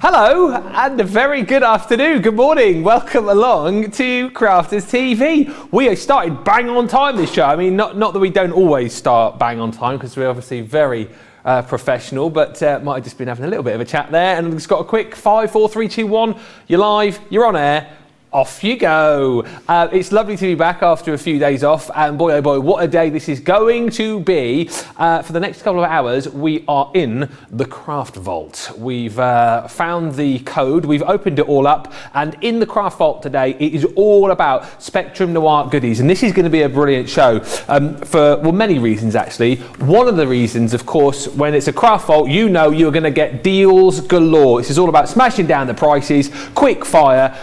Hello and a very good afternoon, good morning, welcome along to Crafters TV. We started bang on time this show. I mean, not that we don't always start bang on time because we're obviously very professional, but might have just been having a little bit of a chat there and it's got a quick 5, 4, 3, 2, 1. You're live, you're on air. Off you go. It's lovely to be back after a few days off, and boy oh boy, what a day this is going to be. For the next couple of hours we are in the Craft Vault. We've found the code, we've opened it all up, and in the Craft Vault today it is all about Spectrum Noir goodies, and this is going to be a brilliant show for, well, many reasons actually. One of the reasons, of course, when it's a Craft Vault, you know you're going to get deals galore. This is all about smashing down the prices, quick fire,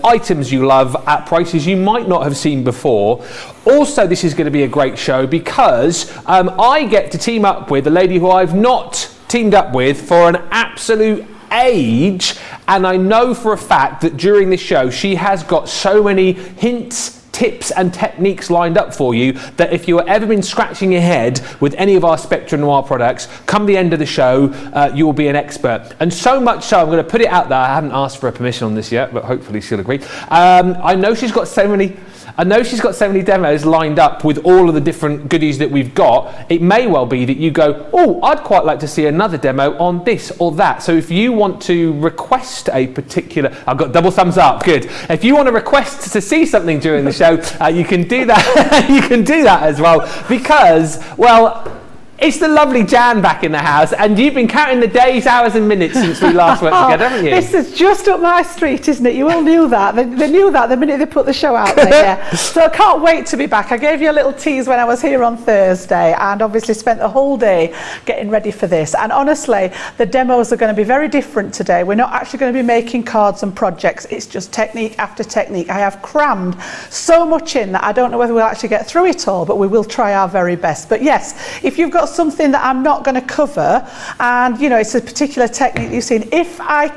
items you love at prices you might not have seen before. Also, this is going to be a great show because I get to team up with a lady who I've not teamed up with for an absolute age, and I know for a fact that during this show she has got so many hints, tips and techniques lined up for you that if you've ever been scratching your head with any of our Spectrum Noir products, come the end of the show, you will be an expert. And so much so, I'm going to put it out there, I haven't asked for her permission on this yet, but hopefully she'll agree. I know she's got so many demos lined up with all of the different goodies that we've got. It may well be that you go, oh, I'd quite like to see another demo on this or that. So if you want to request a particular, I've got double thumbs up, good. If you want to request to see something during the show, you can do that. You can do that as well because, well, it's the lovely Jan back in the house, and you've been counting the days, hours and minutes since we last worked together, haven't you? This is just up my street, isn't it? You all knew that. They knew that the minute they put the show out there. Yeah. So I can't wait to be back. I gave you a little tease when I was here on Thursday and obviously spent the whole day getting ready for this. And honestly, the demos are going to be very different today. We're not actually going to be making cards and projects. It's just technique after technique. I have crammed so much in that I don't know whether we'll actually get through it all, but we will try our very best. But yes, if you've got something that I'm not going to cover and you know it's a particular technique you've seen, if I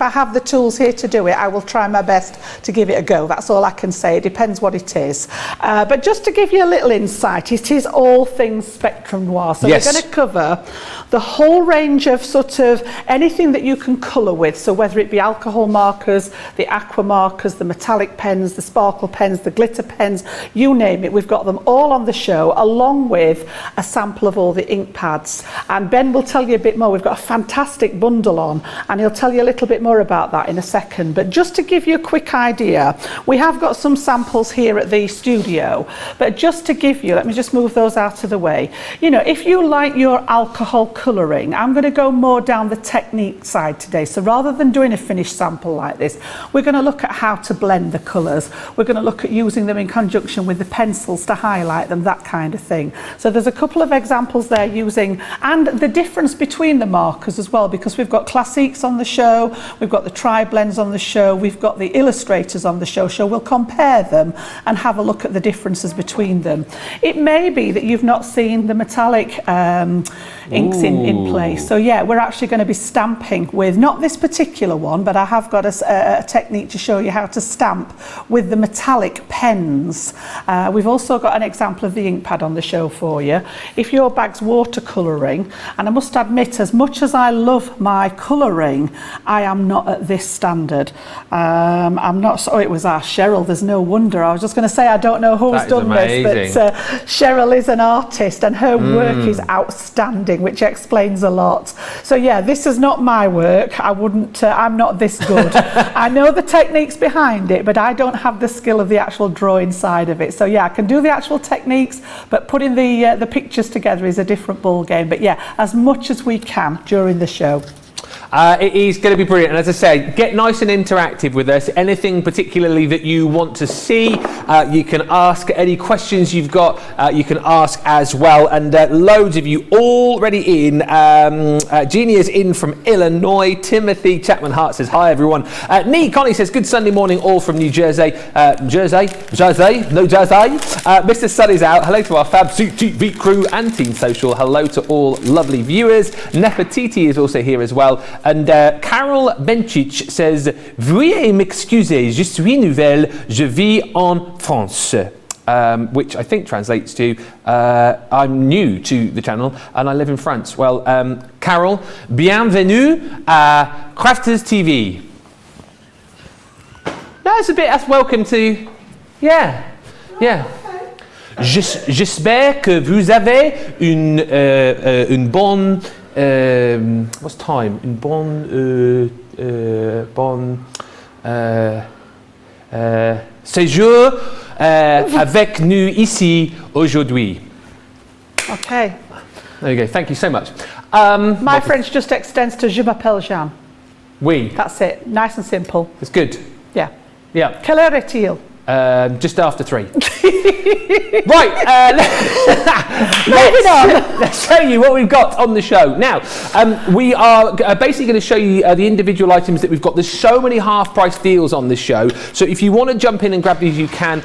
have the tools here to do it, I will try my best to give it a go. That's all I can say. It depends what it is, but just to give you a little insight, it is all things Spectrum Noir, so yes. We're going to cover the whole range of sort of anything that you can colour with, so whether it be alcohol markers, the aqua markers, the metallic pens, the sparkle pens, the glitter pens, you name it, we've got them all on the show, along with a sample of all the ink pads. And Ben will tell you a bit more. We've got a fantastic bundle on and he'll tell you a little bit more about that in a second. But just to give you a quick idea, we have got some samples here at the studio, but just to give you, let me just move those out of the way. You know, if you like your alcohol colouring, I'm going to go more down the technique side today. So rather than doing a finished sample like this, we're going to look at how to blend the colours. We're going to look at using them in conjunction with the pencils to highlight them, that kind of thing. So there's a couple of examples there using, and the difference between the markers as well, because we've got classiques on the show, we've got the tri-blends on the show, we've got the illustrators on the show, so we'll compare them and have a look at the differences between them. It may be that you've not seen the metallic inks in place, so yeah, we're actually going to be stamping with, not this particular one, but I have got a technique to show you how to stamp with the metallic pens. We've also got an example of the ink pad on the show for you. If your bag's watercolouring, and I must admit, as much as I love my colouring, I am not at this standard. I'm not, so it was our Cheryl, there's no wonder. I was just going to say I don't know who's done this, but Cheryl is an artist and her work is outstanding, which explains a lot. So yeah, this is not my work. I wouldn't, I'm not this good. I know the techniques behind it, but I don't have the skill of the actual drawing side of it. So yeah, I can do the actual techniques, but putting the pictures together is a different ball game. But yeah, as much as we can during the show. It is going to be brilliant, and as I say, get nice and interactive with us. Anything particularly that you want to see, you can ask. Any questions you've got, you can ask as well. And loads of you already in. Jeannie is in from Illinois. Timothy Chapman Hart says hi everyone. Nee Connie says good Sunday morning all from New Jersey. Jersey, no Jersey. Mr. Sun is out. Hello to our Fab CTV crew and Team Social. Hello to all lovely viewers. Nefertiti is also here as well. And Carol Benchich says, veuillez m'excuser, je suis nouvelle, je vis en France. which I think translates to I'm new to the channel and I live in France. Well, Carol, bienvenue à Crafters TV. That's a bit, that's welcome to, yeah. J'espère que vous avez une bonne, what's time? Une bonne, séjour avec nous ici aujourd'hui. Okay. There you go. Thank you so much. My French just extends to Je m'appelle Jean. Oui. That's it. Nice and simple. It's good. Yeah. Yeah. Quelle heure est-il? Just after 3. Right, let's show you what we've got on the show. Now, we are basically going to show you the individual items that we've got. There's so many half-price deals on this show, so if you want to jump in and grab these, you can.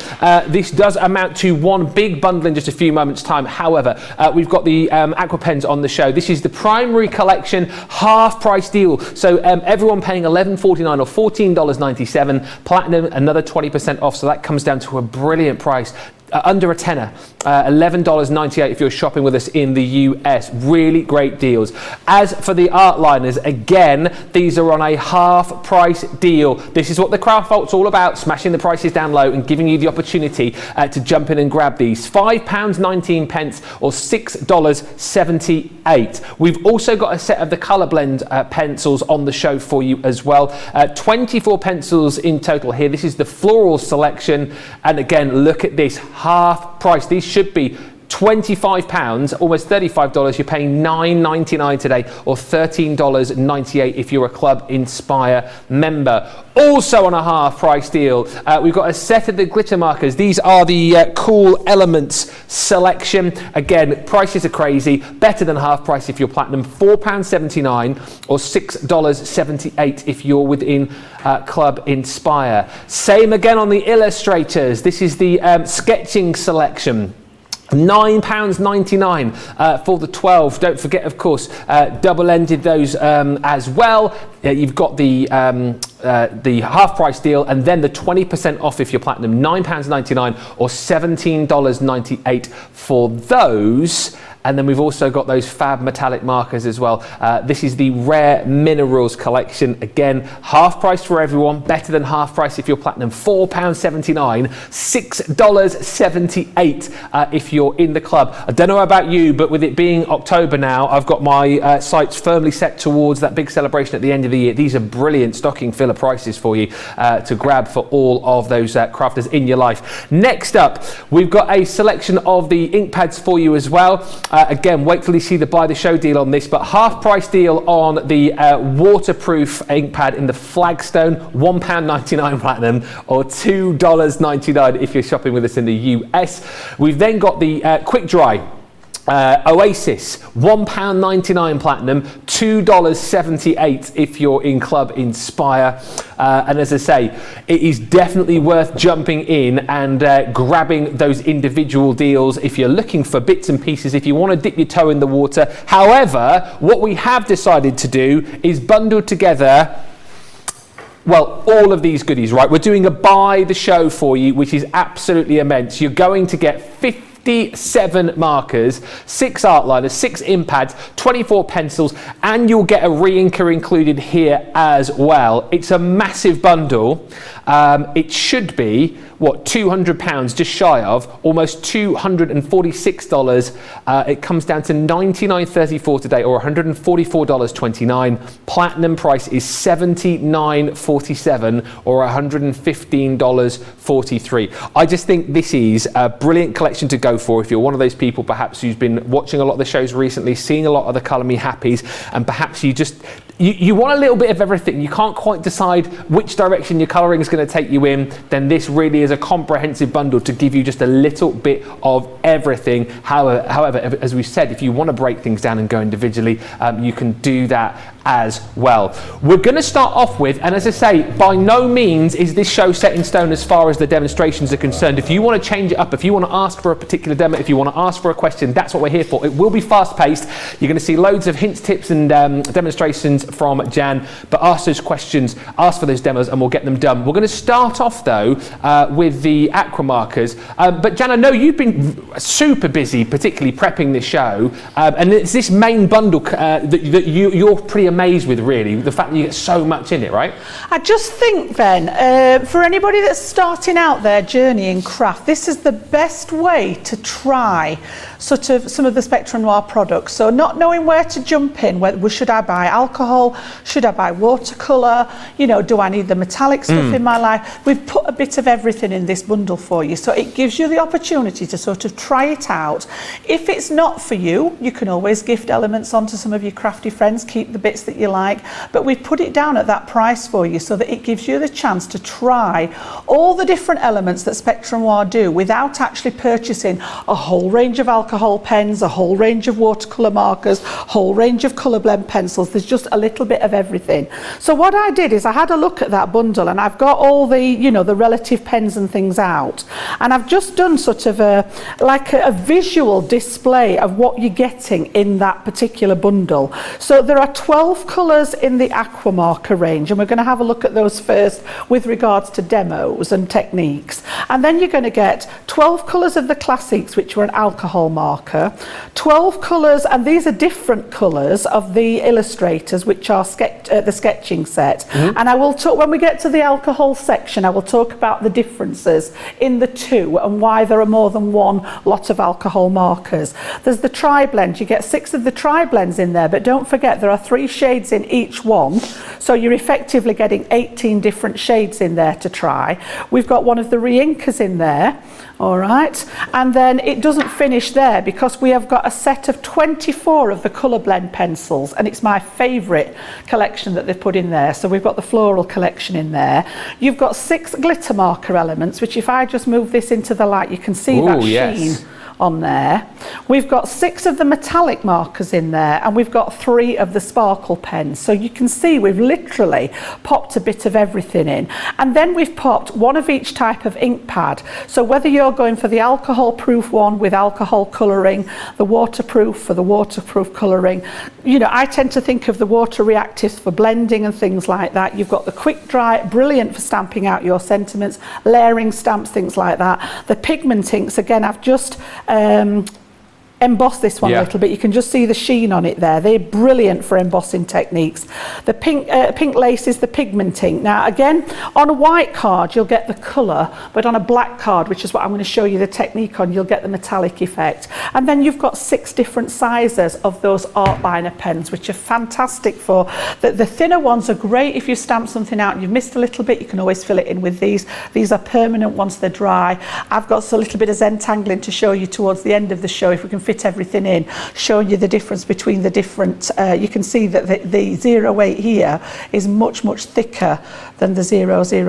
This does amount to one big bundle in just a few moments' time. However, we've got the Aquapens on the show. This is the primary collection half-price deal, so everyone paying $11.49 or $14.97. Platinum, another 20% off, so that comes down to a brilliant price. Under a tenner, $11.98 if you're shopping with us in the US. Really great deals. As for the art liners, again, these are on a half price deal. This is what the Craft Vault's all about, smashing the prices down low and giving you the opportunity to jump in and grab these. £5.19 or $6.78. We've also got a set of the colour blend pencils on the show for you as well. 24 pencils in total here. This is the Floral Selection, and again, look at this, half price. These should be £25, almost $35. You're paying $9.99 today, or $13.98 if you're a Club Inspire member. Also on a half price deal, we've got a set of the glitter markers. These are the Cool Elements selection. Again, prices are crazy, better than half price if you're platinum. £4.79 or $6.78 if you're within Club Inspire. Same again on the illustrators. This is the sketching selection. £9.99 for the 12. Don't forget, of course, double-ended those as well. You've got the half price deal and then the 20% off if you're platinum. £9.99 or $17.98 for those. And then we've also got those fab metallic markers as well. This is the Rare Minerals collection. Again, half price for everyone, better than half price if you're platinum. £4.79, $6.78 if you're in the club. I don't know about you, but with it being October now, I've got my sights firmly set towards that big celebration at the end of the year. These are brilliant stocking filler prices for you to grab for all of those crafters in your life. Next up, we've got a selection of the ink pads for you as well. Again, wait till you see the buy the show deal on this, but half price deal on the waterproof ink pad in the Flagstone, £1.99 platinum or $2.99 if you're shopping with us in the US. We've then got the quick dry Oasis, £1.99 platinum, $2.78 if you're in Club Inspire. And as I say, it is definitely worth jumping in and grabbing those individual deals if you're looking for bits and pieces, if you want to dip your toe in the water. However, what we have decided to do is bundle together, well, all of these goodies, right? We're doing a buy the show for you, which is absolutely immense. You're going to get 57 markers, 6 art liners, 6 ink pads, 24 pencils, and you'll get a re-inker included here as well. It's a massive bundle. It should be, what, £200, just shy of, almost $246. It comes down to $99.34 today, or $144.29. Platinum price is $79.47 or $115.43. I just think this is a brilliant collection to go for if you're one of those people perhaps who's been watching a lot of the shows recently, seeing a lot of the Colour Me Happies, and perhaps you just you want a little bit of everything. You can't quite decide which direction your colouring is going to take you in. Then this really is a comprehensive bundle to give you just a little bit of everything. However, as we said, if you want to break things down and go individually, you can do that as well. We're going to start off with, and as I say, by no means is this show set in stone as far as the demonstrations are concerned. If you want to change it up, if you want to ask for a particular demo, if you want to ask for a question, that's what we're here for. It will be fast paced. You're going to see loads of hints, tips and demonstrations from Jan, but ask those questions, ask for those demos, and we'll get them done. We're going to start off though with the Aqua Markers. But Jan, I know you've been super busy, particularly prepping this show, and it's this main bundle that you're pretty amazed with, really, the fact that you get so much in it, right? I just think then, for anybody that's starting out their journey in craft, this is the best way to try sort of some of the Spectrum Noir products. So not knowing where to jump in, should I buy alcohol, should I buy watercolor, you know, do I need the metallic stuff in my life? We've put a bit of everything in this bundle for you, so it gives you the opportunity to sort of try it out. If it's not for you, you can always gift elements onto some of your crafty friends, keep the bits that you like, but we've put it down at that price for you so that it gives you the chance to try all the different elements that Spectrum Noir do without actually purchasing a whole range of alcohol pens, a whole range of watercolor markers, whole range of color blend pencils. There's just a little bit of everything. So what I did is I had a look at that bundle, and I've got all the, you know, the relative pens and things out, and I've just done sort of a visual display of what you're getting in that particular bundle. So there are 12 colors in the Aqua Marker range, and we're going to have a look at those first with regards to demos and techniques. And then you're going to get 12 colors of the classics, which were an alcohol marker, 12 colors, and these are different colors of the illustrators, which are the sketching set. And I will talk, when we get to the alcohol section, I will talk about the differences in the two and why there are more than one lot of alcohol markers. There's the tri-blend. You get 6 of the tri-blends in there, but don't forget there are 3 shades in each one, so you're effectively getting 18 different shades in there to try. We've got one of the re-inkers in there, all right, and then it doesn't finish there, because we have got a set of 24 of the colour blend pencils, and it's my favourite collection that they've put in there. So we've got the floral collection in there. You've got 6 glitter marker elements, which if I just move this into the light, you can see that sheen on there. We've got 6 of the metallic markers in there, and we've got 3 of the sparkle pens. So you can see we've literally popped a bit of everything in. And then we've popped 1 of each type of ink pad. So whether you're going for the alcohol proof one with alcohol colouring, the waterproof for the waterproof colouring, you know, I tend to think of the water reactives for blending and things like that. You've got the quick dry, brilliant for stamping out your sentiments, layering stamps, things like that. The pigment inks, again, I've just emboss this one a little bit. You can just see the sheen on it there. They're brilliant for embossing techniques. The pink lace is the pigment ink. Now again, on a white card you'll get the colour, but on a black card, which is what I'm going to show you the technique on, you'll get the metallic effect. And then you've got 6 different sizes of those art liner pens, which are fantastic for the thinner ones. Are great if you stamp something out and you've missed a little bit, you can always fill it in with these. These are permanent once they're dry. I've got a little bit of Zentangling to show you towards the end of the show, if we can fit everything in, showing you the difference between the different, you can see that the 08 here is much thicker than the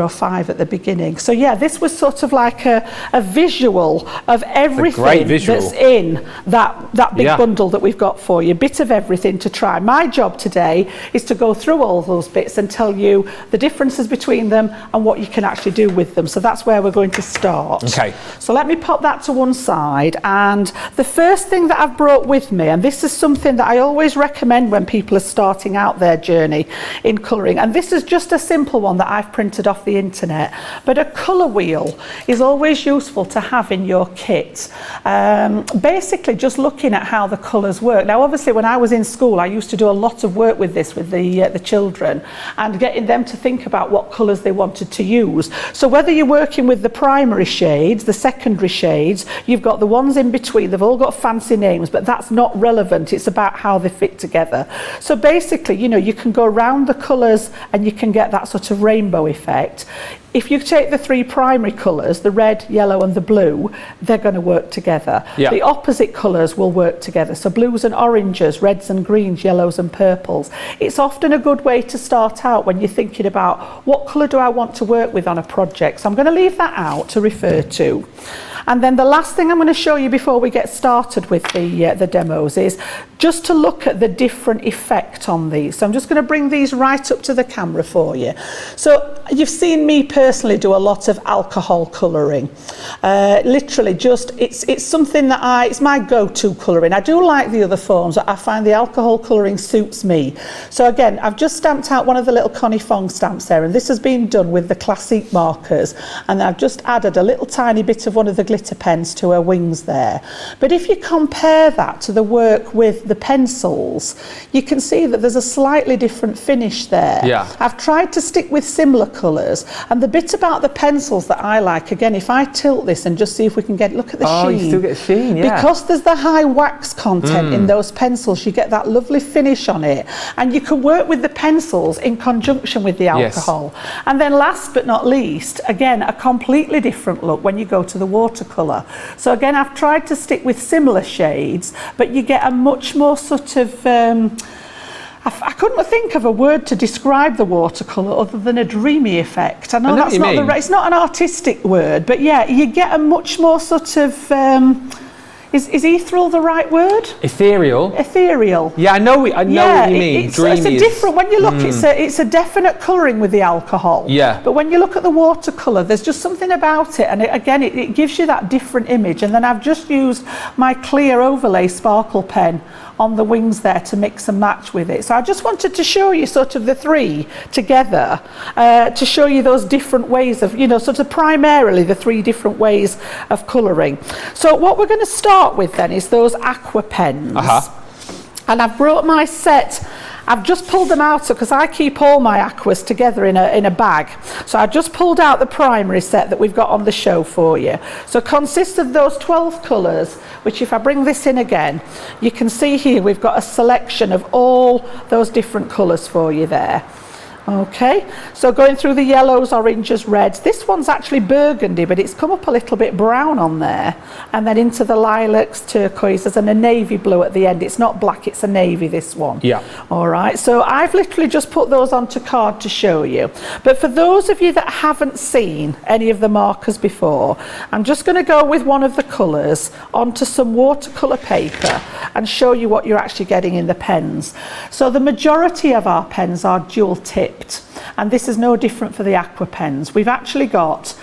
005 at the beginning. So yeah, this was sort of like a visual of everything that's in that big bundle that we've got for you, bit of everything to try. My job today is to go through all those bits and tell you the differences between them and what you can actually do with them. So that's where we're going to start. Okay. So let me pop that to one side, and the first thing that I've brought with me, and this is something that I always recommend when people are starting out their journey in colouring, and this is just a simple one that I've printed off the internet, but a colour wheel is always useful to have in your kit. Basically just looking at how the colours work. Now obviously when I was in school I used to do a lot of work with this with the children, and getting them to think about what colours they wanted to use. So whether you're working with the primary shades, the secondary shades, you've got the ones in between, they've all got fancy names, but that's not relevant. It's about how they fit together. So basically, you know, you can go around the colours and you can get that sort of rainbow effect. If you take the 3 primary colours, the red, yellow and the blue, they're going to work together. The opposite colours will work together. So blues and oranges, reds and greens, yellows and purples. It's often a good way to start out when you're thinking about what colour do I want to work with on a project. So I'm going to leave that out to refer to. And then the last thing I'm going to show you before we get started with the demos is just to look at the different effect on these. So I'm just going to bring these right up to the camera for you. So you've seen me personally do a lot of alcohol colouring. Literally just, it's something that it's my go-to colouring. I do like the other forms, but I find the alcohol colouring suits me. So again, I've just stamped out one of the little Connie Fong stamps there, and this has been done with the classic markers, and I've just added a little tiny bit of one of the glitter pens to her wings there. But if you compare that to the work with the pencils, you can see that there's a slightly different finish there. Yeah. I've tried to stick with similar colours, and the bit about the pencils that I like, again, if I tilt this and just see if we can look at the sheen. Oh, you still get sheen, yeah. Because there's the high wax content in those pencils, you get that lovely finish on it, and you can work with the pencils in conjunction with the alcohol. Yes. And then last but not least, again, a completely different look when you go to the watercolour. So again, I've tried to stick with similar shades, but you get a much more sort of I couldn't think of a word to describe the watercolour other than a dreamy effect. I know that's not it's not an artistic word, but yeah, you get a much more sort of is ethereal the right word? Ethereal. Ethereal. Yeah, I know what you mean. Dreamy. It's a different, when you look, it's a definite colouring with the alcohol. Yeah. But when you look at the watercolour, there's just something about it, and it gives you that different image. And then I've just used my clear overlay sparkle pen on the wings there to mix and match with it. So I just wanted to show you sort of the three together to show you those different ways of, sort of primarily the three different ways of colouring. So what we're going to start with then is those aqua pens. And I've brought my set. I've just pulled them out because I keep all my aquas together in a bag. So I just pulled out the primary set that we've got on the show for you. So it consists of those 12 colours, which if I bring this in again, you can see here we've got a selection of all those different colours for you there. Okay, so going through the yellows, oranges, reds. This one's actually burgundy, but it's come up a little bit brown on there. And then into the lilacs, turquoises, and a navy blue at the end. It's not black, it's a navy, this one. Yeah. All right, so I've literally just put those onto card to show you. But for those of you that haven't seen any of the markers before, I'm just going to go with one of the colours onto some watercolour paper and show you what you're actually getting in the pens. So the majority of our pens are dual tip. And this is no different for the aqua pens. We've actually got,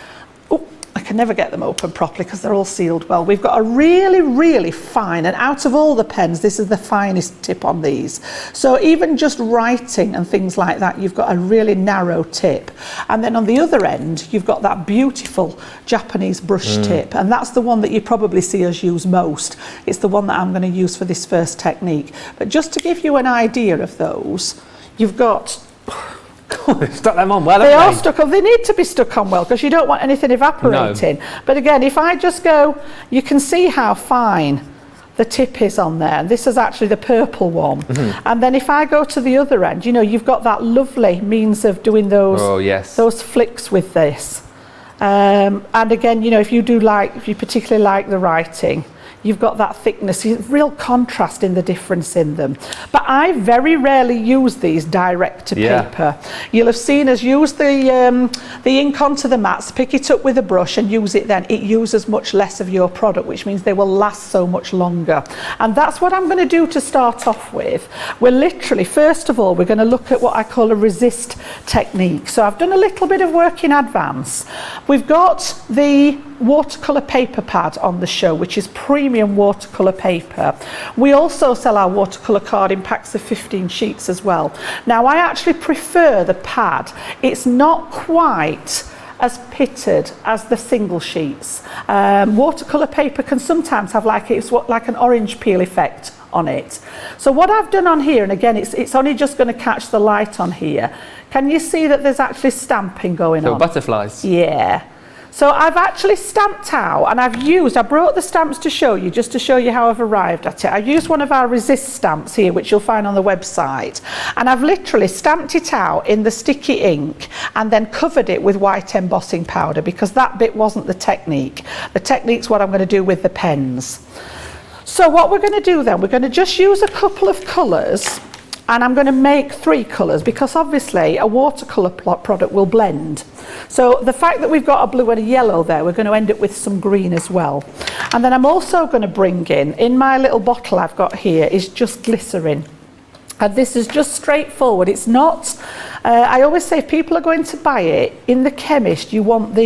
I can never get them open properly because they're all sealed well. We've got a really, really fine, and out of all the pens, this is the finest tip on these. So even just writing and things like that, you've got a really narrow tip. And then on the other end, you've got that beautiful Japanese brush tip. And that's the one that you probably see us use most. It's the one that I'm going to use for this first technique. But just to give you an idea of those, you've got... Stuck them on well. They are stuck on. They need to be stuck on well because you don't want anything evaporating. No. But again, if I just go, you can see how fine the tip is on there. And this is actually the purple one. And then if I go to the other end, you've got that lovely means of doing those those flicks with this. And again, if you particularly like the writing, you've got that thickness, real contrast in the difference in them. But I very rarely use these direct to paper. You'll have seen us use the ink onto the mats, pick it up with a brush and use it then. It uses much less of your product, which means they will last so much longer. And that's what I'm going to do to start off with. We're literally, first of all, we're going to look at what I call a resist technique. So I've done a little bit of work in advance. We've got the watercolour paper pad on the show, which is premium watercolour paper. We also sell our watercolour card in packs of 15 sheets as well. Now I actually prefer the pad. It's not quite as pitted as the single sheets. Watercolour paper can sometimes have like an orange peel effect on it. So what I've done on here, and again it's only just going to catch the light on here, can you see that there's actually stamping going on? Butterflies. Yeah. So I've actually stamped out, and I brought the stamps to show you, just to show you how I've arrived at it. I used one of our resist stamps here, which you'll find on the website, and I've literally stamped it out in the sticky ink and then covered it with white embossing powder because that bit wasn't the technique. The technique's what I'm going to do with the pens. So what we're going to do then, we're going to just use a couple of colours and I'm going to make 3 colours because obviously a watercolour product will blend. So the fact that we've got a blue and a yellow there, we're going to end up with some green as well. And then I'm also going to bring in my little bottle I've got here is just glycerin. And this is just straightforward. It's not, I always say if people are going to buy it, in the chemist you want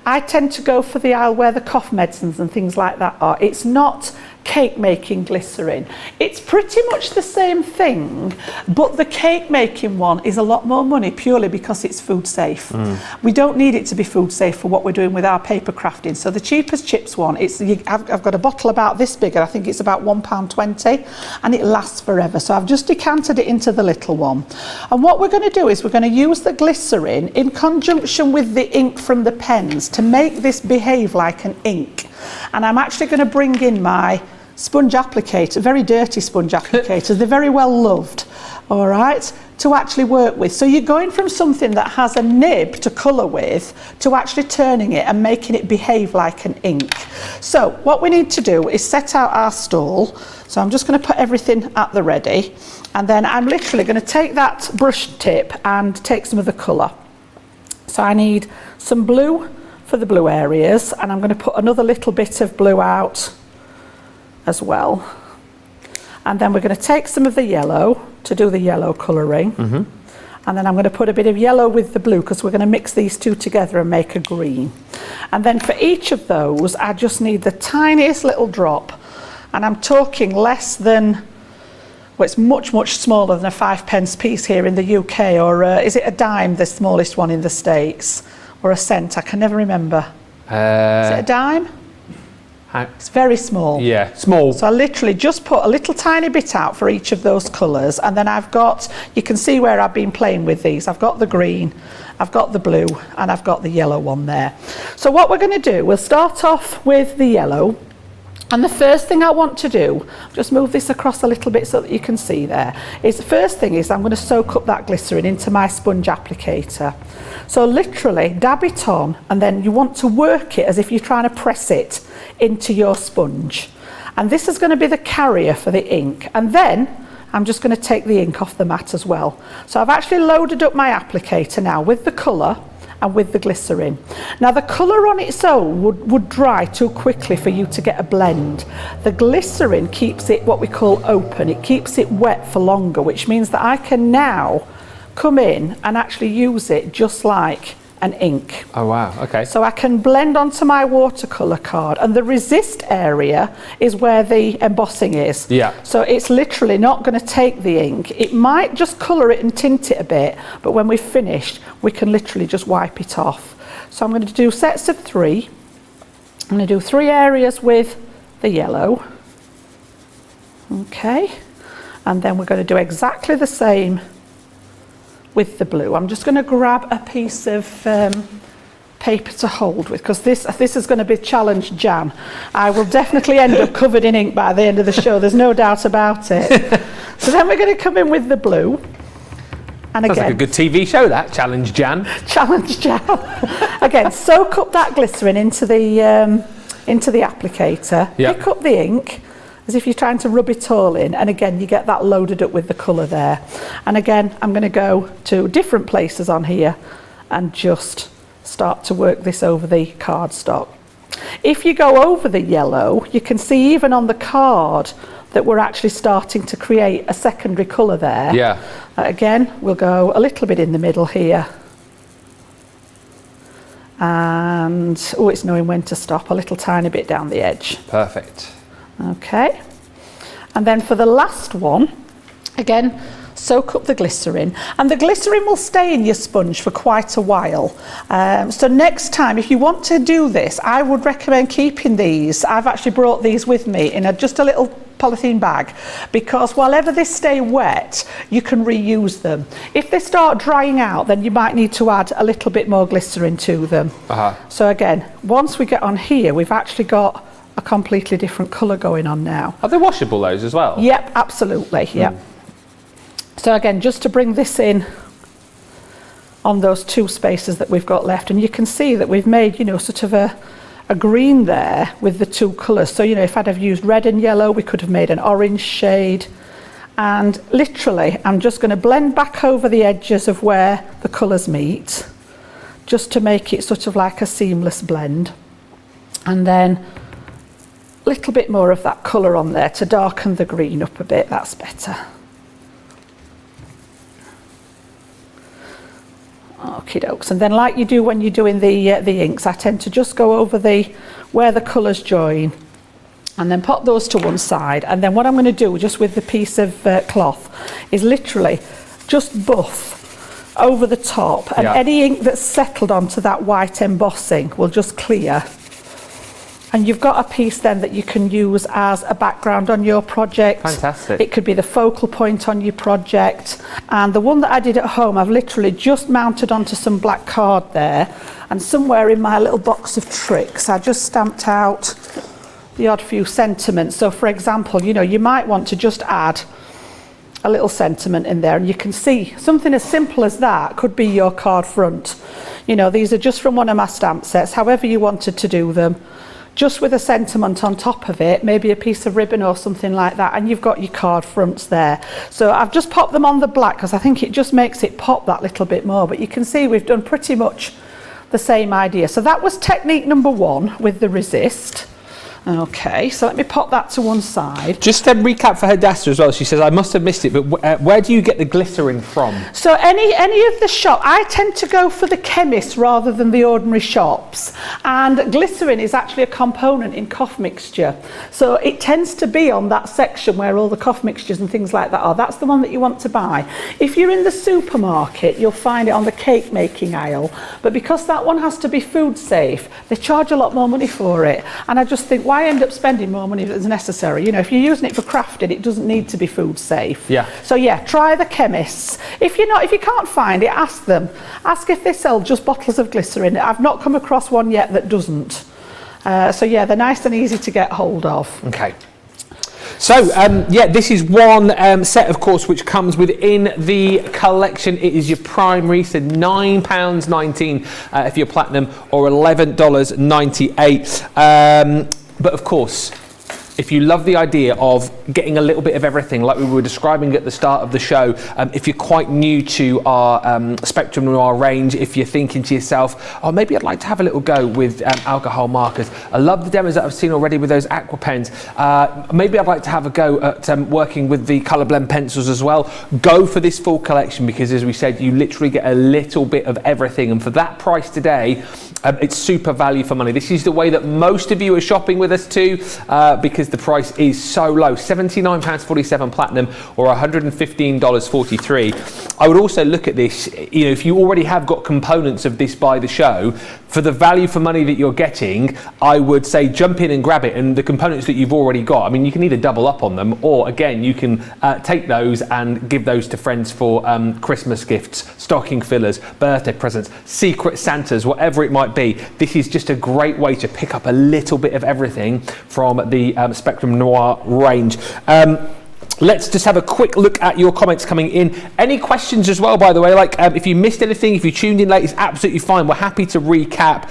I tend to go for the aisle where the cough medicines and things like that are. It's not cake making glycerin. It's pretty much the same thing, but the cake making one is a lot more money purely because it's food safe. We don't need it to be food safe for what we're doing with our paper crafting. So the cheapest chips one, I've got a bottle about this big, and I think it's about £1.20, and it lasts forever. So I've just decanted it into the little one. And what we're going to do is we're going to use the glycerin in conjunction with the ink from the pens to make this behave like an ink. And I'm actually going to bring in my sponge applicator, very dirty sponge applicators. They're very well loved, all right, to actually work with. So you're going from something that has a nib to colour with to actually turning it and making it behave like an ink. So what we need to do is set out our stall. So I'm just going to put everything at the ready, and then I'm literally going to take that brush tip and take some of the colour. So I need some blue for the blue areas, and I'm going to put another little bit of blue out as well, and then we're going to take some of the yellow to do the yellow colouring, and then I'm going to put a bit of yellow with the blue because we're going to mix these two together and make a green. And then for each of those I just need the tiniest little drop, and I'm talking less than, well, it's much smaller than a 5p piece here in the UK, or is it a dime, the smallest one in the States, or a cent? I can never remember. Is it a dime? It's very small. Yeah, small. So I literally just put a little tiny bit out for each of those colours, and then I've got, you can see where I've been playing with these. I've got the green, I've got the blue, and I've got the yellow one there. So what we're going to do, we'll start off with the yellow. And the first thing I want to do, just move this across a little bit so that you can see there, is the first thing is I'm going to soak up that glycerin into my sponge applicator. So literally dab it on, and then you want to work it as if you're trying to press it into your sponge. And this is going to be the carrier for the ink. And then I'm just going to take the ink off the mat as well. So I've actually loaded up my applicator now with the colour and with the glycerin. Now the colour on its own would dry too quickly for you to get a blend. The glycerin keeps it what we call open. It keeps it wet for longer, which means that I can now come in and actually use it just like an ink. Oh wow, okay. So I can blend onto my watercolour card, and the resist area is where the embossing is. Yeah. So it's literally not going to take the ink. It might just colour it and tint it a bit, but when we've finished, we can literally just wipe it off. So I'm going to do sets of 3. I'm going to do 3 areas with the yellow. Okay. And then we're going to do exactly the same with the blue. I'm just going to grab a piece of paper to hold with, because this is going to be challenge Jan. I will definitely end up covered in ink by the end of the show, there's no doubt about it. So then we're going to come in with the blue, and Sounds again, like a good TV show, that, Challenge Jan. Challenge Jan. Again, soak up that glycerin into the applicator, Yep. pick up the ink as if you're trying to rub it all in, and again you get that loaded up with the colour there. And again I'm going to go to different places on here and just start to work this over the cardstock. If you go over the yellow, you can see even on the card that we're actually starting to create a secondary colour there. Yeah. Again, we'll go a little bit in the middle here, and oh, it's knowing when to stop, a little tiny bit down the edge. Perfect. Okay, and then for the last one, again, soak up the glycerin, and the glycerin will stay in your sponge for quite a while. So next time, if you want to do this, I would recommend keeping these. I've actually brought these with me in just a little polythene bag, because while ever they stay wet, you can reuse them. If they start drying out, then you might need to add a little bit more glycerin to them. So again, once we get on here, we've actually got a completely different colour going on now. Are they washable, those, as well? Yep, absolutely, yep. So again, just to bring this in on those 2 spaces that we've got left, and you can see that we've made, you know, sort of a green there with the 2 colours. So, you know, if I'd have used red and yellow, we could have made an orange shade, and literally I'm just going to blend back over the edges of where the colours meet, just to make it sort of like a seamless blend. And then a little bit more of that colour on there to darken the green up a bit, that's better. Okie dokes. And then like you do when you're doing the inks, I tend to just go over where the colours join and then pop those to one side. And then what I'm going to do just with the piece of cloth is literally just buff over the top, and any ink that's settled onto that white embossing will just clear. And you've got a piece then that you can use as a background on your project. Fantastic. It could be the focal point on your project. And the one that I did at home, I've literally just mounted onto some black card there. And somewhere in my little box of tricks, I just stamped out the odd few sentiments. So for example, you know, you might want to just add a little sentiment in there, and you can see something as simple as that could be your card front. You know, these are just from one of my stamp sets, however you wanted to do them. Just with a sentiment on top of it, maybe a piece of ribbon or something like that, and you've got your card fronts there. So I've just popped them on the black because I think it just makes it pop that little bit more, but you can see we've done pretty much the same idea. So that was technique number 1 with the resist. Okay, so let me pop that to one side. Just to recap for her Dasta as well, she says, I must have missed it, but where do you get the glycerin from? So any of the shop, I tend to go for the chemists rather than the ordinary shops. And glycerin is actually a component in cough mixture. So it tends to be on that section where all the cough mixtures and things like that are. That's the one that you want to buy. If you're in the supermarket, you'll find it on the cake making aisle. But because that one has to be food safe, they charge a lot more money for it. And I just think, why end up spending more money than necessary? You know, if you're using it for crafting, it doesn't need to be food safe. Yeah. So yeah, try the chemists. If you can't find it, ask them. Ask if they sell just bottles of glycerin. I've not come across one yet that doesn't. So yeah, they're nice and easy to get hold of. Okay. So, yeah, this is one set, of course, which comes within the collection. It is your primary, so £9.19 if you're platinum, or $11.98. But of course, if you love the idea of getting a little bit of everything, like we were describing at the start of the show, if you're quite new to our Spectrum Noir range, if you're thinking to yourself, oh, maybe I'd like to have a little go with alcohol markers. I love the demos that I've seen already with those Aquapens. Maybe I'd like to have a go at working with the colour blend pencils as well. Go for this full collection, because as we said, you literally get a little bit of everything. And for that price today, it's super value for money. This is the way that most of you are shopping with us too, because the price is so low, £79.47 platinum, or $115.43. I would also look at this, you know, if you already have got components of this by the show, for the value for money that you're getting, I would say jump in and grab it. And the components that you've already got, I mean, you can either double up on them, or again, you can take those and give those to friends for Christmas gifts, stocking fillers, birthday presents, secret Santas, whatever it might be. This is just a great way to pick up a little bit of everything from the Spectrum Noir range. Let's just have a quick look at your comments coming in. Any questions as well, by the way, like if you missed anything, if you tuned in late, it's absolutely fine. We're happy to recap.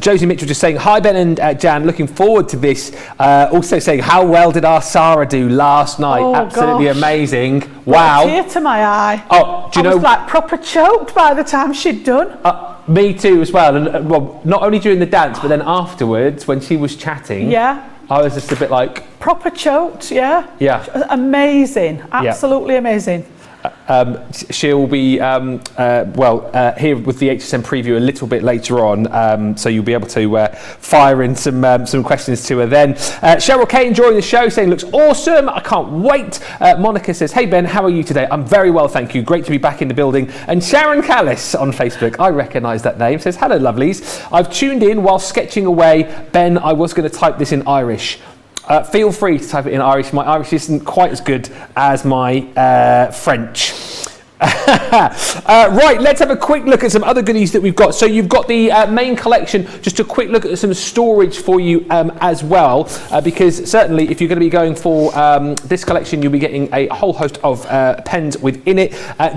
Josie Mitchell just saying, hi Ben and Jan, looking forward to this. Also saying, how well did our Sarah do last night? Oh, absolutely gosh. Amazing. Wow. Tear to my eye. Oh, do you know? I was like proper choked by the time she'd done. Me too as well. And well, not only during the dance, but then afterwards when she was chatting. Yeah. I was just a bit like... Proper choked, yeah. Yeah. Amazing, absolutely amazing. She'll be here with the HSM preview a little bit later on, so you'll be able to fire in some questions to her then. Cheryl Kay enjoying the show, saying looks awesome, I can't wait. Monica says, hey Ben, how are you today? I'm very well, thank you, great to be back in the building. And Sharon Callis on Facebook, I recognise that name, says, hello lovelies, I've tuned in while sketching away. Ben, I was going to type this in Irish. Feel free to type it in Irish. My Irish isn't quite as good as my French. Right, let's have a quick look at some other goodies that we've got. So you've got the main collection, just a quick look at some storage for you as well, because certainly if you're going to be going for this collection, you'll be getting a whole host of pens within it.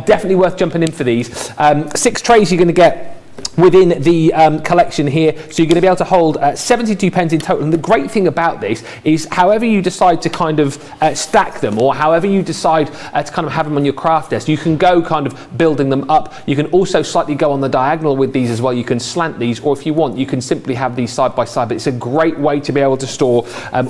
Definitely worth jumping in for these. 6 trays you're going to get within the collection here, so you're going to be able to hold 72 pens in total. And the great thing about this is however you decide to kind of stack them, or however you decide to kind of have them on your craft desk, you can go kind of building them up. You can also slightly go on the diagonal with these as well. You can slant these, or if you want, you can simply have these side by side. But it's a great way to be able to store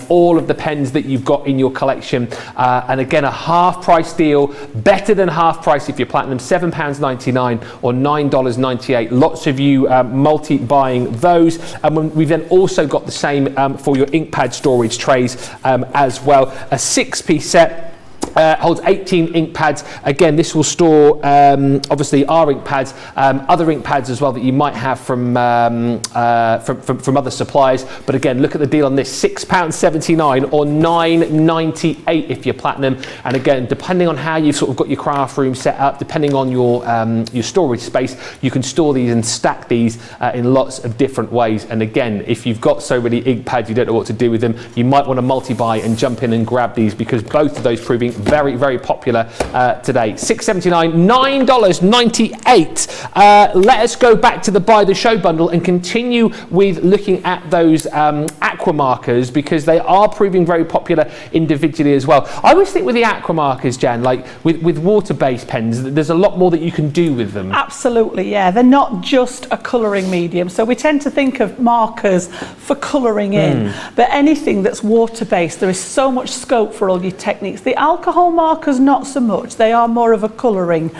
all of the pens that you've got in your collection. And again, a half price deal, better than half price if you're platinum, £7.99 or $9.98. Lots of you multi-buying those, and we've then also got the same for your ink pad storage trays as well. A 6-piece set. Holds 18 ink pads. Again, this will store obviously our ink pads, other ink pads as well that you might have from other suppliers. But again, look at the deal on this: £6.79 or $9.98 if you're platinum. And again, depending on how you've sort of got your craft room set up, depending on your storage space, you can store these and stack these in lots of different ways. And again, if you've got so many ink pads you don't know what to do with them, you might want to multi-buy and jump in and grab these, because both of those proving very, very popular today. $6.79, $9.98. Let us go back to the buy the show bundle and continue with looking at those Aqua Markers, because they are proving very popular individually as well. I always think with the Aqua Markers, Jan, like with water-based pens, there's a lot more that you can do with them. Absolutely, yeah. They're not just a colouring medium. So we tend to think of markers for colouring in, but anything that's water-based, there is so much scope for all your techniques. The alcohol markers, not so much. They are more of a colouring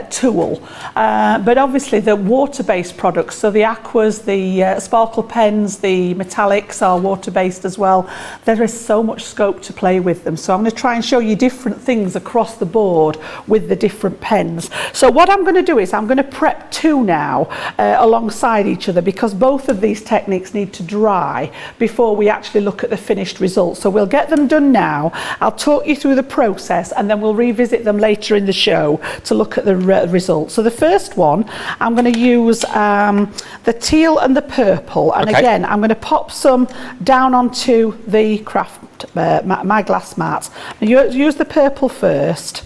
tool. But obviously the water-based products, so the aquas, the sparkle pens, the metallics are water-based as well. There is so much scope to play with them. So I'm going to try and show you different things across the board with the different pens. So what I'm going to do is I'm going to prep two now alongside each other, because both of these techniques need to dry before we actually look at the finished results. So we'll get them done now. I'll talk you through the process, and then we'll revisit them later in the show to look at the results. So the first one, I'm going to use the teal and the purple, and again I'm going to pop some down onto the craft my glass mat. Use the purple first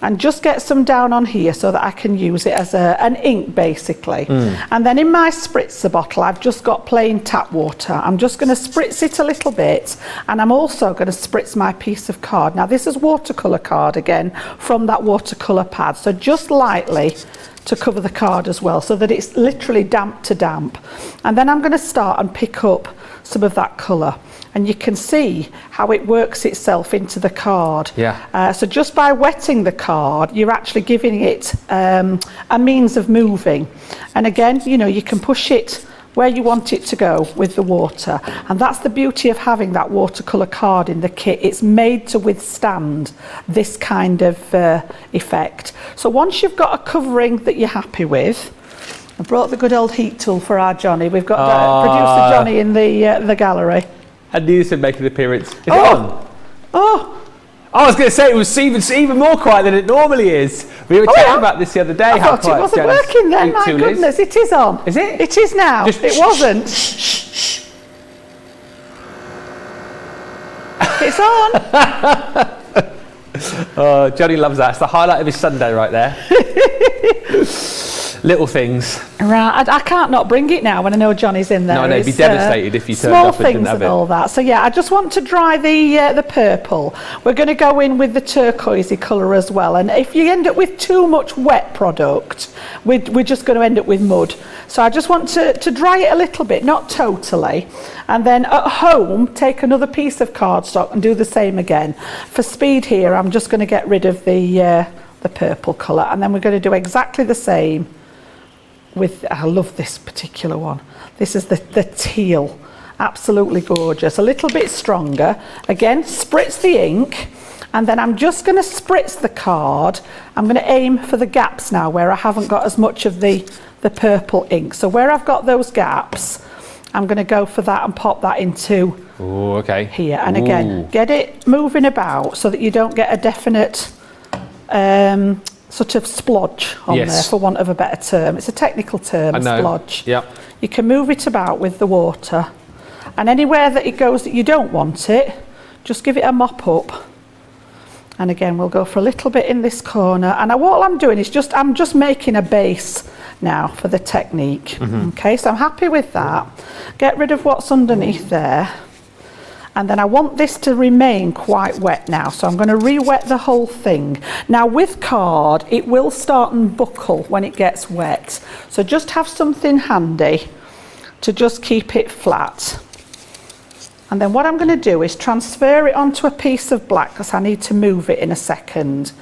and just get some down on here so that I can use it as an ink basically. And then in my spritzer bottle I've just got plain tap water. I'm just going to spritz it a little bit, and I'm also going to spritz my piece of card. Now this is watercolour card again from that watercolour pad, so just lightly to cover the card as well, so that it's literally damp to damp. And then I'm going to start and pick up some of that colour, and you can see how it works itself into the card. So just by wetting the card, you're actually giving it a means of moving. And again, you know, you can push it where you want it to go with the water, and that's the beauty of having that watercolour card in the kit. It's made to withstand this kind of effect. So once you've got a covering that you're happy with, I brought the good old heat tool for our Johnny. We've got producer Johnny in the gallery. I knew this would make an appearance. Is it on? I was going to say it was even more quiet than it normally is. We were chatting about this the other day. I thought it wasn't working then. My goodness, it is on. Is it? It is now. It wasn't. It's on. Johnny loves that. It's the highlight of his Sunday right there. Little things. Right, I can't not bring it now when I know Johnny's in there. No, I know, he'd be devastated if you turned up and didn't have it. Small things and all that. So yeah, I just want to dry the purple. We're going to go in with the turquoisey colour as well. And if you end up with too much wet product, we're just going to end up with mud. So I just want to dry it a little bit, not totally. And then at home, take another piece of cardstock and do the same again. For speed here, I'm just going to get rid of the purple colour, and then we're going to do exactly the same with, I love this particular one. This is the teal, absolutely gorgeous. A little bit stronger. Again, spritz the ink, and then I'm just going to spritz the card. I'm going to aim for the gaps now where I haven't got as much of the purple ink. So where I've got those gaps, I'm going to go for that and pop that into here. And again, get it moving about so that you don't get a definite sort of splodge on there, for want of a better term. It's a technical term, splodge. You can move it about with the water, and anywhere that it goes that you don't want it, just give it a mop up. And again, we'll go for a little bit in this corner, and all I'm doing is I'm just making a base now for the technique. Okay, so I'm happy with that. Get rid of what's underneath there. And then I want this to remain quite wet now, so I'm going to re-wet the whole thing. Now with card, it will start and buckle when it gets wet. So just have something handy to just keep it flat. And then what I'm going to do is transfer it onto a piece of black because I need to move it in a second.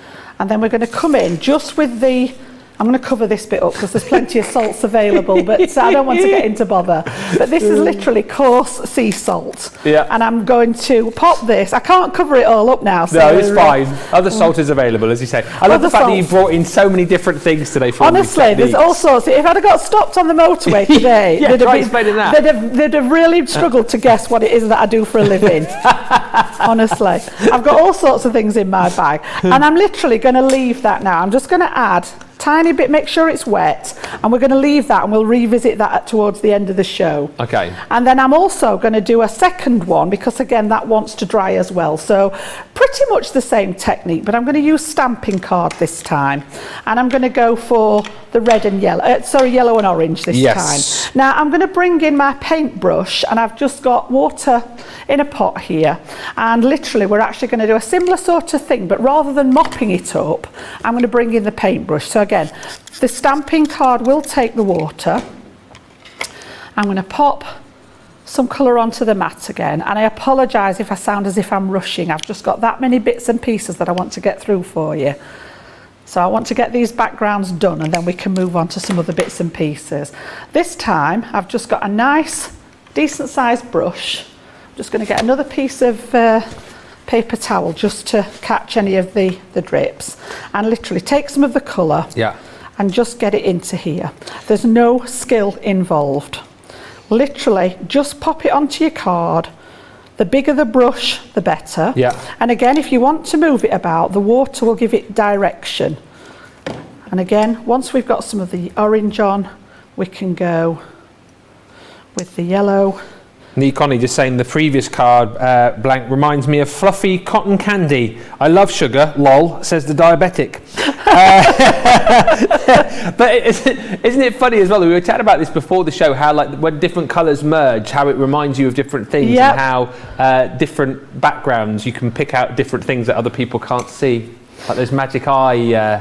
And then we're going to come in just with the, I'm going to cover this bit up because there's plenty of salts available, but I don't want to get into bother. But this is literally coarse sea salt. Yeah. And I'm going to pop this. I can't cover it all up now. So no, it's fine. Other salt is available, as you say. I love the fact that you brought in so many different things today for honestly, there's all sorts. If I'd have got stopped on the motorway today, they'd have really struggled to guess what it is that I do for a living. Honestly. I've got all sorts of things in my bag. And I'm literally going to leave that now. I'm just going to add tiny bit, make sure it's wet, and we're going to leave that and we'll revisit that towards the end of the show. Okay. And then I'm also going to do a second one because again that wants to dry as well, so pretty much the same technique, but I'm going to use stamping card this time, and I'm going to go for the red and yellow, yellow and orange this time. Now I'm going to bring in my paintbrush, and I've just got water in a pot here, and literally we're actually going to do a similar sort of thing, but rather than mopping it up, I'm going to bring in the paintbrush. So again, the stamping card will take the water. I'm going to pop some colour onto the mat again, and I apologise if I sound as if I'm rushing. I've just got that many bits and pieces that I want to get through for you. So I want to get these backgrounds done and then we can move on to some other bits and pieces. This time I've just got a nice decent sized brush. I'm just going to get another piece of paper towel just to catch any of the drips, and literally take some of the colour and just get it into here. There's no skill involved. Literally just pop it onto your card. The bigger the brush, the better. And again, if you want to move it about, the water will give it direction. And again, once we've got some of the orange on, we can go with the yellow. Nee Connie just saying the previous card blank reminds me of fluffy cotton candy. I love sugar, lol, says the diabetic. But isn't it funny as well? We were chatting about this before the show, how like when different colours merge, how it reminds you of different things, and how different backgrounds you can pick out different things that other people can't see. Like those magic eye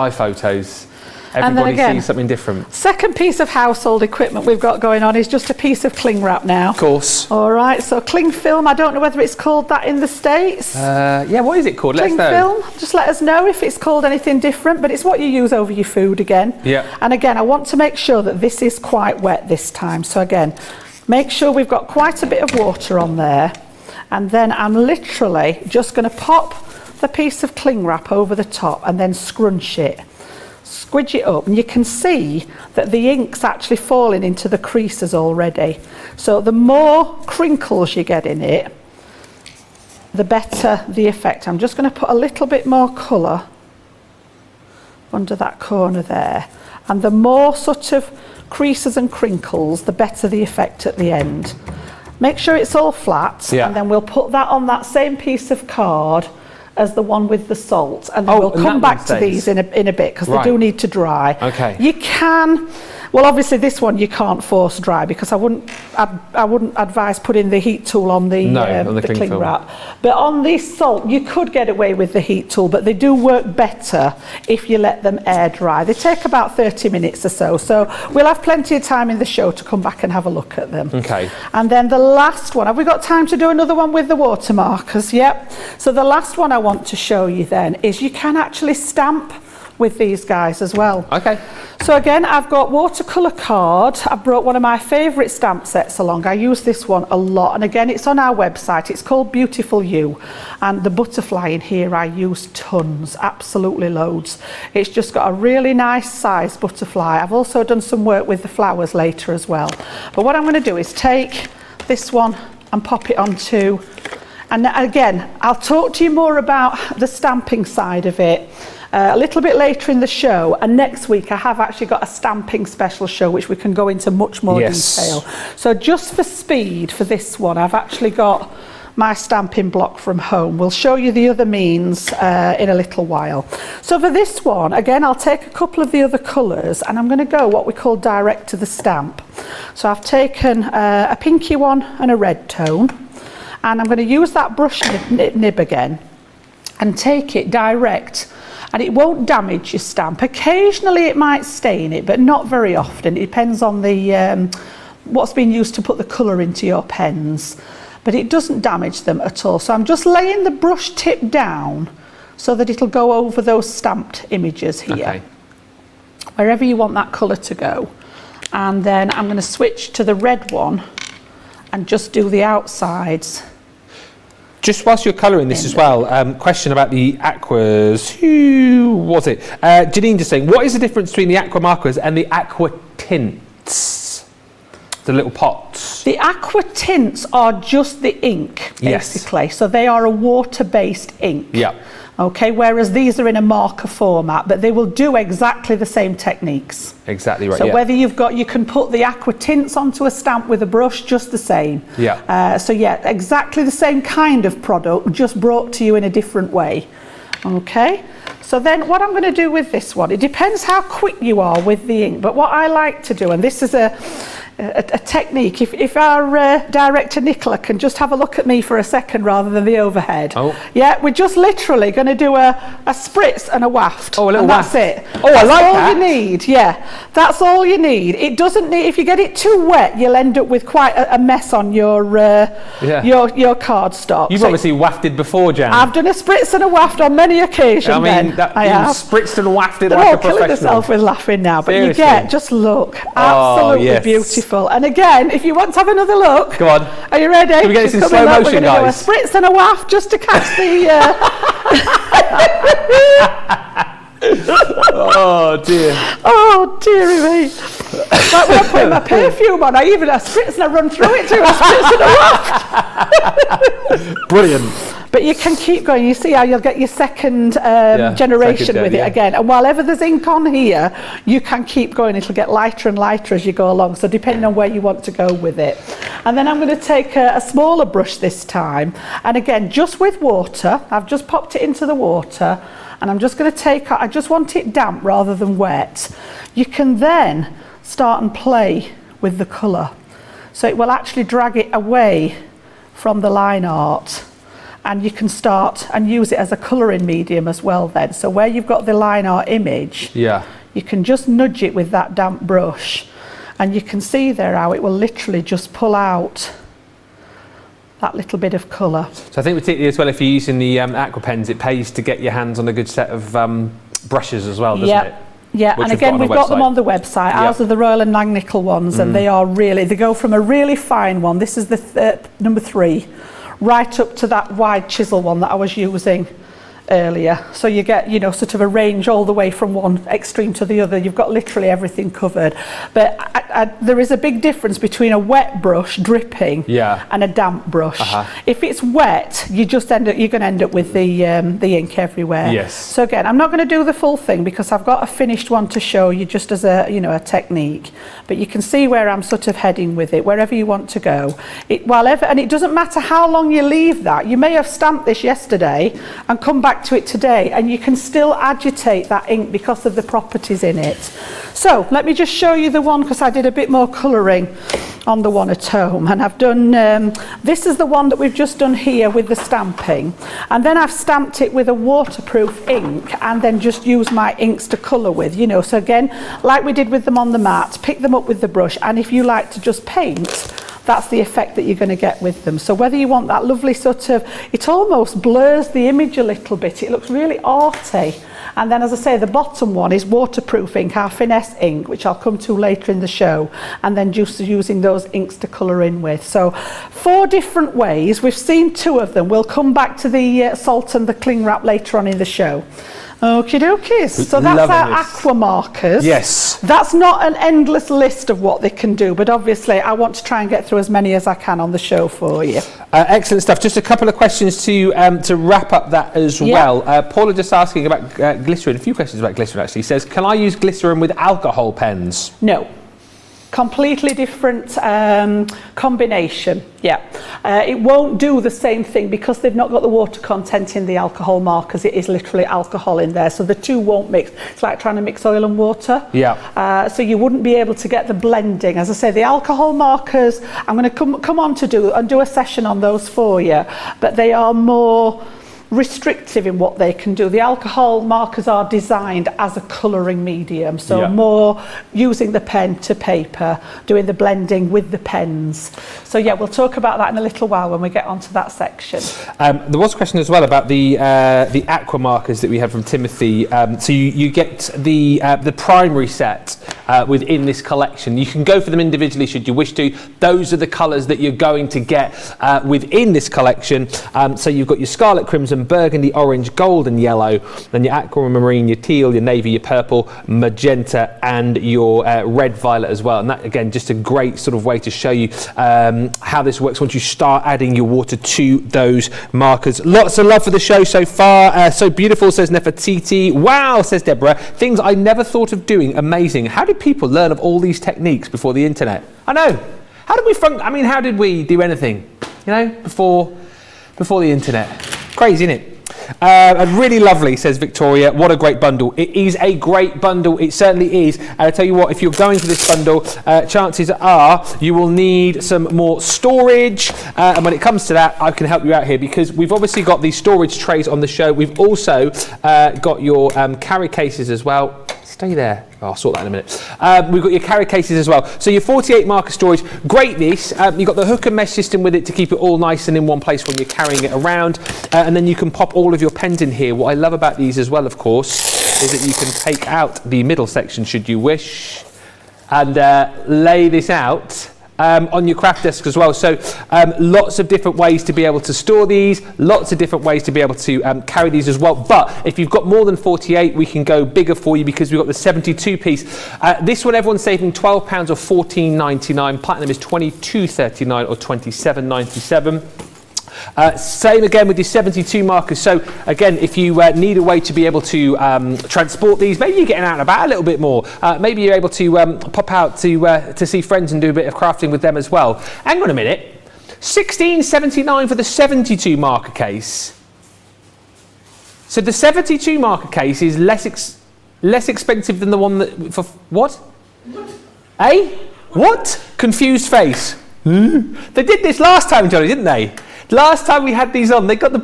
photos. Everybody sees something different. Second piece of household equipment we've got going on is just a piece of cling wrap now. Of course. All right, so cling film, I don't know whether it's called that in the States. Yeah, what is it called? Cling film, just let us know if it's called anything different, but it's what you use over your food again. Yeah. And again, I want to make sure that this is quite wet this time. So again, make sure we've got quite a bit of water on there. And then I'm literally just going to pop the piece of cling wrap over the top and then scrunch it. Squidge it up, and you can see that the ink's actually falling into the creases already. So the more crinkles you get in it, the better the effect. I'm just going to put a little bit more colour under that corner there, and the more sort of creases and crinkles, the better the effect at the end. Make sure it's all flat, and then we'll put that on that same piece of card as the one with the salt, and then we'll come back to these in a bit because they do need to dry. Okay. You can, well obviously this one you can't force dry because I wouldn't advise putting the heat tool on the cling wrap. But on the salt you could get away with the heat tool, but they do work better if you let them air dry. They take about 30 minutes or so, so we'll have plenty of time in the show to come back and have a look at them. Okay. And then the last one, have we got time to do another one with the watermarkers? Yep. So the last one I want to show you then is you can actually stamp with these guys as well. Okay. So again, I've got watercolour card. I've brought one of my favourite stamp sets along. I use this one a lot, and again it's on our website. It's called Beautiful You, and the butterfly in here I use tons, absolutely loads. It's just got a really nice size butterfly. I've also done some work with the flowers later as well. But what I'm going to do is take this one and pop it onto, and again I'll talk to you more about the stamping side of it a little bit later in the show, and next week I have actually got a stamping special show which we can go into much more detail. So just for speed for this one, I've actually got my stamping block from home. We'll show you the other means in a little while. So for this one, again, I'll take a couple of the other colours and I'm going to go what we call direct to the stamp. So I've taken a pinky one and a red tone, and I'm going to use that brush nib again and take it direct, and it won't damage your stamp. Occasionally it might stain it, but not very often. It depends on the what's been used to put the colour into your pens, but it doesn't damage them at all. So I'm just laying the brush tip down so that it'll go over those stamped images here, okay, wherever you want that colour to go. And then I'm going to switch to the red one and just do the outsides. Just whilst you're colouring this as well, question about the aquas. Who was it? Janine just saying, what is the difference between the Aqua Markers and the Aqua Tints? The little pots. The Aqua Tints are just the ink, basically. Yes. So they are a water-based ink. Yeah. Okay, whereas these are in a marker format, but they will do exactly the same techniques. Exactly right. So whether you've got, you can put the Aqua Tints onto a stamp with a brush, just the same. Yeah. So yeah, exactly the same kind of product, just brought to you in a different way. Okay. So then what I'm going to do with this one, it depends how quick you are with the ink, but what I like to do, and this is a technique, if our director Nicola can just have a look at me for a second rather than the overhead. Oh. Yeah, we're just literally going to do a spritz and a waft. Oh, a little waft. That's it. Oh, I like that. That's all you need, yeah. That's all you need. It doesn't need, if you get it too wet, you'll end up with quite a mess on your cardstock. You've obviously wafted before, Jan. I've done a spritz and a waft on many occasions. I mean, I have. Spritzed and wafted They're like all a professional. killing themselves with laughing now, but Seriously. you get, just look, absolutely beautiful. And again, if you want to have another look, go on. Are you ready? Can we get this in slow motion, We're going to do a spritz and a waft just to catch the. Oh dear. Oh dearie me. Like when I put my perfume on, I even a spritz and I run through it too. A spritz and a waft. Brilliant. But you can keep going. You see how you'll get your second generation with it again. And while ever there's ink on here, you can keep going. It'll get lighter and lighter as you go along. So depending on where you want to go with it. And then I'm going to take a smaller brush this time. And again, just with water. I've just popped it into the water. And I'm just going to take, I just want it damp rather than wet. You can then start and play with the colour. So it will actually drag it away from the line art. And you can start and use it as a colouring medium as well then. So where you've got the line art image, you can just nudge it with that damp brush. And you can see there how it will literally just pull out that little bit of colour. So I think particularly as well, if you're using the Aquapens, it pays to get your hands on a good set of brushes as well, doesn't it? Yeah, and again, we've got them on the website. Ours are the Royal and Langnickel ones, and they are really, they go from a really fine one, this is the number 3, right up to that wide chisel one that I was using earlier. So you get, you know, sort of a range all the way from one extreme to the other. You've got literally everything covered. But there is a big difference between a wet brush dripping and a damp brush. If it's wet, you just you're going to end up with the ink everywhere. Yes. So again, I'm not going to do the full thing because I've got a finished one to show you just as a, you know, a technique. But you can see where I'm sort of heading with it, wherever you want to go. And it doesn't matter how long you leave that. You may have stamped this yesterday and come back to it today, and you can still agitate that ink because of the properties in it. So let me just show you the one, because I did a bit more colouring on the one at home, and I've done this is the one that we've just done here with the stamping, and then I've stamped it with a waterproof ink and then just use my inks to colour with, you know. So again, like we did with them on the mat, pick them up with the brush, and if you like to just paint, that's the effect that you're going to get with them. So whether you want that lovely sort of, it almost blurs the image a little bit, it looks really arty. And then, as I say, the bottom one is waterproof ink, our finesse ink, which I'll come to later in the show, and then just using those inks to colour in with. So 4 different ways. We've seen 2 of them. We'll come back to the salt and the cling wrap later on in the show. Okie dokies. So that's our Aqua Markers. Yes. That's not an endless list of what they can do, but obviously I want to try and get through as many as I can on the show for you. Excellent stuff. Just a couple of questions to wrap up that as well. Paula just asking about glycerin. A few questions about glycerin actually. Says, can I use glycerin with alcohol pens? No. completely different combination. Yeah, it won't do the same thing because they've not got the water content in the alcohol markers. It is literally alcohol in there, so the two won't mix. It's like trying to mix oil and water. Yeah. So you wouldn't be able to get the blending. As I say, the alcohol markers, I'm going to come on to do a session on those for you, but they are more restrictive in what they can do. The alcohol markers are designed as a colouring medium, so more using the pen to paper, doing the blending with the pens. So yeah, we'll talk about that in a little while when we get onto that section. There was a question as well about the Aqua Markers that we had from Timothy. So you get the primary set within this collection. You can go for them individually should you wish to. Those are the colours that you're going to get within this collection. So you've got your scarlet, crimson, burgundy, orange, gold and yellow, then your aquamarine, your teal, your navy, your purple, magenta and your red violet as well. And that again, just a great sort of way to show you how this works once you start adding your water to those markers. Lots of love for the show so far. So beautiful, says Nefertiti. Wow, says Deborah. Things I never thought of doing. Amazing. How did people learn of all these techniques before the internet? I know. How did we do anything, you know, before the internet? Crazy, isn't it? And really lovely, says Victoria. What a great bundle. It is a great bundle. It certainly is. And I tell you what, if you're going for this bundle, chances are you will need some more storage. And when it comes to that, I can help you out here because we've obviously got these storage trays on the show. We've also got your carry cases as well. Stay there. Oh, I'll sort that in a minute. We've got your carry cases as well. So your 48 marker storage, great this. You've got the hook and mesh system with it to keep it all nice and in one place when you're carrying it around. And then you can pop all of your pens in here. What I love about these as well, of course, is that you can take out the middle section should you wish and lay this out on your craft desk as well. So lots of different ways to be able to store these, lots of different ways to be able to carry these as well. But if you've got more than 48, we can go bigger for you because we've got the 72 piece. This one, everyone's saving £12 or $14.99. Platinum is $22.39 or $27.97. Same again with your 72 markers. So again, if you need a way to be able to transport these, maybe you're getting out and about a little bit more. Maybe you're able to pop out to see friends and do a bit of crafting with them as well. Hang on a minute, $16.79 for the 72 marker case. So the 72 marker case is less expensive than the one that for what? Eh? What? Confused face. They did this last time, Johnny, didn't they? Last time we had these on, they got the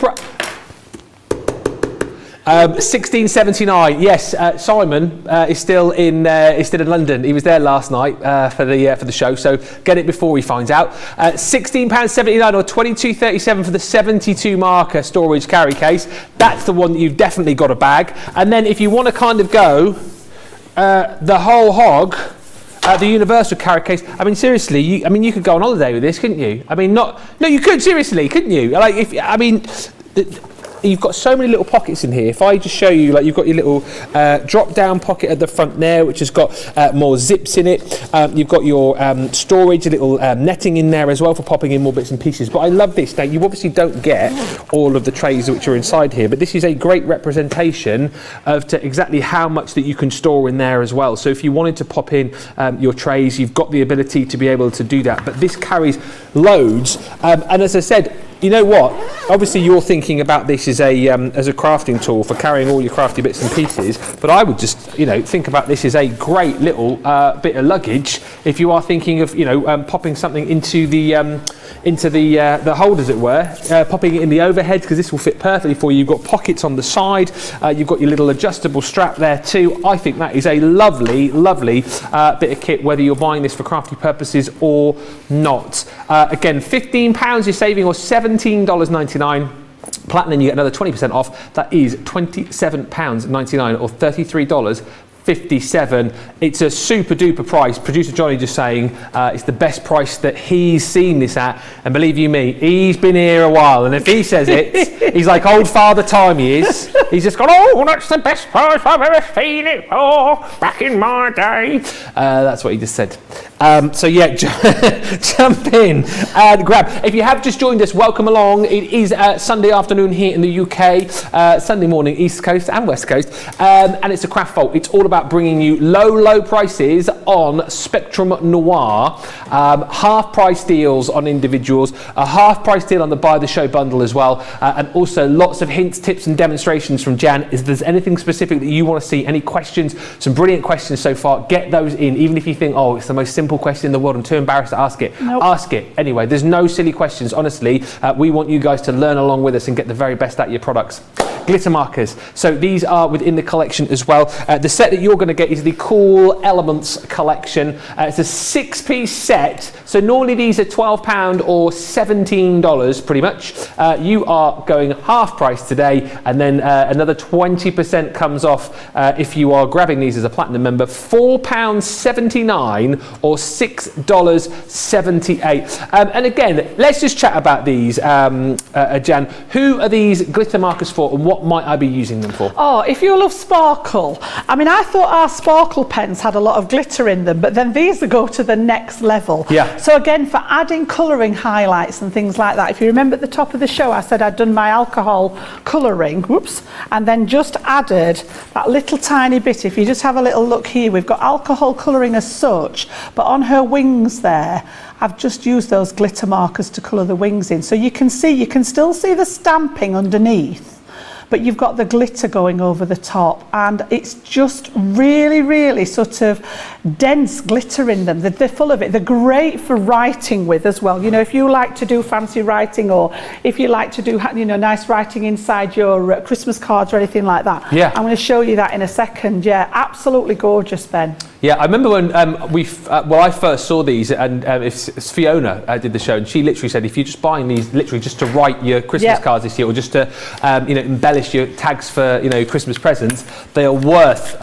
$16.79. Yes, Simon is still in London. He was there last night for the show. So get it before he finds out. £16.79 or $22.37 for the 72 marker storage carry case. That's the one that you've definitely got a bag. And then if you want to kind of go the whole hog. The universal carry case. I mean, seriously, you could go on holiday with this, couldn't you? I mean, no, you could seriously, couldn't you? Like, you've got so many little pockets in here. If I just show you, like, you've got your little drop-down pocket at the front there, which has got more zips in it. You've got your storage, a little netting in there as well for popping in more bits and pieces. But I love this. Now, you obviously don't get all of the trays which are inside here, but this is a great representation of exactly how much that you can store in there as well. So if you wanted to pop in your trays, you've got the ability to be able to do that. But this carries loads. And as I said, you know what? Obviously, you're thinking about this as a crafting tool for carrying all your crafty bits and pieces. But I would just, think about this as a great little bit of luggage if you are thinking of, popping something into the hold, as it were, popping it in the overhead because this will fit perfectly for you. You've got pockets on the side. You've got your little adjustable strap there too. I think that is a lovely, lovely bit of kit, whether you're buying this for crafty purposes or not. Again, £15 you're saving, or $17.99. Platinum, you get another 20% off. That is £27.99 or $33.57. It's a super duper price. Producer Johnny just saying it's the best price that he's seen this at, and believe you me, he's been here a while, and if he says it, he's like old Father Time. He is. He's just gone, oh, that's the best price I've ever seen it for back in my day. That's what he just said. So yeah, jump in and grab. If you have just joined us, welcome along. It is Sunday afternoon here in the UK, Sunday morning East Coast and West Coast, and it's a craft vault. It's all about bringing you low prices on Spectrum Noir, half price deals on individuals, a half price deal on the Buy the Show bundle as well, and also lots of hints, tips and demonstrations from Jan. If there's anything specific that you want to see, any questions, some brilliant questions so far, get those in. Even if you think, oh, it's the most simple question in the world, I'm too embarrassed to ask it. Nope. Ask it anyway. There's no silly questions, honestly. We want you guys to learn along with us and get the very best out of your products. Glitter markers. So these are within the collection as well. The set that you're going to get is the Cool Elements collection. It's a 6-piece set. So normally these are £12 or $17 pretty much. You are going half price today, and then another 20% comes off if you are grabbing these as a platinum member. £4.79 or $6.78. And again, let's just chat about these, Jan. Who are these glitter markers for, and what might I be using them for? Oh, if you love sparkle. I mean, I thought our sparkle pens had a lot of glitter in them, but then these go to the next level. Yeah. So again, for adding colouring highlights and things like that, if you remember at the top of the show, I said I'd done my alcohol colouring, whoops, and then just added that little tiny bit. If you just have a little look here, we've got alcohol colouring as such, but on her wings there, I've just used those glitter markers to colour the wings in. So you can still see the stamping underneath, but you've got the glitter going over the top, and it's just really sort of dense glitter in them. They're full of it. They're great for writing with as well. You know, if you like to do fancy writing, or if you like to do, you know, nice writing inside your Christmas cards or anything like that. Yeah. I'm going to show you that in a second. Yeah, absolutely gorgeous, Ben. Yeah, I remember when I first saw these, and it's Fiona did the show, and she literally said, if you're just buying these literally just to write your Christmas cards this year, or just to embellish your tags for Christmas presents, they are worth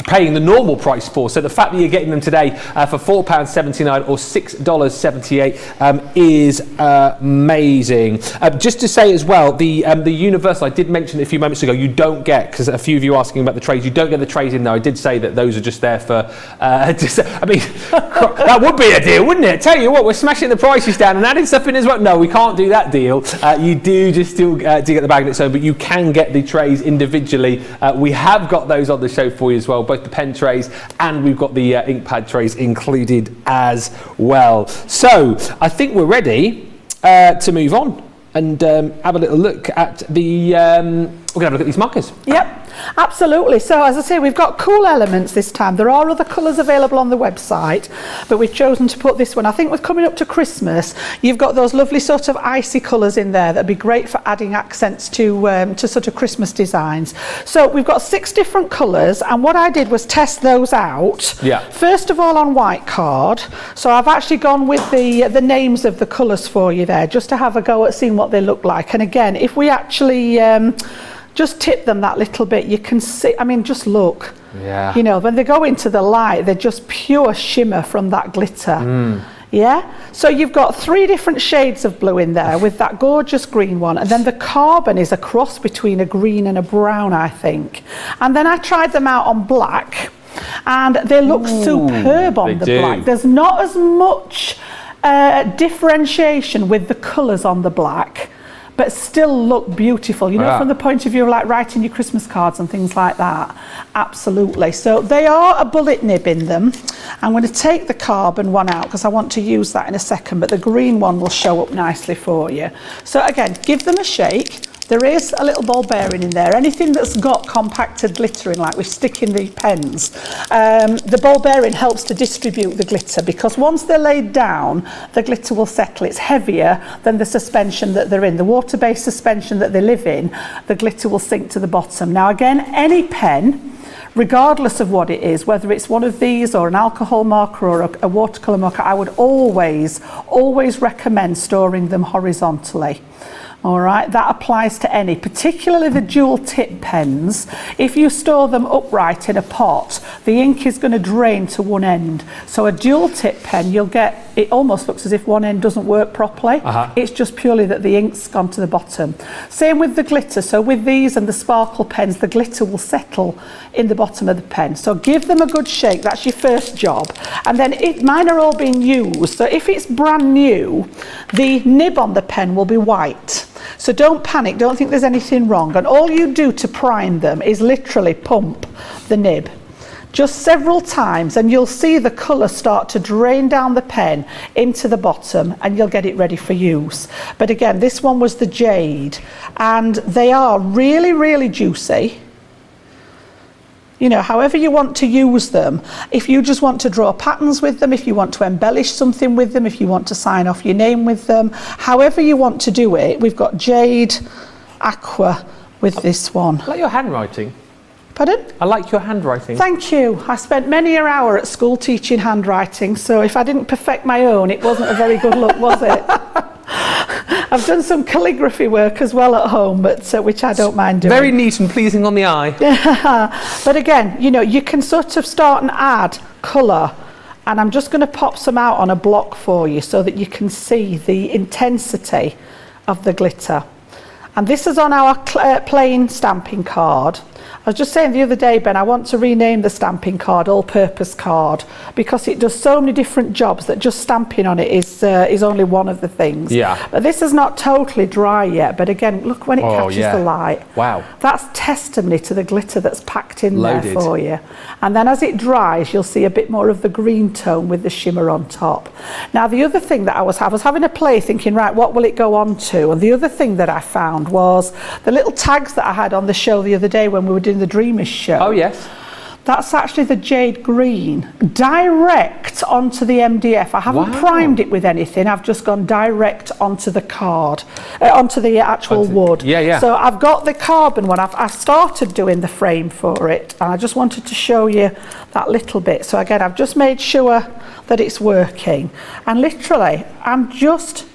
paying the normal price for. So the fact that you're getting them today for £4.79 or $6.78 is amazing. Just to say as well, the universal, I did mention a few moments ago, you don't get, because a few of you are asking about the trays, you don't get the trays in there. I did say that those are just there for, that would be a deal, wouldn't it? Tell you what, we're smashing the prices down and adding stuff in as well. No, we can't do that deal. You do just still do get the bag on its own, but you can get the trays individually. We have got those on the show for you as well, both the pen trays, and we've got the ink pad trays included as well. So I think we're ready to move on and have a little look at the we're going to have a look at these markers. Yep, absolutely. So as I say, we've got Cool Elements this time. There are other colours available on the website, but we've chosen to put this one. I think with coming up to Christmas, you've got those lovely sort of icy colours in there that'd be great for adding accents to sort of Christmas designs. So we've got 6 different colours, and what I did was test those out. Yeah. First of all on white card. So I've actually gone with the names of the colours for you there, just to have a go at seeing what they look like. And again, if we actually just tip them that little bit, you can see, I mean, just look. Yeah. You know, when they go into the light, they're just pure shimmer from that glitter. Yeah, so you've got 3 different shades of blue in there with that gorgeous green one, and then the carbon is a cross between a green and a brown, I think. And then I tried them out on black, and they look superb on the black. There's not as much differentiation with the colours on the black, but still look beautiful, you know, from the point of view of like writing your Christmas cards and things like that. Absolutely. So they are a bullet nib in them. I'm going to take the carbon one out because I want to use that in a second, but the green one will show up nicely for you. So again, give them a shake. There is a little ball bearing in there. Anything that's got compacted glitter in, like we stick in the pens, the ball bearing helps to distribute the glitter, because once they're laid down, the glitter will settle. It's heavier than the suspension that they're in. The water-based suspension that they live in, the glitter will sink to the bottom. Now again, any pen, regardless of what it is, whether it's one of these or an alcohol marker or a watercolor marker, I would always recommend storing them horizontally. All right, that applies to any, particularly the dual tip pens. If you store them upright in a pot, the ink is going to drain to one end. So a dual tip pen, it it almost looks as if one end doesn't work properly. It's just purely that the ink's gone to the bottom. Same with the glitter. So with these and the sparkle pens, the glitter will settle in the bottom of the pen. So give them a good shake. That's your first job. And then mine are all being used. So if it's brand new, the nib on the pen will be white. So don't panic, don't think there's anything wrong. And all you do to prime them is literally pump the nib. Just several times, and you'll see the colour start to drain down the pen into the bottom, and you'll get it ready for use. But again, this one was the jade, and they are really, really juicy. You know, however you want to use them. If you just want to draw patterns with them, if you want to embellish something with them, if you want to sign off your name with them, however you want to do it. We've got jade, aqua with this one. I like your handwriting. Pardon? I like your handwriting. Thank you. I spent many an hour at school teaching handwriting, so if I didn't perfect my own, it wasn't a very good look, was it? I've done some calligraphy work as well at home, but which I don't mind doing. Very neat and pleasing on the eye. But again, you know, you can sort of start and add colour, and I'm just going to pop some out on a block for you so that you can see the intensity of the glitter. And this is on our plain stamping card. I was just saying the other day, Ben, I want to rename the stamping card all-purpose card because it does so many different jobs that just stamping on it is only one of the things. Yeah. But this is not totally dry yet, but again, look when it catches the light. Wow. That's testimony to the glitter that's packed in Loaded. there for you. And then as it dries, you'll see a bit more of the green tone with the shimmer on top. Now, the other thing that I was having a play thinking, right, what will it go on to? And the other thing that I found was the little tags that I had on the show the other day when we were doing the Dreamers show. Oh, yes. That's actually the jade green, direct onto the MDF. I haven't primed it with anything. I've just gone direct onto the card, onto the actual wood. Yeah. So I've got the carbon one. I've started doing the frame for it, and I just wanted to show you that little bit. So again, I've just made sure that it's working. And literally, I'm just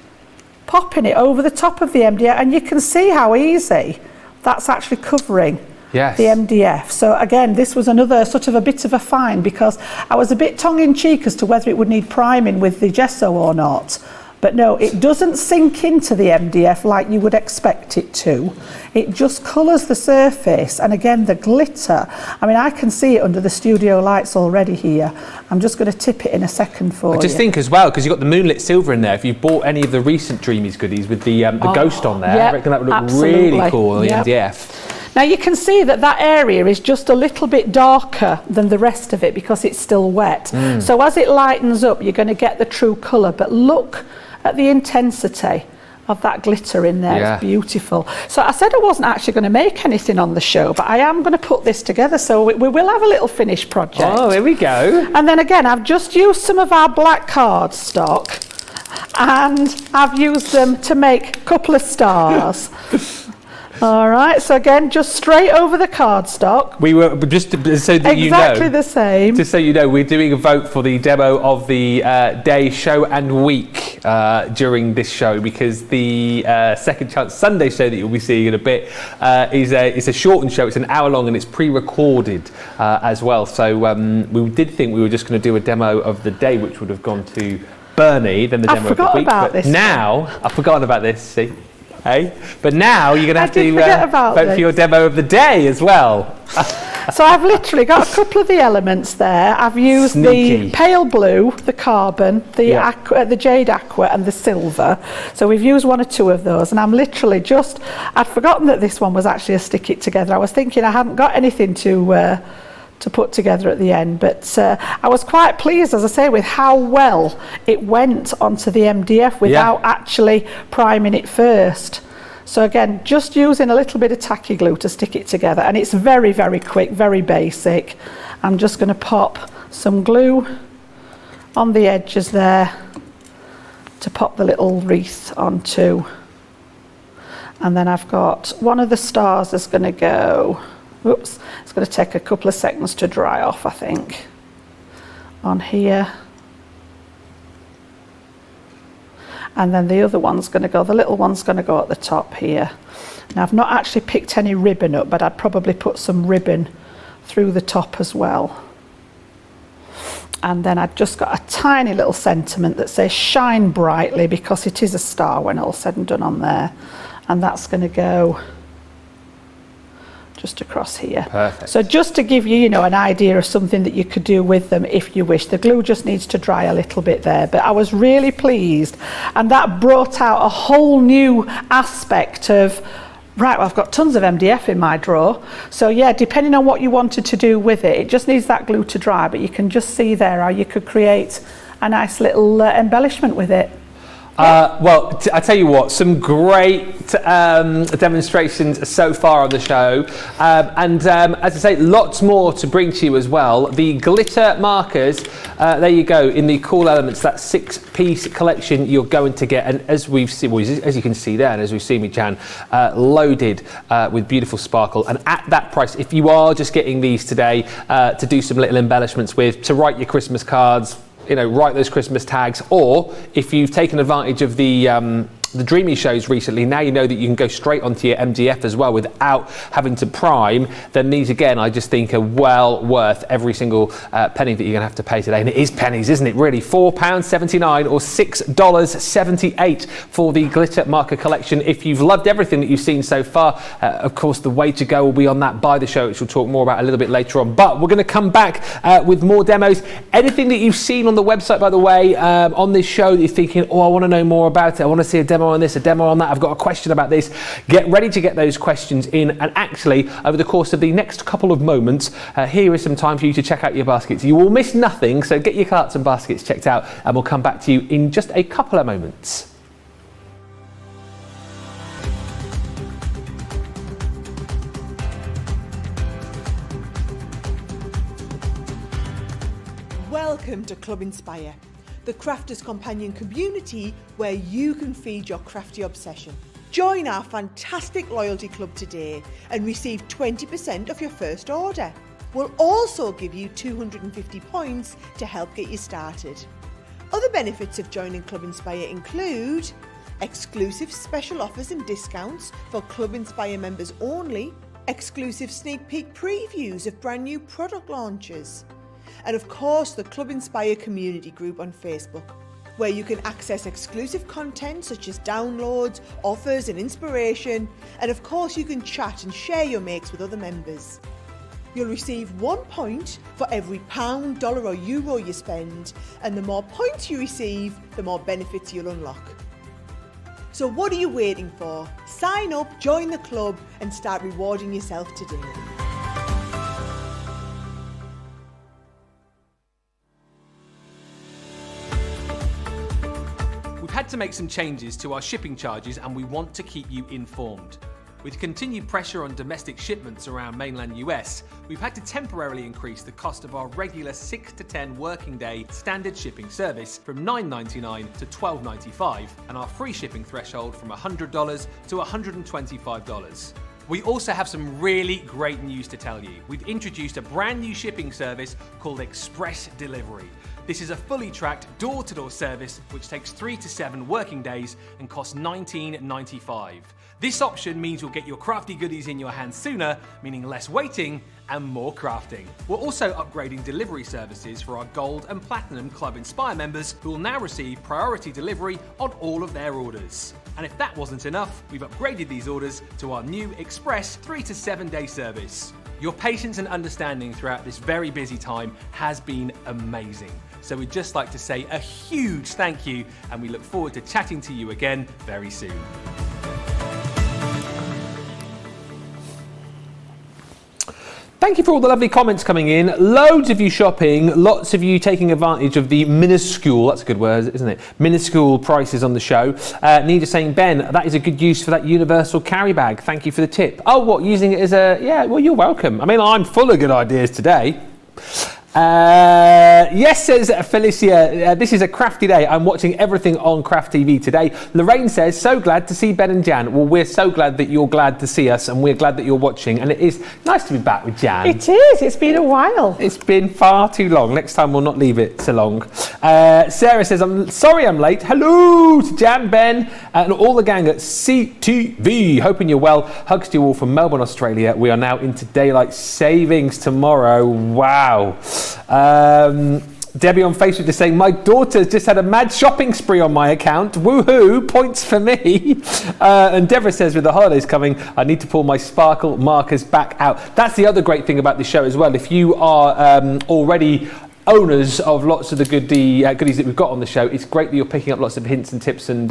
popping it over the top of the MDF, and you can see how easy that's actually covering the MDF. So again, this was another sort of a bit of a find because I was a bit tongue-in-cheek as to whether it would need priming with the gesso or not. But no, it doesn't sink into the MDF like you would expect it to. It just colours the surface. And again, the glitter, I mean, I can see it under the studio lights already here. I'm just going to tip it in a second for you. I just think as well, because you've got the moonlit silver in there, if you've bought any of the recent Dreamies goodies with the ghost on there, I reckon that would look really cool on the MDF. Now you can see that that area is just a little bit darker than the rest of it because it's still wet. So as it lightens up, you're going to get the true colour. But look at the intensity of that glitter in there. It's beautiful. So I said I wasn't actually going to make anything on the show, but I am going to put this together. So we will have a little finished project. Oh, here we go. And then again, I've just used some of our black cardstock and I've used them to make a couple of stars. All right, so again, just straight over the cardstock. We were just so that you know. Exactly the same. Just so you know, we're doing a vote for the demo of the day, show and week during this show because the Second Chance Sunday show that you'll be seeing in a bit is a shortened show. It's an hour long and it's pre-recorded as well. So we did think we were just going to do a demo of the day, which would have gone to Bernie, then the demo of the week. But now I've forgotten about this. See. Hey? But now you're going to have to vote for your demo of the day as well. So I've literally got a couple of the elements there. I've used the pale blue, the carbon, the jade aqua and the silver. So we've used one or two of those and I'm literally just, I'd forgotten that this one was actually a stick it together. I was thinking I hadn't got anything to put together at the end, but I was quite pleased, as I say, with how well it went onto the MDF without actually priming it first. So again, just using a little bit of tacky glue to stick it together, and it's very, very quick, very basic. I'm just going to pop some glue on the edges there to pop the little wreath onto, and then I've got one of the stars that's going to go. Oops, it's going to take a couple of seconds to dry off, I think, on here. And then the other one's going to go, the little one's going to go at the top here. Now, I've not actually picked any ribbon up, but I'd probably put some ribbon through the top as well. And then I've just got a tiny little sentiment that says shine brightly, because it is a star when all said and done on there. And that's going to go just across here. Perfect. So just to give you, an idea of something that you could do with them if you wish. The glue just needs to dry a little bit there, but I was really pleased, and that brought out a whole new aspect of, right, well, I've got tons of MDF in my drawer. So yeah, depending on what you wanted to do with it, it just needs that glue to dry, but you can just see there how you could create a nice little embellishment with it. Well, I tell you what, some great demonstrations so far on the show, and as I say, lots more to bring to you as well. The glitter markers, there you go, in the Cool Elements, that 6-piece collection you're going to get, and as we've seen, well, as you can see there, and as we've seen with Jan, loaded with beautiful sparkle, and at that price, if you are just getting these today to do some little embellishments with, to write your Christmas cards, write those Christmas tags, or if you've taken advantage of the Dreamy shows recently, now you know that you can go straight onto your MDF as well without having to prime, then these again I just think are well worth every single penny that you're going to have to pay today. And it is pennies, isn't it, really? £4.79 or $6.78 for the glitter marker collection. If you've loved everything that you've seen so far, of course the way to go will be on that Buy the Show, which we'll talk more about a little bit later on. But we're going to come back with more demos. Anything that you've seen on the website, by the way, on this show that you're thinking, oh, I want to know more about it, I want to see a demo on this, a demo on that, I've got a question about this, get ready to get those questions in. And actually, over the course of the next couple of moments, here is some time for you to check out your baskets. You will miss nothing, so get your carts and baskets checked out, and we'll come back to you in just a couple of moments. Welcome to Club Inspire, the crafters' companion community where you can feed your crafty obsession. Join our fantastic loyalty club today and receive 20% off your first order. We'll also give you 250 points to help get you started. Other benefits of joining Club Inspire include exclusive special offers and discounts for Club Inspire members only, exclusive sneak peek previews of brand new product launches, and of course the Club Inspire community group on Facebook, where you can access exclusive content such as downloads, offers and inspiration, and of course you can chat and share your makes with other members. You'll receive 1 point for every £1, dollar or euro you spend, and the more points you receive, the more benefits you'll unlock. So what are you waiting for? Sign up, join the club and start rewarding yourself today. We've had to make some changes to our shipping charges, and we want to keep you informed. With continued pressure on domestic shipments around mainland US, we've had to temporarily increase the cost of our regular 6 to 10 working day standard shipping service from $9.99 to $12.95, and our free shipping threshold from $100 to $125. We also have some really great news to tell you. We've introduced a brand new shipping service called Express Delivery. This is a fully tracked door-to-door service which takes 3 to 7 working days and costs $19.95. This option means you'll get your crafty goodies in your hands sooner, meaning less waiting and more crafting. We're also upgrading delivery services for our Gold and Platinum Club Inspire members, who will now receive priority delivery on all of their orders. And if that wasn't enough, we've upgraded these orders to our new Express 3 to 7 day service. Your patience and understanding throughout this very busy time has been amazing. So we'd just like to say a huge thank you, and we look forward to chatting to you again very soon. Thank you for all the lovely comments coming in. Loads of you shopping, lots of you taking advantage of the minuscule, that's a good word, isn't it? Minuscule prices on the show. Nida saying, Ben, that is a good use for that universal carry bag. Thank you for the tip. Oh, what, using it as a, yeah, well, you're welcome. I mean, I'm full of good ideas today. Yes, says Felicia, this is a crafty day. I'm watching everything on Craft TV today. Lorraine says, so glad to see Ben and Jan. Well, we're so glad that you're glad to see us, and we're glad that you're watching. And it is nice to be back with Jan. It is. It's been a while. It's been far too long. Next time we'll not leave it so long. Sarah says, I'm sorry I'm late. Hello to Jan, Ben, and all the gang at CTV. Hoping you're well. Hugs to you all from Melbourne, Australia. We are now into daylight savings tomorrow. Wow. Debbie on Facebook is saying, my daughter's just had a mad shopping spree on my account. Woohoo, points for me. And Deborah says, with the holidays coming, I need to pull my sparkle markers back out. That's the other great thing about this show as well. If you are already owners of lots of the goodies that we've got on the show, it's great that you're picking up lots of hints and tips and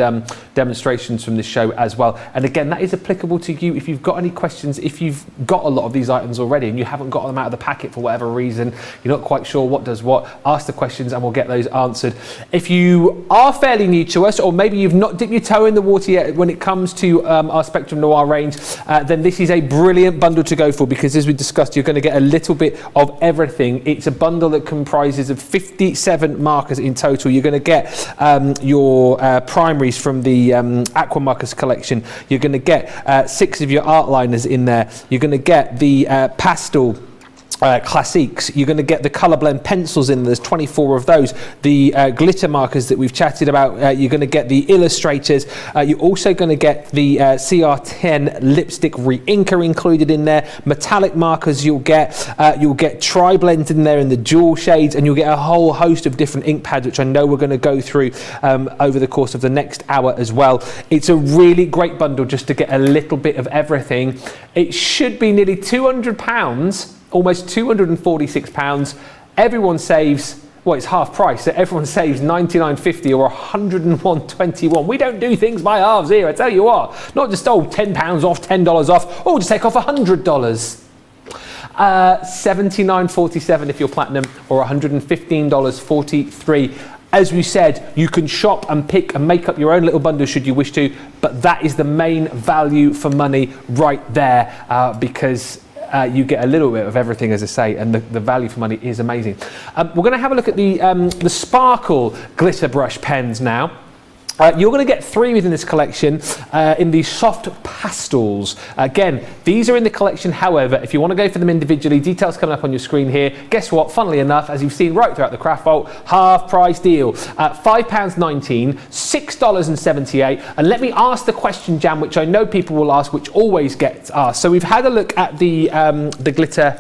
demonstrations from this show as well. And again, that is applicable to you if you've got any questions, if you've got a lot of these items already and you haven't got them out of the packet for whatever reason, you're not quite sure what does what, ask the questions and we'll get those answered. If you are fairly new to us, or maybe you've not dipped your toe in the water yet when it comes to our Spectrum Noir range, then this is a brilliant bundle to go for, because as we discussed, you're going to get a little bit of everything. It's a bundle that comprises of 57 markers in total. You're going to get your primaries from the Aqua Markers collection. You're going to get 6 of your art liners in there. You're going to get the pastel classiques. You're going to get the colour blend pencils in. There's 24 of those. The glitter markers that we've chatted about. You're going to get the illustrators. You're also going to get the CR10 lipstick re-inker included in there. Metallic markers you'll get tri blends in there in the dual shades, and you'll get a whole host of different ink pads, which I know we're going to go through over the course of the next hour as well. It's a really great bundle just to get a little bit of everything. It should be nearly £200. Almost £246. Everyone saves, well, it's half price, so everyone saves $99.50 or $101.21. We don't do things by halves here, I tell you what. Not just, £10 off, $10 off, just take off $100. $79.47 if you're platinum, or $115.43. As we said, you can shop and pick and make up your own little bundle should you wish to, but that is the main value for money right there, because you get a little bit of everything, as I say, and the value for money is amazing. We're going to have a look at the Sparkle glitter brush pens now. You're going to get 3 within this collection in the soft pastels. Again, these are in the collection. However, if you want to go for them individually, details coming up on your screen here. Guess what? Funnily enough, as you've seen right throughout the craft vault, half price deal. £5.19, $6.78. And let me ask the question, Jan, which I know people will ask, which always gets asked. So we've had a look at the glitter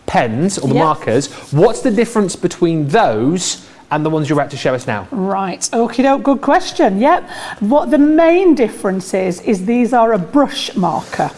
pens, or the markers. What's the difference between those and the ones you're about to show us now? Right, okie doke, good question. Yep. What the main difference is these are a brush marker.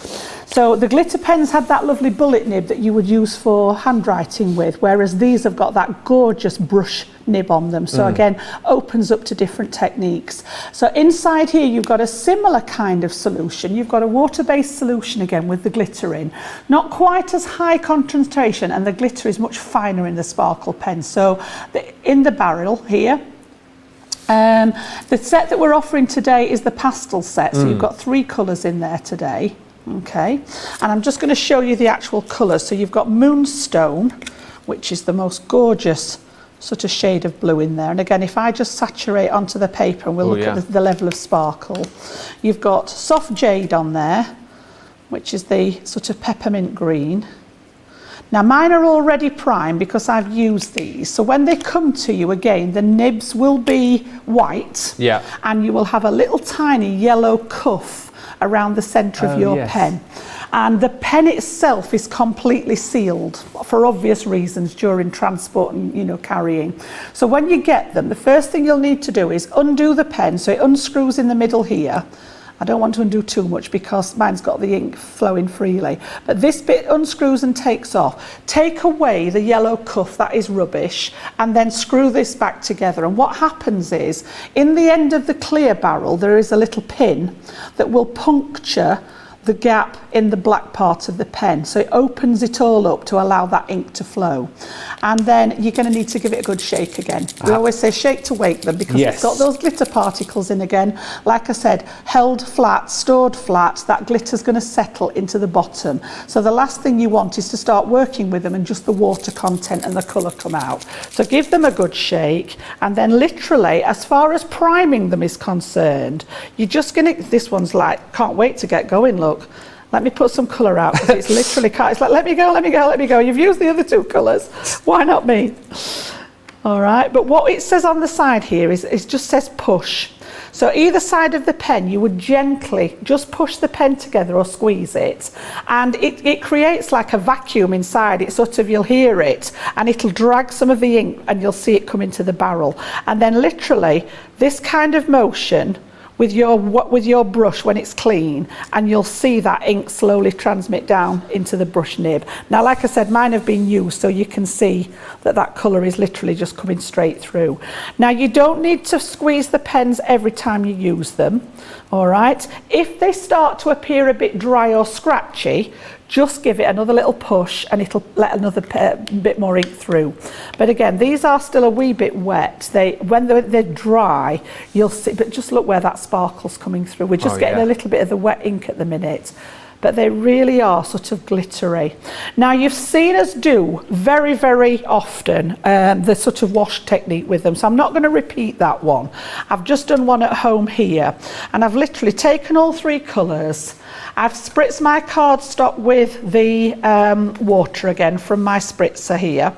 So the glitter pens had that lovely bullet nib that you would use for handwriting with, whereas these have got that gorgeous brush nib on them. So again, opens up to different techniques. So inside here, you've got a similar kind of solution. You've got a water-based solution again with the glitter in. Not quite as high concentration, and the glitter is much finer in the Sparkle pen. So in the barrel here, the set that we're offering today is the Pastel Set. So you've got 3 colours in there today. Okay, and I'm just going to show you the actual colours. So you've got Moonstone, which is the most gorgeous sort of shade of blue in there. And again, if I just saturate onto the paper, and we'll look at the level of sparkle. You've got Soft Jade on there, which is the sort of peppermint green. Now mine are already primed because I've used these. So when they come to you again, the nibs will be white, and you will have a little tiny yellow cuff around the centre of your pen. And the pen itself is completely sealed for obvious reasons during transport and carrying. So when you get them, the first thing you'll need to do is undo the pen, so it unscrews in the middle here. I don't want to undo too much because mine's got the ink flowing freely. But this bit unscrews and takes off. Take away the yellow cuff, that is rubbish, and then screw this back together. And what happens is, in the end of the clear barrel, there is a little pin that will puncture the gap in the black part of the pen, so it opens it all up to allow that ink to flow. And then you're going to need to give it a good shake again. We always say shake to wake them, because it's got those glitter particles in again. Like I said, held flat, stored flat, that glitter's going to settle into the bottom. So the last thing you want is to start working with them and just the water content and the colour come out. So give them a good shake, and then literally, as far as priming them is concerned, you're just going to, this one's like, can't wait to get going, look. Let me put some colour out, because it's literally, it's like, let me go, let me go, let me go. You've used the other 2 colours. Why not me? All right, but what it says on the side here is it just says push. So either side of the pen, you would gently just push the pen together or squeeze it, and it creates like a vacuum inside. It sort of, you'll hear it, and it'll drag some of the ink, and you'll see it come into the barrel. And then literally this kind of motion with your brush when it's clean, and you'll see that ink slowly transmit down into the brush nib. Now, like I said, mine have been used, so you can see that colour is literally just coming straight through. Now, you don't need to squeeze the pens every time you use them, all right? If they start to appear a bit dry or scratchy, just give it another little push and it'll let another bit more ink through. But again, these are still a wee bit wet. When they're dry, you'll see, but just look where that sparkle's coming through. We're just getting a little bit of the wet ink at the minute. But they really are sort of glittery. Now, you've seen us do very, very often the sort of wash technique with them, so I'm not going to repeat that one. I've just done one at home here, and I've literally taken all three colours. I've spritzed my cardstock with the water again from my spritzer here,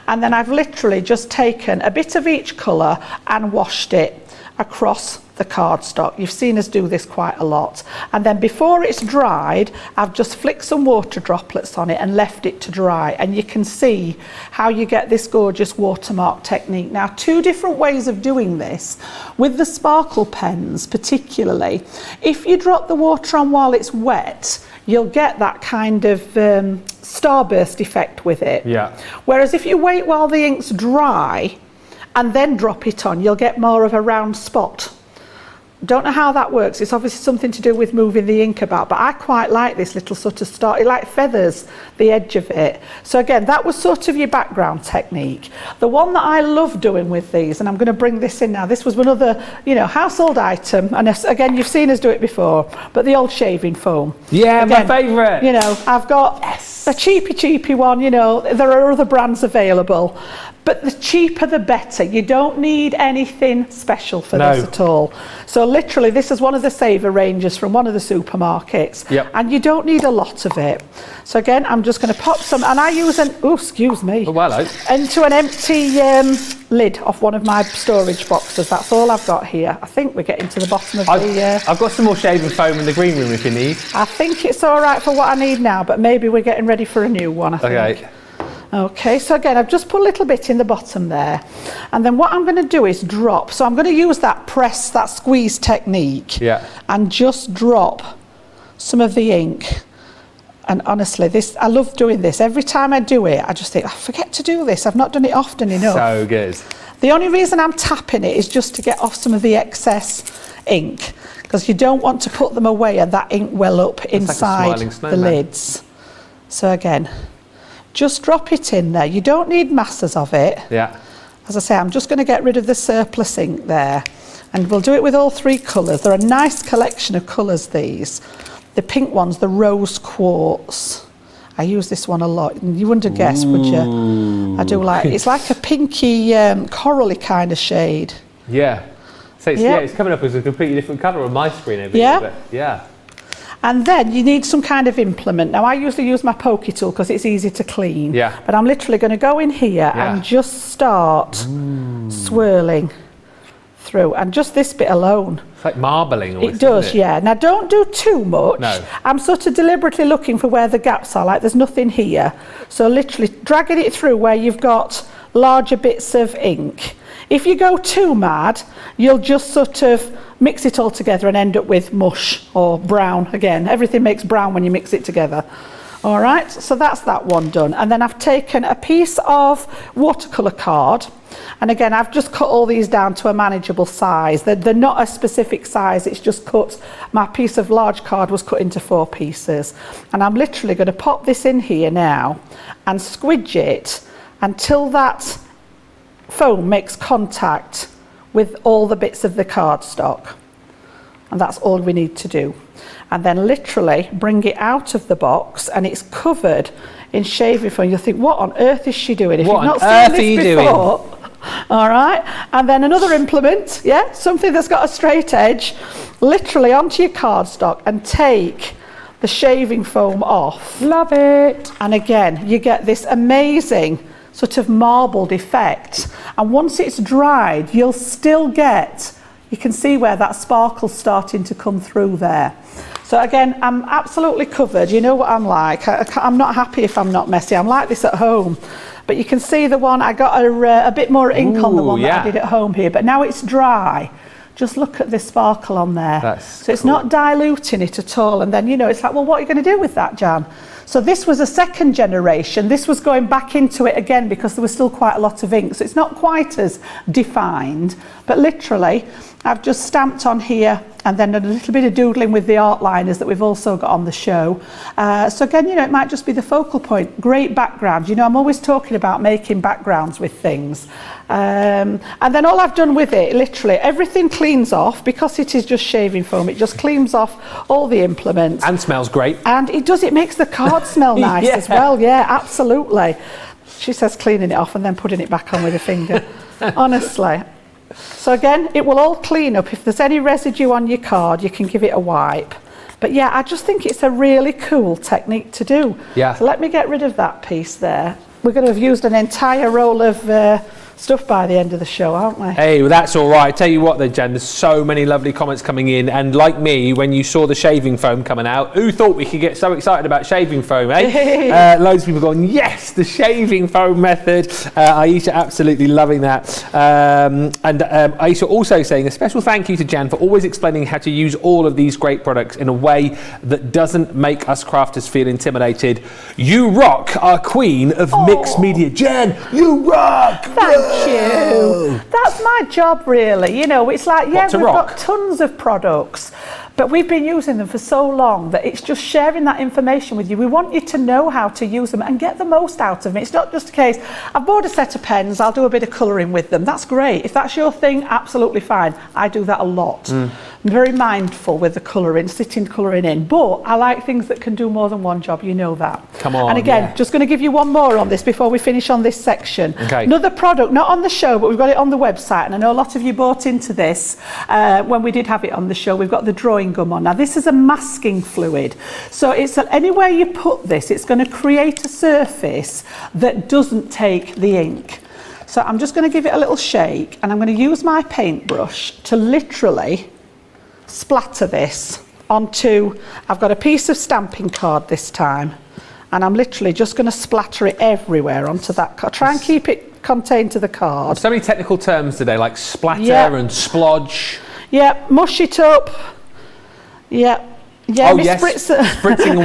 and then I've literally just taken a bit of each colour and washed it across the cardstock. You've seen us do this quite a lot. And then before it's dried, I've just flicked some water droplets on it and left it to dry. And you can see how you get this gorgeous watermark technique. Now, two different ways of doing this. With the sparkle pens particularly, if you drop the water on while it's wet, you'll get that kind of starburst effect with it. Yeah. Whereas if you wait while the ink's dry and then drop it on, you'll get more of a round spot. Don't know how that works. It's obviously something to do with moving the ink about, but I quite like this little sort of start. It like feathers the edge of it. So again, that was sort of your background technique. The one that I love doing with these, and I'm going to bring this in now, this was another, household item, and again, you've seen us do it before, but the old shaving foam. Yeah, again, my favourite. I've got a cheapy one, there are other brands available. But the cheaper the better. You don't need anything special for this at all. So literally, this is one of the saver ranges from one of the supermarkets. Yep. And you don't need a lot of it. So again, I'm just going to pop some, and I use into an empty lid off one of my storage boxes. That's all I've got here. I think we're getting to the bottom of I've got some more shaving foam in the green room if you need. I think it's all right for what I need now, but maybe we're getting ready for a new one, I think. Okay, so again, I've just put a little bit in the bottom there. And then what I'm going to do is drop. So I'm going to use that squeeze technique. Yeah. And just drop some of the ink. And honestly, I love doing this. Every time I do it, I just think, I forget to do this. I've not done it often enough. So good. The only reason I'm tapping it is just to get off some of the excess ink, because you don't want to put them away and that ink well up inside the lids. So again, just drop it in there. You don't need masses of it. Yeah. As I say, I'm just going to get rid of the surplus ink there. And we'll do it with all three colours. They're a nice collection of colours, these. The pink one's the rose quartz. I use this one a lot. You wouldn't have guessed, would you? I do like it. It's like a pinky, corally kind of shade. Yeah. So it's coming up as a completely different colour on my screen over here. But yeah. And then you need some kind of implement. Now, I usually use my pokey tool because it's easy to clean. Yeah. But I'm literally going to go in here and just start swirling through. And just this bit alone. It's like marbling almost, it does, yeah. Now, don't do too much. No. I'm sort of deliberately looking for where the gaps are, like there's nothing here. So literally dragging it through where you've got larger bits of ink. If you go too mad, you'll just sort of mix it all together and end up with mush or brown again. Everything makes brown when you mix it together. All right, so that's that one done. And then I've taken a piece of watercolor card. And again, I've just cut all these down to a manageable size. They're not a specific size, it's just cut. My piece of large card was cut into 4 pieces. And I'm literally going to pop this in here now and squidge it until that foam makes contact with all the bits of the cardstock, and that's all we need to do. And then literally bring it out of the box, and it's covered in shaving foam. You'll think, what on earth is she doing? If you've not seen this before. All right, and then another implement, something that's got a straight edge, literally onto your cardstock and take the shaving foam off. Love it. And again, you get this amazing sort of marbled effect, and once it's dried, you'll still get You can see where that sparkle's starting to come through there. So again, I'm absolutely covered. You know what I'm like. I'm not happy if I'm not messy. I'm like this at home. But you can see the one, I got a bit more ink on the one that I did at home here, but now it's dry. Just look at this sparkle on there. So it's not diluting it at all. And then, you know, it's like, well, what are you going to do with that, Jan? So this was a second generation. This was going back into it again because there was still quite a lot of ink. So it's not quite as defined, but literally I've just stamped on here and then a little bit of doodling with the art liners that we've also got on the show. So again, you know, it might just be the focal point. Great background. You know, I'm always talking about making backgrounds with things. And then all I've done with it, literally, everything cleans off because it is just shaving foam. It just cleans off all the implements. And smells great. And it makes the card smell nice as well. Yeah, absolutely. She says cleaning it off and then putting it back on with a finger. Honestly. So again, it will all clean up. If there's any residue on your card, you can give it a wipe. But yeah, I just think it's a really cool technique to do. Yeah. So let me get rid of that piece there. We're going to have used an entire roll of stuff by the end of the show, aren't we? Hey, well, that's all right. Tell you what though, Jen, there's so many lovely comments coming in, and like me, when you saw the shaving foam coming out, who thought we could get so excited about shaving foam, eh? Loads of people going, yes, the shaving foam method. Aisha absolutely loving that. Aisha also saying a special thank you to Jan for always explaining how to use all of these great products in a way that doesn't make us crafters feel intimidated. You rock, our queen of mixed media. Jen, you rock! Thank you. That's my job, really. You know, it's like, yeah, we've got tons of products, but we've been using them for so long that it's just sharing that information with you. We want you to know how to use them and get the most out of them. It's not just a case, I've bought a set of pens, I'll do a bit of colouring with them. That's great. If that's your thing, absolutely fine. I do that a lot. I'm very mindful with the colouring, sitting colouring in, but I like things that can do more than one job, you know that. Come on. And again, just going to give you one more on this before we finish on this section. Okay. Another product, not on the show, but we've got it on the website, and I know a lot of you bought into this when we did have it on the show. We've got the drawing gum on. Now this is a masking fluid, so it's anywhere you put this, it's going to create a surface that doesn't take the ink. So I'm just going to give it a little shake, and I'm going to use my paintbrush to literally splatter this onto, I've got a piece of stamping card this time, and I'm literally just going to splatter it everywhere onto that card. Try and keep it contained to the card. So many technical terms today, like splatter and splodge. Yeah, mush it up. Yeah. Yeah, spritzing and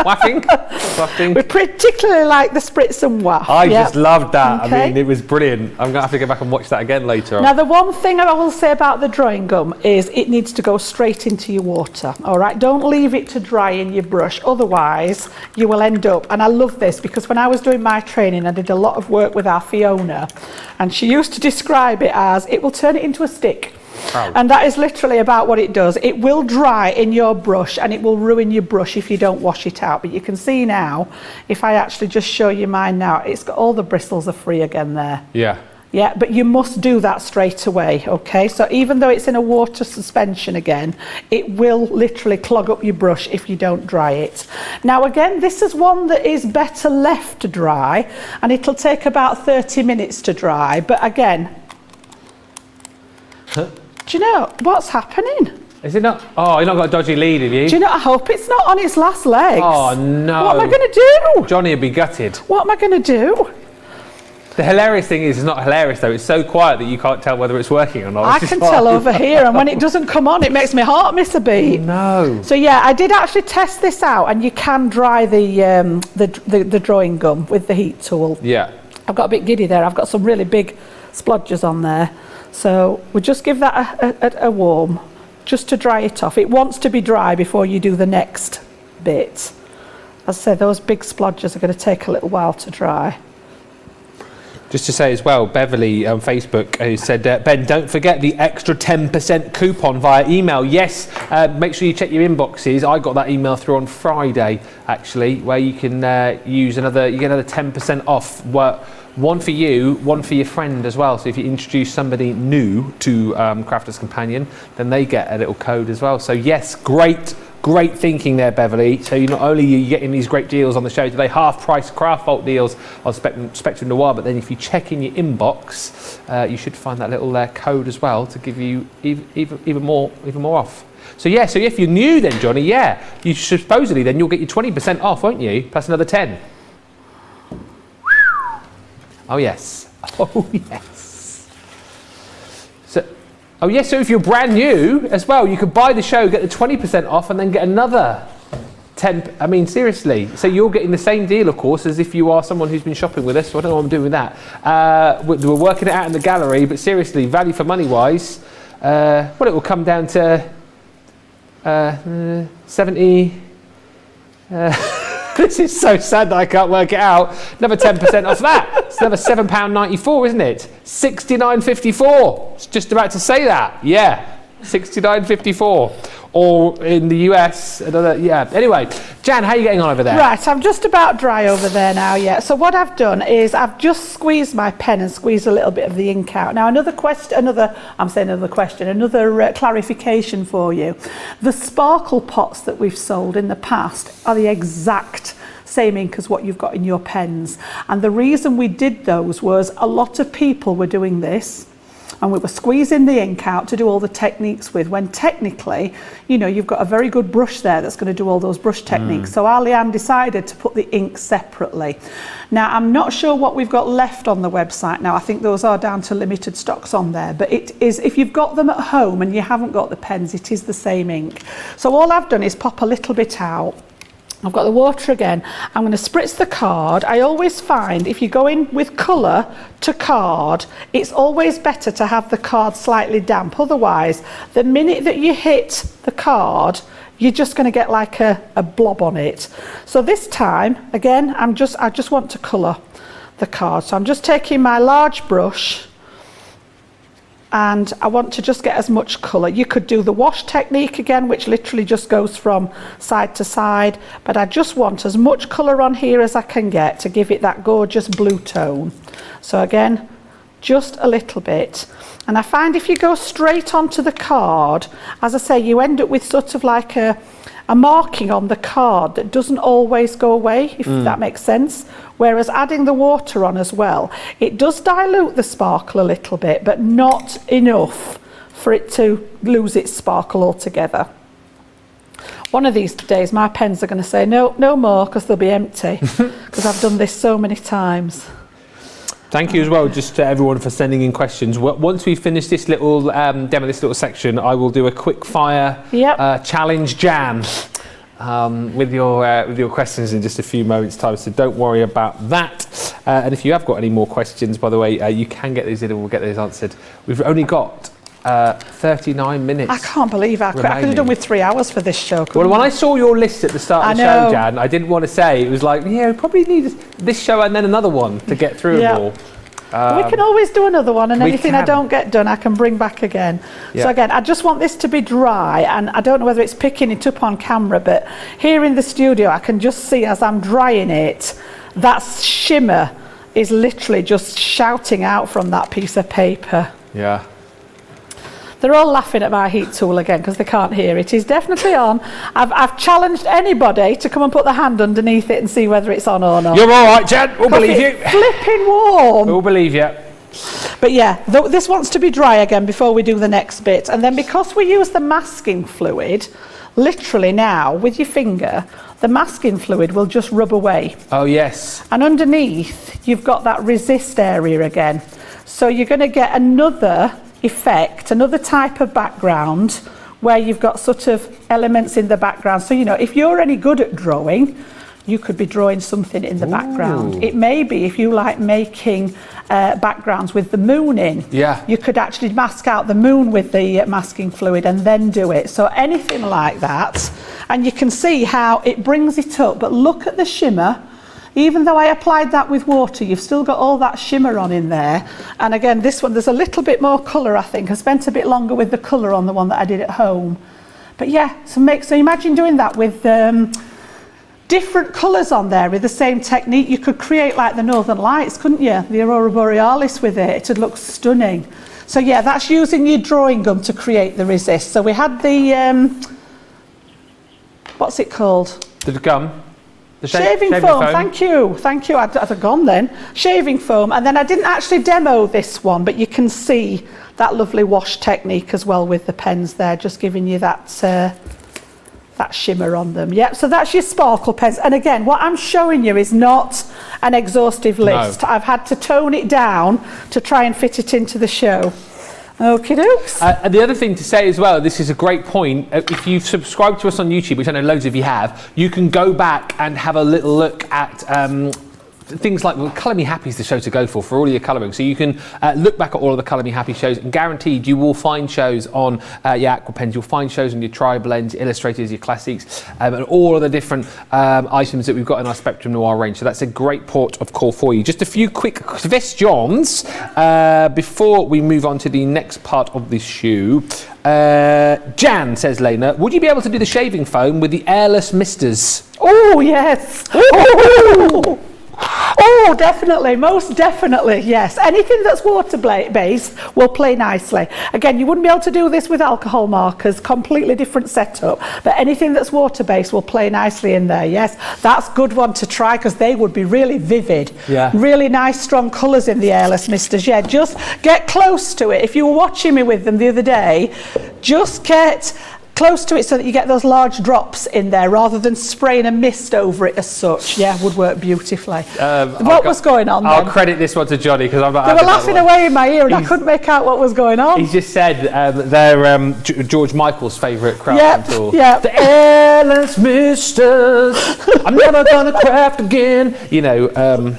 wafting. We particularly like the spritz and waft. I just loved that. Okay. I mean, it was brilliant. I'm going to have to go back and watch that again later. Now, the one thing I will say about the drawing gum is it needs to go straight into your water. All right, don't leave it to dry in your brush. Otherwise, you will end up, and I love this because when I was doing my training, I did a lot of work with our Fiona, and she used to describe it as it will turn it into a stick. Oh. And that is literally about what it does. It will dry in your brush and it will ruin your brush if you don't wash it out. But you can see now, if I actually just show you mine now, it's got all the bristles are free again there. Yeah. Yeah, but you must do that straight away, okay? So even though it's in a water suspension again, it will literally clog up your brush if you don't dry it. Now again, this is one that is better left to dry, and it'll take about 30 minutes to dry. But again, do you know what's happening? Is it not? Oh, you've not got a dodgy lead, have you? Do you know, I hope it's not on its last legs. Oh, no. What am I going to do? Johnny would be gutted. What am I going to do? The hilarious thing is, it's not hilarious though. It's so quiet that you can't tell whether it's working or not. I can tell over here, and when it doesn't come on, it makes my heart miss a beat. No. So yeah, I did actually test this out, and you can dry the drawing gum with the heat tool. Yeah. I've got a bit giddy there. I've got some really big splodges on there. So we'll just give that a warm, just to dry it off. It wants to be dry before you do the next bit. As I say, those big splodges are going to take a little while to dry. Just to say as well, Beverly on Facebook who said, Ben, don't forget the extra 10% coupon via email. Yes, make sure you check your inboxes. I got that email through on Friday, actually, where you can you get another 10% off. One for you, one for your friend as well. So if you introduce somebody new to Crafter's Companion, then they get a little code as well. So yes, great Great thinking there, Beverly. So you not only are you getting these great deals on the show today, half-price craft vault deals on Spectrum Noir, but then if you check in your inbox, you should find that little code as well to give you even more off. So yeah, so if you're new then, Johnny, yeah, you should supposedly then you'll get your 20% off, won't you? Plus another 10. Oh yes. Oh yes. So, oh yes, so if you're brand new as well, you could buy the show, get the 20% off, and then get another 10. I mean, seriously. So you're getting the same deal, of course, as if you are someone who's been shopping with us. So I don't know what I'm doing with that. We're working it out in the gallery, but seriously, value for money wise, well, it will come down to 70. This is so sad that I can't work it out. Another 10% off that. It's another £7.94, isn't it? £69.54. It's just about to say that. Yeah, £69.54. Or in the US, another, yeah. Anyway, Jan, how are you getting on over there? Right, I'm just about dry over there now, yeah. So what I've done is I've just squeezed my pen and squeezed a little bit of the ink out. Now another clarification for you. The sparkle pots that we've sold in the past are the exact same ink as what you've got in your pens. And the reason we did those was a lot of people were doing this, and we were squeezing the ink out to do all the techniques with, when technically, you know, you've got a very good brush there that's going to do all those brush techniques. So Leanne decided to put the ink separately. Now, I'm not sure what we've got left on the website now. I think those are down to limited stocks on there, but it is, if you've got them at home and you haven't got the pens, it is the same ink. So all I've done is pop a little bit out. I've got the water again. I'm going to spritz the card. I always find if you go in with colour to card, it's always better to have the card slightly damp. Otherwise, the minute that you hit the card, you're just going to get like a blob on it. So this time, again, I just want to colour the card. So I'm just taking my large brush and I want to just get as much colour. You could do the wash technique again, which literally just goes from side to side, but I just want as much colour on here as I can get to give it that gorgeous blue tone. So again, just a little bit. And I find if you go straight onto the card, as I say, you end up with sort of like a marking on the card that doesn't always go away, if that makes sense. Whereas adding the water on as well, it does dilute the sparkle a little bit, but not enough for it to lose its sparkle altogether. One of these days, my pens are going to say, no more, because they'll be empty, because I've done this so many times. Thank you as well, just to everyone for sending in questions. Once we finish this little demo, this little section, I will do a quick fire challenge, Jan, with your questions in just a few moments' time. So don't worry about that. And if you have got any more questions, by the way, you can get these in and we'll get those answered. We've only got 39 minutes. I can't believe how quick. I could have done with 3 hours for this show. Well, when I saw your list at the start of the show, Jan, I didn't want to say. It was like, yeah, we probably need this show and then another one to get through them all. We can always do another one, and anything I don't get done, I can bring back again. Yeah. So again, I just want this to be dry, and I don't know whether it's picking it up on camera, but here in the studio, I can just see as I'm drying it, that shimmer is literally just shouting out from that piece of paper. Yeah. They're all laughing at my heat tool again because they can't hear it. It's definitely on. I've challenged anybody to come and put their hand underneath it and see whether it's on or not. You're all right, Jen. We'll believe you. Flipping warm. We'll believe you. But yeah, this wants to be dry again before we do the next bit. And then because we use the masking fluid, literally now with your finger, the masking fluid will just rub away. Oh yes. And underneath, you've got that resist area again. So you're going to get another effect, another type of background where you've got sort of elements in the background. So, you know, if you're any good at drawing, you could be drawing something in the background. It may be, if you like making backgrounds with the moon in, you could actually mask out the moon with the masking fluid and then do it. So anything like that. And you can see how it brings it up. But look at the shimmer. Even though I applied that with water, you've still got all that shimmer on in there. And again, this one, there's a little bit more colour, I think. I spent a bit longer with the colour on the one that I did at home. But yeah, so imagine doing that with different colours on there with the same technique. You could create like the Northern Lights, couldn't you? The Aurora Borealis with it. It would look stunning. So yeah, that's using your drawing gum to create the resist. So we had the what's it called? The gum. The Shaving foam. Thank you. I'd have gone then. Shaving foam. And then I didn't actually demo this one, but you can see that lovely wash technique as well with the pens there, just giving you that that shimmer on them. Yep, so that's your sparkle pens. And again, what I'm showing you is not an exhaustive list. No. I've had to tone it down to try and fit it into the show. Okie dokes. And the other thing to say as well, this is a great point. If you've subscribed to us on YouTube, which I know loads of you have, you can go back and have a little look at things like, well, Colour Me Happy is the show to go for all of your colouring. So you can look back at all of the Colour Me Happy shows, and guaranteed you will find shows on your Aquapens, you'll find shows on your tri-blends, your illustrators, your classics, and all of the different items that we've got in our Spectrum Noir range. So that's a great port of call for you. Just a few quick questions before we move on to the next part of this shoe. Jan, says Lena, would you be able to do the shaving foam with the airless misters? Oh, yes. Oh. Oh, definitely, most definitely, yes. Anything that's water-based will play nicely. Again, you wouldn't be able to do this with alcohol markers, completely different setup, but anything that's water-based will play nicely in there, yes. That's a good one to try because they would be really vivid. Yeah. Really nice, strong colours in the airless misters, yeah. Just get close to it. If you were watching me with them the other day, just get close to it so that you get those large drops in there rather than spraying a mist over it as such. Yeah, would work beautifully. What was going on I'll then? credit this one to Johnny because I'm not. They were laughing away in my ear and I couldn't make out what was going on. He just said they're George Michael's favourite craft tool. Yeah. The airless misters. I'm never gonna craft again. You know.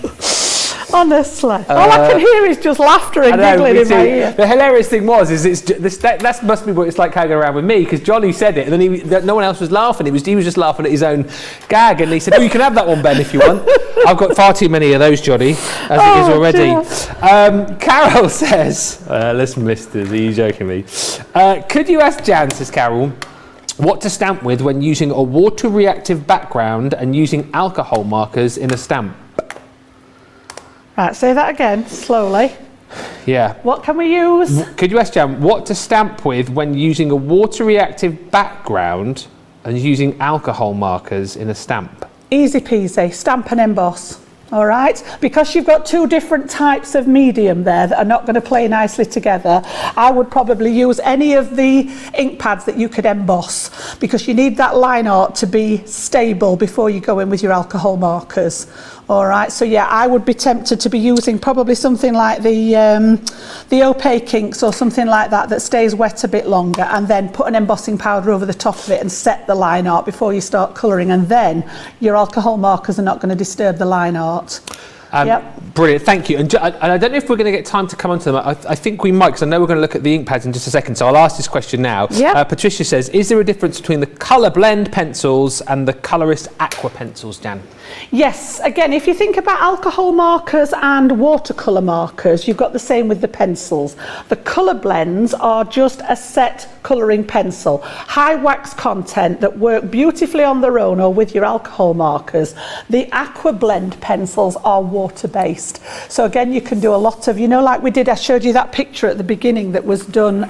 Honestly, all I can hear is just laughter and giggling in my ear. The hilarious thing that must be what it's like hanging around with me because Johnny said it and then no one else was laughing. He was just laughing at his own gag and he said, "Oh, you can have that one, Ben, if you want." I've got far too many of those, Johnny, as it is already. Carol says, "Listen, misters, are you joking me? Could you ask Jan," says Carol, "what to stamp with when using a water-reactive background and using alcohol markers in a stamp?" Right, say that again, slowly. Yeah. What can we use? Could you ask Jan what to stamp with when using a water-reactive background and using alcohol markers in a stamp? Easy peasy, stamp and emboss. All right, because you've got two different types of medium there that are not going to play nicely together, I would probably use any of the ink pads that you could emboss because you need that line art to be stable before you go in with your alcohol markers. All right, so yeah, I would be tempted to be using probably something like the Opaque Inks or something like that stays wet a bit longer, and then put an embossing powder over the top of it and set the line art before you start colouring, and then your alcohol markers are not going to disturb the line art. Brilliant, thank you. And I don't know if we're going to get time to come on to them. I think we might, because I know we're going to look at the ink pads in just a second, so I'll ask this question now. Yep. Patricia says, is there a difference between the colour blend pencils and the Colorist Aqua pencils, Jan? Yes, again, if you think about alcohol markers and watercolour markers, you've got the same with the pencils. The colour blends are just a set colouring pencil, high wax content that work beautifully on their own or with your alcohol markers. The aqua blend pencils are water-based. So again, you can do a lot of, like we did, I showed you that picture at the beginning that was done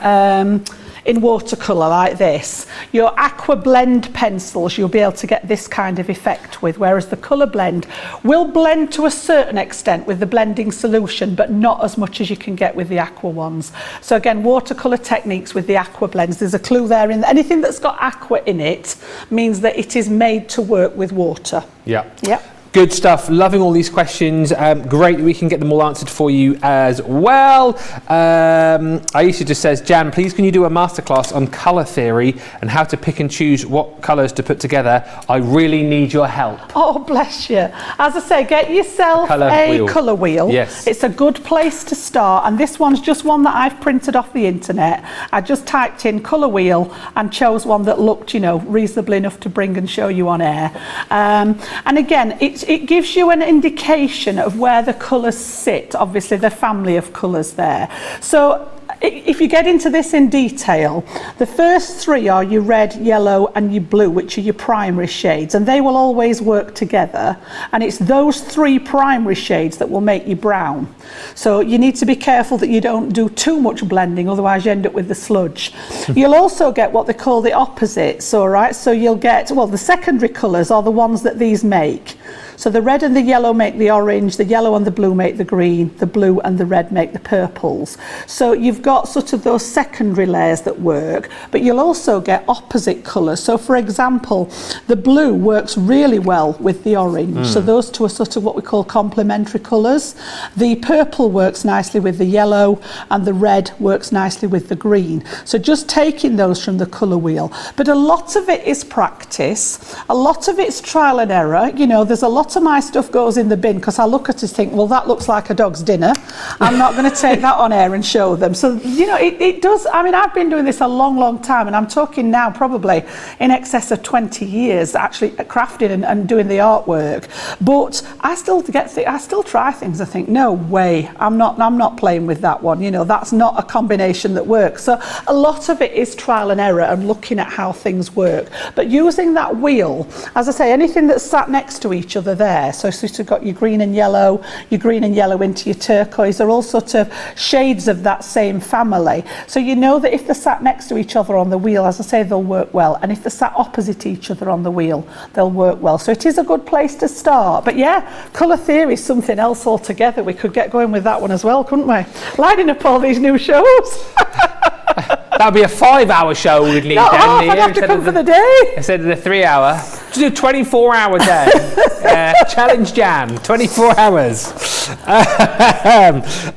in watercolour like this. Your aqua blend pencils you'll be able to get this kind of effect with, whereas the colour blend will blend to a certain extent with the blending solution, but not as much as you can get with the aqua ones. So again, watercolour techniques with the aqua blends, there's a clue there in anything that's got aqua in it means that it is made to work with water. Yeah. Yep. Good stuff. Loving all these questions. Great that we can get them all answered for you as well. Aisha just says, Jan, please can you do a masterclass on colour theory and how to pick and choose what colours to put together? I really need your help. Oh, bless you. As I say, get yourself a colour wheel. Yes. It's a good place to start. And this one's just one that I've printed off the internet. I just typed in colour wheel and chose one that looked, reasonably enough to bring and show you on air. And again, it gives you an indication of where the colours sit, obviously the family of colours there. So if you get into this in detail, the first three are your red, yellow and your blue, which are your primary shades, and they will always work together, and it's those three primary shades that will make your brown. So you need to be careful that you don't do too much blending, otherwise you end up with the sludge. You'll also get what they call the opposites, all right? So you'll get, well, the secondary colours are the ones that these make. So the red and the yellow make the orange, the yellow and the blue make the green, the blue and the red make the purples. So you've got sort of those secondary layers that work, but you'll also get opposite colours. So for example, the blue works really well with the orange. So those two are sort of what we call complementary colours. The purple works nicely with the yellow and the red works nicely with the green. So just taking those from the colour wheel. But a lot of it is practice. A lot of it's trial and error. You know, there's a lot of my stuff goes in the bin because I look at it and think, well, that looks like a dog's dinner. I'm not going to take that on air and show them. So, you know, it does. I mean, I've been doing this a long, long time, and I'm talking now probably in excess of 20 years actually crafting and doing the artwork. But I still try things. I think, no way, I'm not playing with that one. You know, that's not a combination that works. So a lot of it is trial and error and looking at how things work. But using that wheel, as I say, anything that's sat next to each other there, so you've got your green and yellow into your turquoise, they're all sort of shades of that same family. So you know that if they're sat next to each other on the wheel, as I say, they'll work well, and if they're sat opposite each other on the wheel, they'll work well. So it is a good place to start. But yeah, colour theory is something else altogether. We could get going with that one as well, couldn't we? Lining up all these new shows. That'd be a 5-hour show we'd need Not down half, here I'd have to come for the day. instead of the 3-hour. Just do a 24-hour day. Challenge Jan, 24 hours.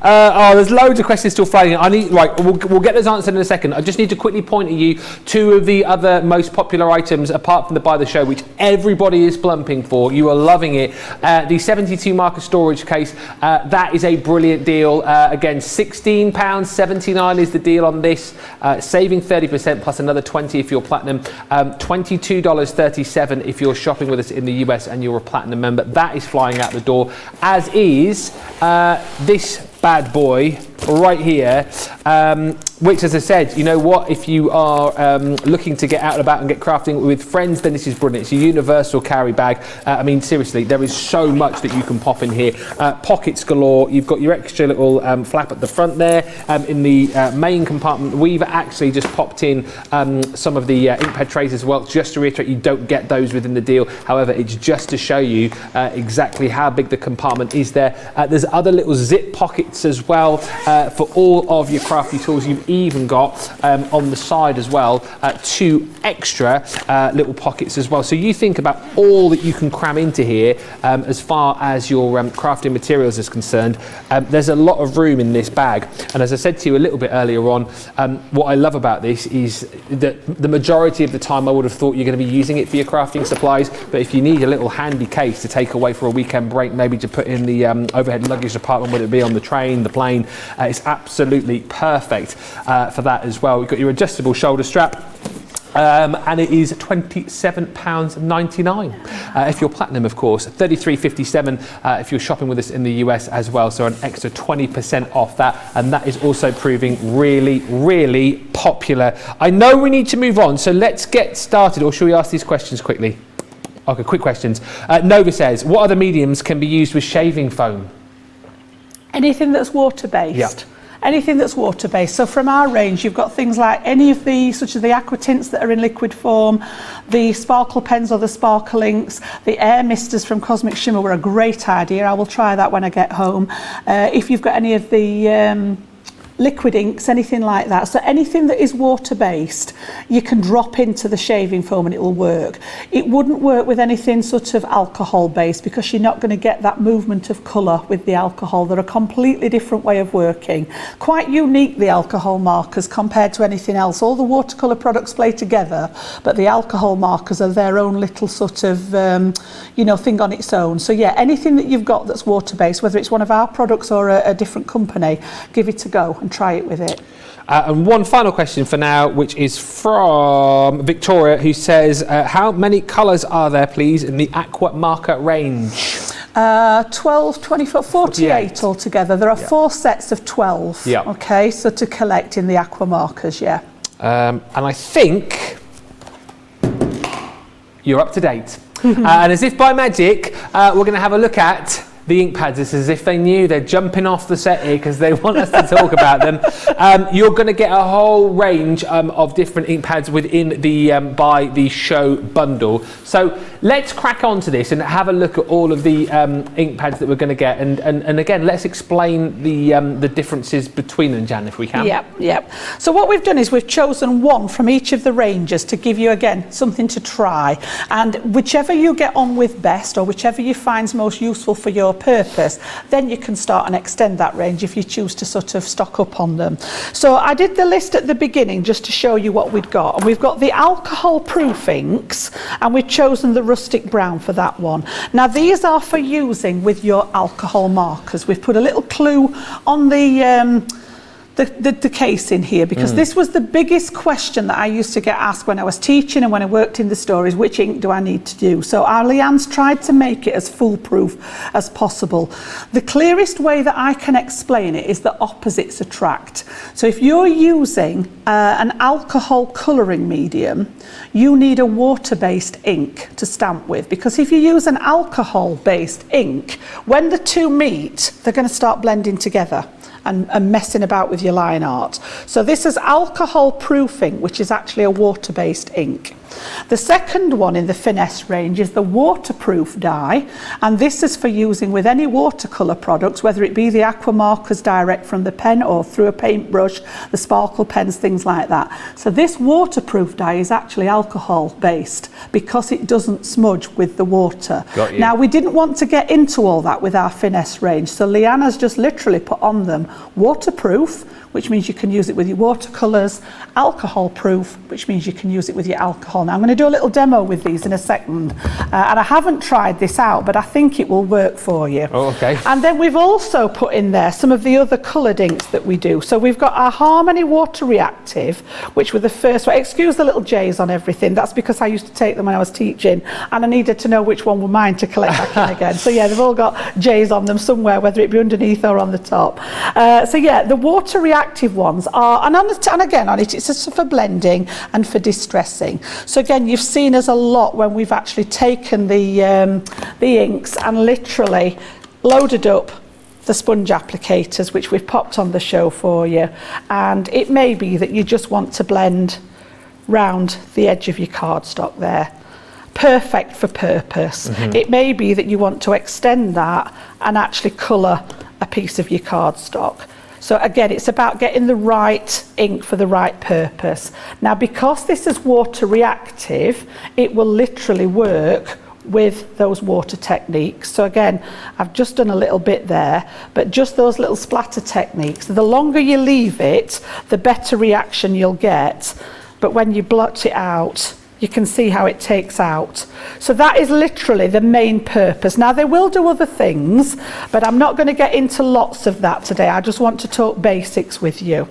There's loads of questions still flying in. We'll get those answered in a second. I just need to quickly point at you two of the other most popular items apart from the buy the show, which everybody is plumping for. You are loving it. The 72 marker storage case, that is a brilliant deal. Again, £16.79 is the deal on this, saving 30% plus another 20 if you're platinum, $22.37 if you're shopping with us in the US and you're a platinum member. That is flying out the door, as is this bad boy right here, which, as I said, you know what, if you are looking to get out and about and get crafting with friends, then this is brilliant. It's a universal carry bag. I mean, seriously, there is so much that you can pop in here. Pockets galore. You've got your extra little flap at the front there. In the main compartment, we've actually just popped in some of the ink pad trays as well. Just to reiterate, you don't get those within the deal. However, it's just to show you exactly how big the compartment is there. There's other little zip pockets as well for all of your crafty tools. You've even got on the side as well 2 extra little pockets as well. So you think about all that you can cram into here as far as your crafting materials is concerned. There's a lot of room in this bag, and as I said to you a little bit earlier on, what I love about this is that the majority of the time I would have thought you're going to be using it for your crafting supplies, but if you need a little handy case to take away for a weekend break, maybe to put in the overhead luggage department, whether it be on the train, the plane, it's absolutely perfect for that as well. We've got your adjustable shoulder strap. And it is £27.99 if you're platinum, of course. $33.57 if you're shopping with us in the US as well. So an extra 20% off that, and that is also proving really, really popular. I know we need to move on, so let's get started. Or shall we ask these questions quickly? Okay, quick questions. Nova says, what other mediums can be used with shaving foam? Anything that's water-based. Yep. Anything that's water-based. So from our range, you've got things like any of the, such as the Aqua Tints that are in liquid form, the sparkle pens or the sparkle inks, the air misters from Cosmic Shimmer were a great idea. I will try that when I get home. If you've got any of the liquid inks, anything like that. So anything that is water-based, you can drop into the shaving foam and it will work. It wouldn't work with anything sort of alcohol-based because you're not going to get that movement of colour with the alcohol. They're a completely different way of working. Quite unique, the alcohol markers, compared to anything else. All the watercolour products play together, but the alcohol markers are their own little sort of, thing on its own. So yeah, anything that you've got that's water-based, whether it's one of our products or a different company, give it a go and try it with it. And one final question for now, which is from Victoria, who says, how many colours are there, please, in the Aqua Marker range? 12, 24, 48 altogether. There are 4 sets of 12. Yeah. Okay, so to collect in the Aqua Markers, yeah. And I think you're up to date. And as if by magic, we're going to have a look at the ink pads. It's as if they knew. They're jumping off the set here because they want us to talk about them. You're going to get a whole range of different ink pads within the By the Show bundle. So let's crack on to this and have a look at all of the ink pads that we're going to get. And again, let's explain the differences between them, Jan, if we can. Yep. So what we've done is we've chosen one from each of the ranges to give you, again, something to try. And whichever you get on with best, or whichever you find most useful for your purpose, then you can start and extend that range if you choose to sort of stock up on them. So I did the list at the beginning just to show you what we'd got, and we've got the alcohol proof inks, and we've chosen the rustic brown for that one. Now these are for using with your alcohol markers. We've put a little clue on the case in here, because this was the biggest question that I used to get asked when I was teaching and when I worked in the stores: which ink do I need to do? So our Leanne's tried to make it as foolproof as possible. The clearest way that I can explain it is that opposites attract. So if you're using an alcohol colouring medium, you need a water-based ink to stamp with, because if you use an alcohol-based ink, when the two meet, they're going to start blending together and messing about with your line art. So this is alcohol proofing, which is actually a water-based ink. The second one in the finesse range is the waterproof dye, and this is for using with any watercolour products, whether it be the Aqua Markers direct from the pen or through a paintbrush, the sparkle pens, things like that. So this waterproof dye is actually alcohol based because it doesn't smudge with the water. Got you. Now we didn't want to get into all that with our finesse range, so Leanne has just literally put on them waterproof, which means you can use it with your watercolours, alcohol proof, which means you can use it with your alcohol. Now I'm going to do a little demo with these in a second, and I haven't tried this out, but I think it will work for you. Oh, okay. And then we've also put in there some of the other coloured inks that we do. So we've got our Harmony Water Reactive, which were the first one. Excuse the little J's on everything, that's because I used to take them when I was teaching, and I needed to know which one were mine to collect back in again. So yeah, they've all got J's on them somewhere, whether it be underneath or on the top. So yeah, the water reactive ones are, and again on it, it's just for blending and for distressing. So again, you've seen us a lot when we've actually taken the inks and literally loaded up the sponge applicators, which we've popped on the show for you. And it may be that you just want to blend round the edge of your cardstock there. Perfect for purpose. It may be that you want to extend that and actually colour a piece of your cardstock. So again, it's about getting the right ink for the right purpose. Now, because this is water reactive, it will literally work with those water techniques. So again, I've just done a little bit there, but just those little splatter techniques. The longer you leave it, the better reaction you'll get. But when you blot it out, you can see how it takes out. So that is literally the main purpose. Now they will do other things, but I'm not going to get into lots of that today. I just want to talk basics with you.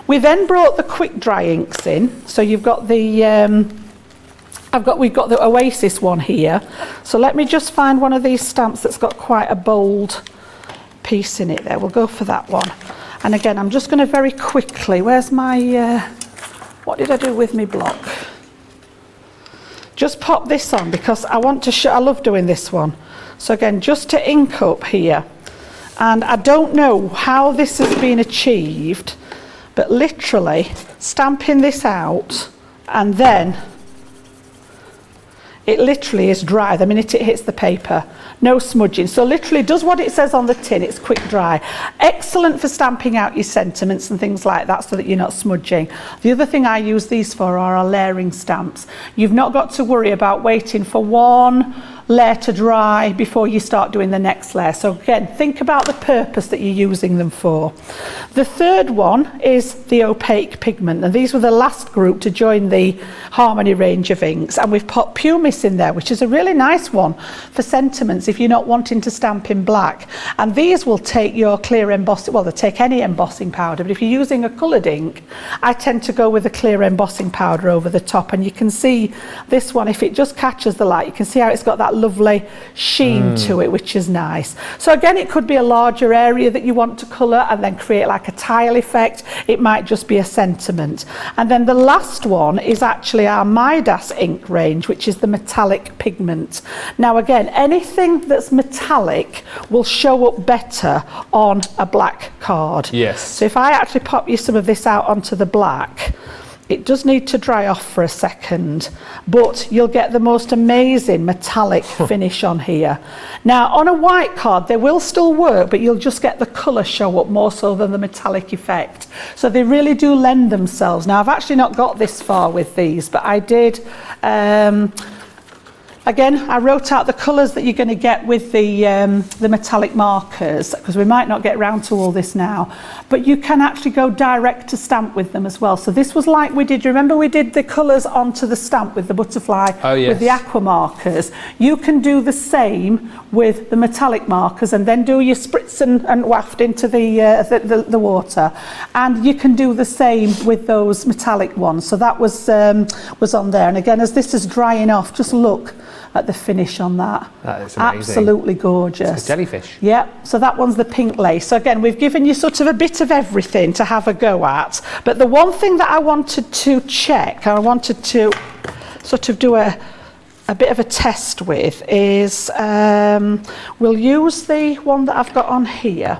We then brought the quick dry inks in. So you've got the, we've got the Oasis one here. So let me just find one of these stamps that's got quite a bold piece in it there. We'll go for that one. And again, I'm just going to very quickly, where's my, what did I do with my block? Just pop this on because I want to show, I love doing this one. So again, just to ink up here. And I don't know how this has been achieved, but literally stamping this out and then it literally is dry the minute it hits the paper. No smudging. So literally does what it says on the tin. It's quick dry. Excellent for stamping out your sentiments and things like that so that you're not smudging. The other thing I use these for are our layering stamps. You've not got to worry about waiting for one layer to dry before you start doing the next layer. So again, think about the purpose that you're using them for. The third one is the Opaque Pigment, and these were the last group to join the Harmony range of inks, and we've put Pumice in there, which is a really nice one for sentiments if you're not wanting to stamp in black. And these will take your clear embossing, well, they take any embossing powder, but if you're using a coloured ink, I tend to go with a clear embossing powder over the top, and you can see this one, if it just catches the light, you can see how it's got that lovely sheen to it, which is nice. So again, it could be a larger area that you want to colour and then create like a tile effect. It might just be a sentiment. And then the last one is actually our Midas ink range, which is the metallic pigment. Now again, anything that's metallic will show up better on a black card. Yes. So if I actually pop you some of this out onto the black, it does need to dry off for a second, but you'll get the most amazing metallic finish on here. Now, on a white card, they will still work, but you'll just get the colour show up more so than the metallic effect. So they really do lend themselves. Now, I've actually not got this far with these, but I did. Again, I wrote out the colours that you're going to get with the metallic markers, because we might not get round to all this now, but you can actually go direct to stamp with them as well. So this was like we did, remember we did the colours onto the stamp with the butterfly, with the Aqua Markers. You can do the same with the metallic markers and then do your spritz and waft into the water. And you can do the same with those metallic ones. So that was on there. And again, as this is drying off, just look at the finish on that. That is amazing. Absolutely gorgeous. It's a jellyfish. Yep, so that one's the pink lace. So again, we've given you sort of a bit of everything to have a go at. But the one thing that I wanted to check, I wanted to sort of do a bit of a test with is, we'll use the one that I've got on here.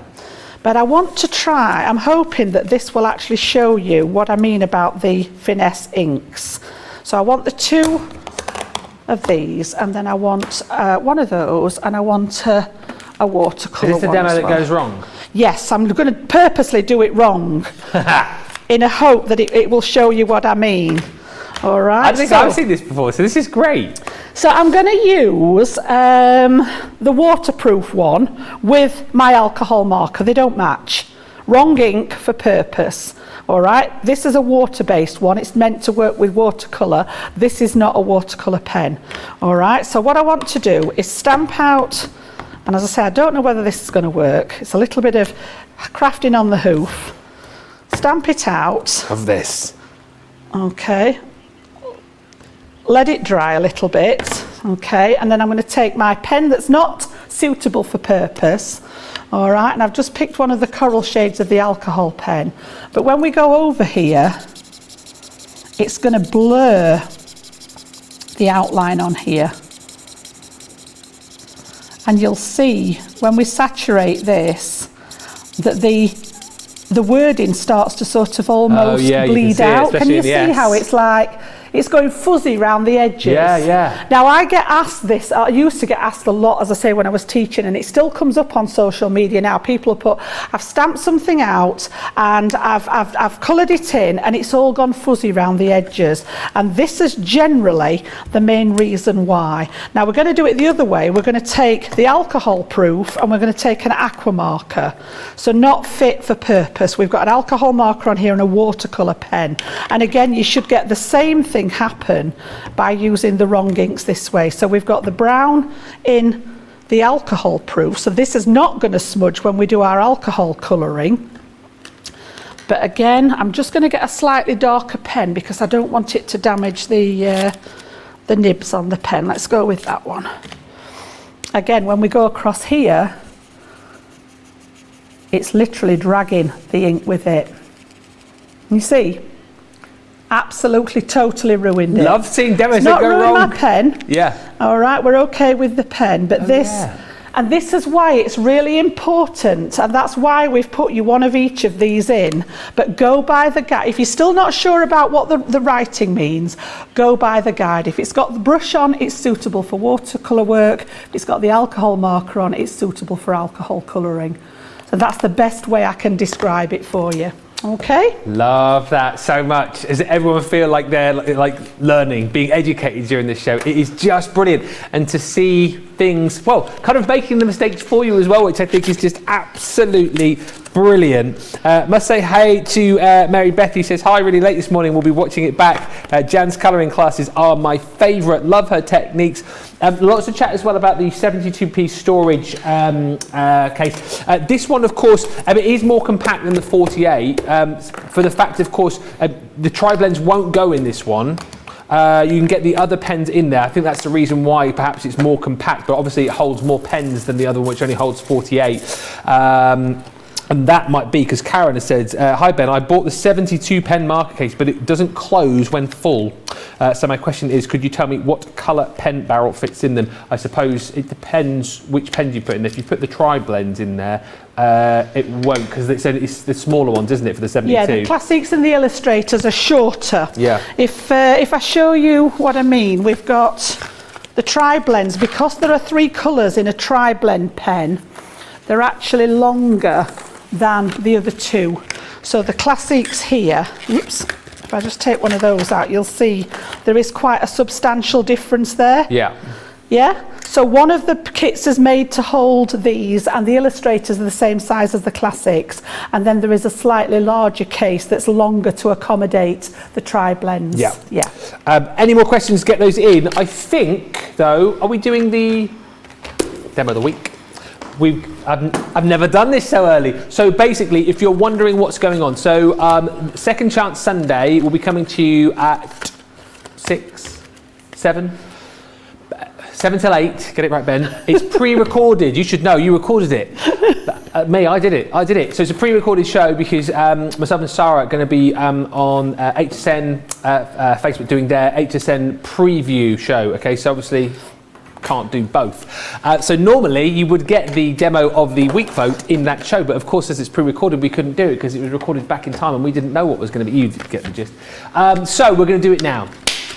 But I want to try, I'm hoping that this will actually show you what I mean about the finesse inks. So I want the two of these, and then I want one of those, and I want a watercolour. Is this the demo that goes wrong? Yes, I'm going to purposely do it wrong in a hope that it will show you what I mean. All right. I don't think I've seen this before, so this is great. So I'm going to use the waterproof one with my alcohol marker. They don't match. Wrong ink for purpose. All right, this is a water-based one. It's meant to work with watercolour. This is not a watercolour pen. All right, so what I want to do is stamp out, and as I say, I don't know whether this is going to work. It's a little bit of crafting on the hoof. Stamp it out. Of this. Okay. Let it dry a little bit. Okay, and then I'm going to take my pen that's not suitable for purpose. All right, and I've just picked one of the coral shades of the alcohol pen. But when we go over here, it's going to blur the outline on here. And you'll see when we saturate this that the wording starts to sort of almost bleed out. Can you see how it's like, it's going fuzzy around the edges? Yeah. Now I get asked this, I used to get asked a lot, as I say, when I was teaching, and it still comes up on social media now. People have put, I've stamped something out and I've coloured it in and it's all gone fuzzy around the edges. And this is generally the main reason why. Now we're going to do it the other way. We're going to take the alcohol proof and we're going to take an aqua marker. So not fit for purpose. We've got an alcohol marker on here and a watercolour pen. And again, you should get the same thing happen by using the wrong inks this way. So we've got the brown in the alcohol proof, so this is not going to smudge when we do our alcohol colouring. But again, I'm just going to get a slightly darker pen because I don't want it to damage the nibs on the pen. Let's go with that one. Again, when we go across here, it's literally dragging the ink with it. You see? Absolutely, totally ruined it. Love seeing demos that not go ruined wrong. my pen. Yeah. All right, we're okay with the pen, but and this is why it's really important, and that's why we've put you one of each of these in. But go by the guide. If you're still not sure about what the writing means, go by the guide. If it's got the brush on, it's suitable for watercolour work. If it's got the alcohol marker on, it's suitable for alcohol colouring. So that's the best way I can describe it for you. Okay. Love that so much. Does everyone feel like they're like learning, being educated during this show? It is just brilliant. And to see things, well, kind of making the mistakes for you as well, which I think is just absolutely brilliant. Must say hey to Mary Beth, who says, hi, really late this morning, we'll be watching it back. Jan's colouring classes are my favourite, love her techniques. Lots of chat as well about the 72-piece storage case. This one, of course, it is more compact than the 48 for the fact, of course, the tri-blends won't go in this one. You can get the other pens in there. I think that's the reason why perhaps it's more compact, but obviously it holds more pens than the other one, which only holds 48. And that might be because Karen has said, hi Ben, I bought the 72 pen marker case, but it doesn't close when full. So my question is, could you tell me what colour pen barrel fits in them? I suppose it depends which pens you put in there. If you put the tri-blends in there, it won't, because they said it's the smaller ones, isn't it, for the 72? Yeah, the classics and the illustrators are shorter. Yeah. If I show you what I mean, we've got the tri-blends. Because there are 3 colours in a tri-blend pen, they're actually longer than the other 2. So the classics here, oops, if I just take one of those out, you'll see there is quite a substantial difference there. Yeah. Yeah? So one of the kits is made to hold these, and the illustrators are the same size as the classics, and then there is a slightly larger case that's longer to accommodate the tri-blends. Yeah. Yeah. Any more questions? Get those in. I think, though, are we doing the demo of the week? I've never done this so early. So basically, if you're wondering what's going on, so Second Chance Sunday will be coming to you at 7 till 8. Get it right, Ben. It's pre-recorded. You should know. You recorded it. Me, I did it. So it's a pre-recorded show because myself and Sarah are going to be on HSN Facebook doing their HSN preview show. Okay, so obviously can't do both. So normally you would get the demo of the week vote in that show, but of course as it's pre-recorded we couldn't do it because it was recorded back in time and we didn't know what was going to be. You get the gist. So we're going to do it now.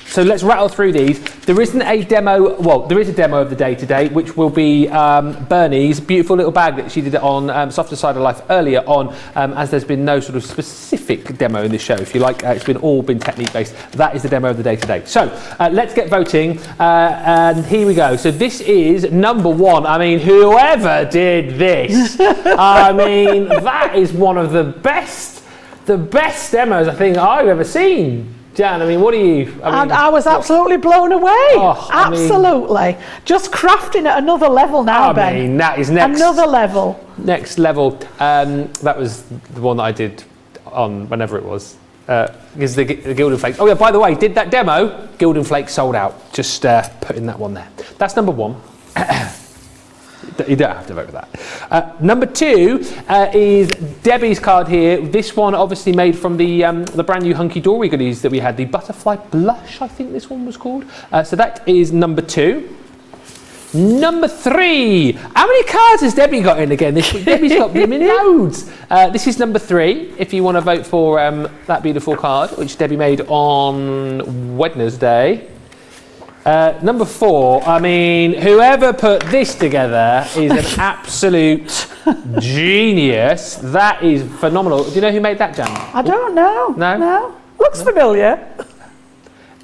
So let's rattle through these. There isn't a demo, well, there is a demo of the day today, which will be Bernie's beautiful little bag that she did on Softer Side of Life earlier on, as there's been no sort of specific demo in this show. If you like, it's all been technique based. That is the demo of the day today. So let's get voting, and here we go. So this is number 1. I mean, whoever did this, I mean, that is one of the best demos I think I've ever seen. Jan, I mean, what are you? I was absolutely blown away. Oh, absolutely. Just crafting at another level now, Ben. I mean, that is next. Another level. Next level. That was the one that I did on whenever it was. Is the Gildan Flakes. Oh yeah, by the way, did that demo. Gildan Flakes sold out. Just putting that one there. That's number 1. You don't have to vote for that. Number 2 is Debbie's card here. This one obviously made from the brand new Hunky Dory goodies that we had. The Butterfly Blush, I think this one was called. So that is number 2. Number 3. How many cards has Debbie got in again this week? Debbie's got them in loads. This is number 3. If you want to vote for that beautiful card, which Debbie made on Wednesday. Number 4, I mean, whoever put this together is an absolute genius. That is phenomenal. Do you know who made that, Jan? I don't know. No? Looks familiar.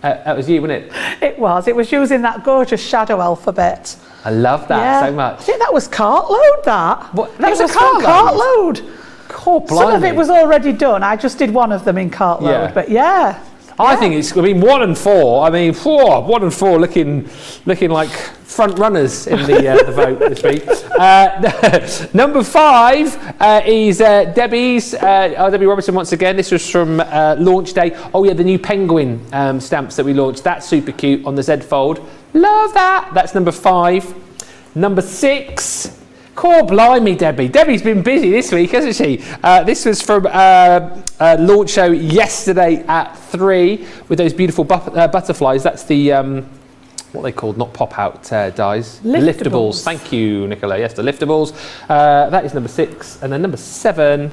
That was you, wasn't it? It was. It was using that gorgeous shadow alphabet. I love that so much. I think that was cartload, that. What? That was a cartload? God, some of it was already done. I just did one of them in cartload, but yeah. I think it's, 1 and 4. I mean, 1 and 4 looking like front runners in the vote this week. Number 5 is Debbie's. Debbie Robertson once again. This was from launch day. Oh yeah, the new penguin stamps that we launched. That's super cute on the Z Fold. Love that. That's number 5. Number 6. Core blimey, Debbie. Debbie's been busy this week, hasn't she? This was from launch show yesterday at 3 with those beautiful butterflies. That's the, what are they called? Not pop-out dies. Liftables. Thank you, Nicola. Yes, the liftables. That is number 6. And then number 7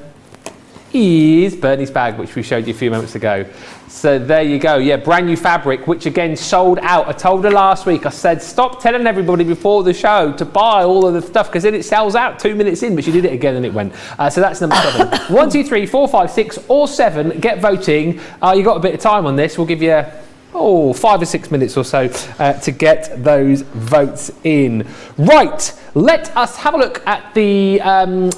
is Bernie's bag, which we showed you a few moments ago. So there you go. Yeah, brand new fabric, which again sold out. I told her last week, I said, stop telling everybody before the show to buy all of the stuff because then it sells out 2 minutes in, but she did it again and it went. So that's number 7. 1, 2, 3, 4, 5, 6 or 7. Get voting. You got a bit of time on this. We'll give you 5 or 6 minutes or so to get those votes in. Right, let us have a look at the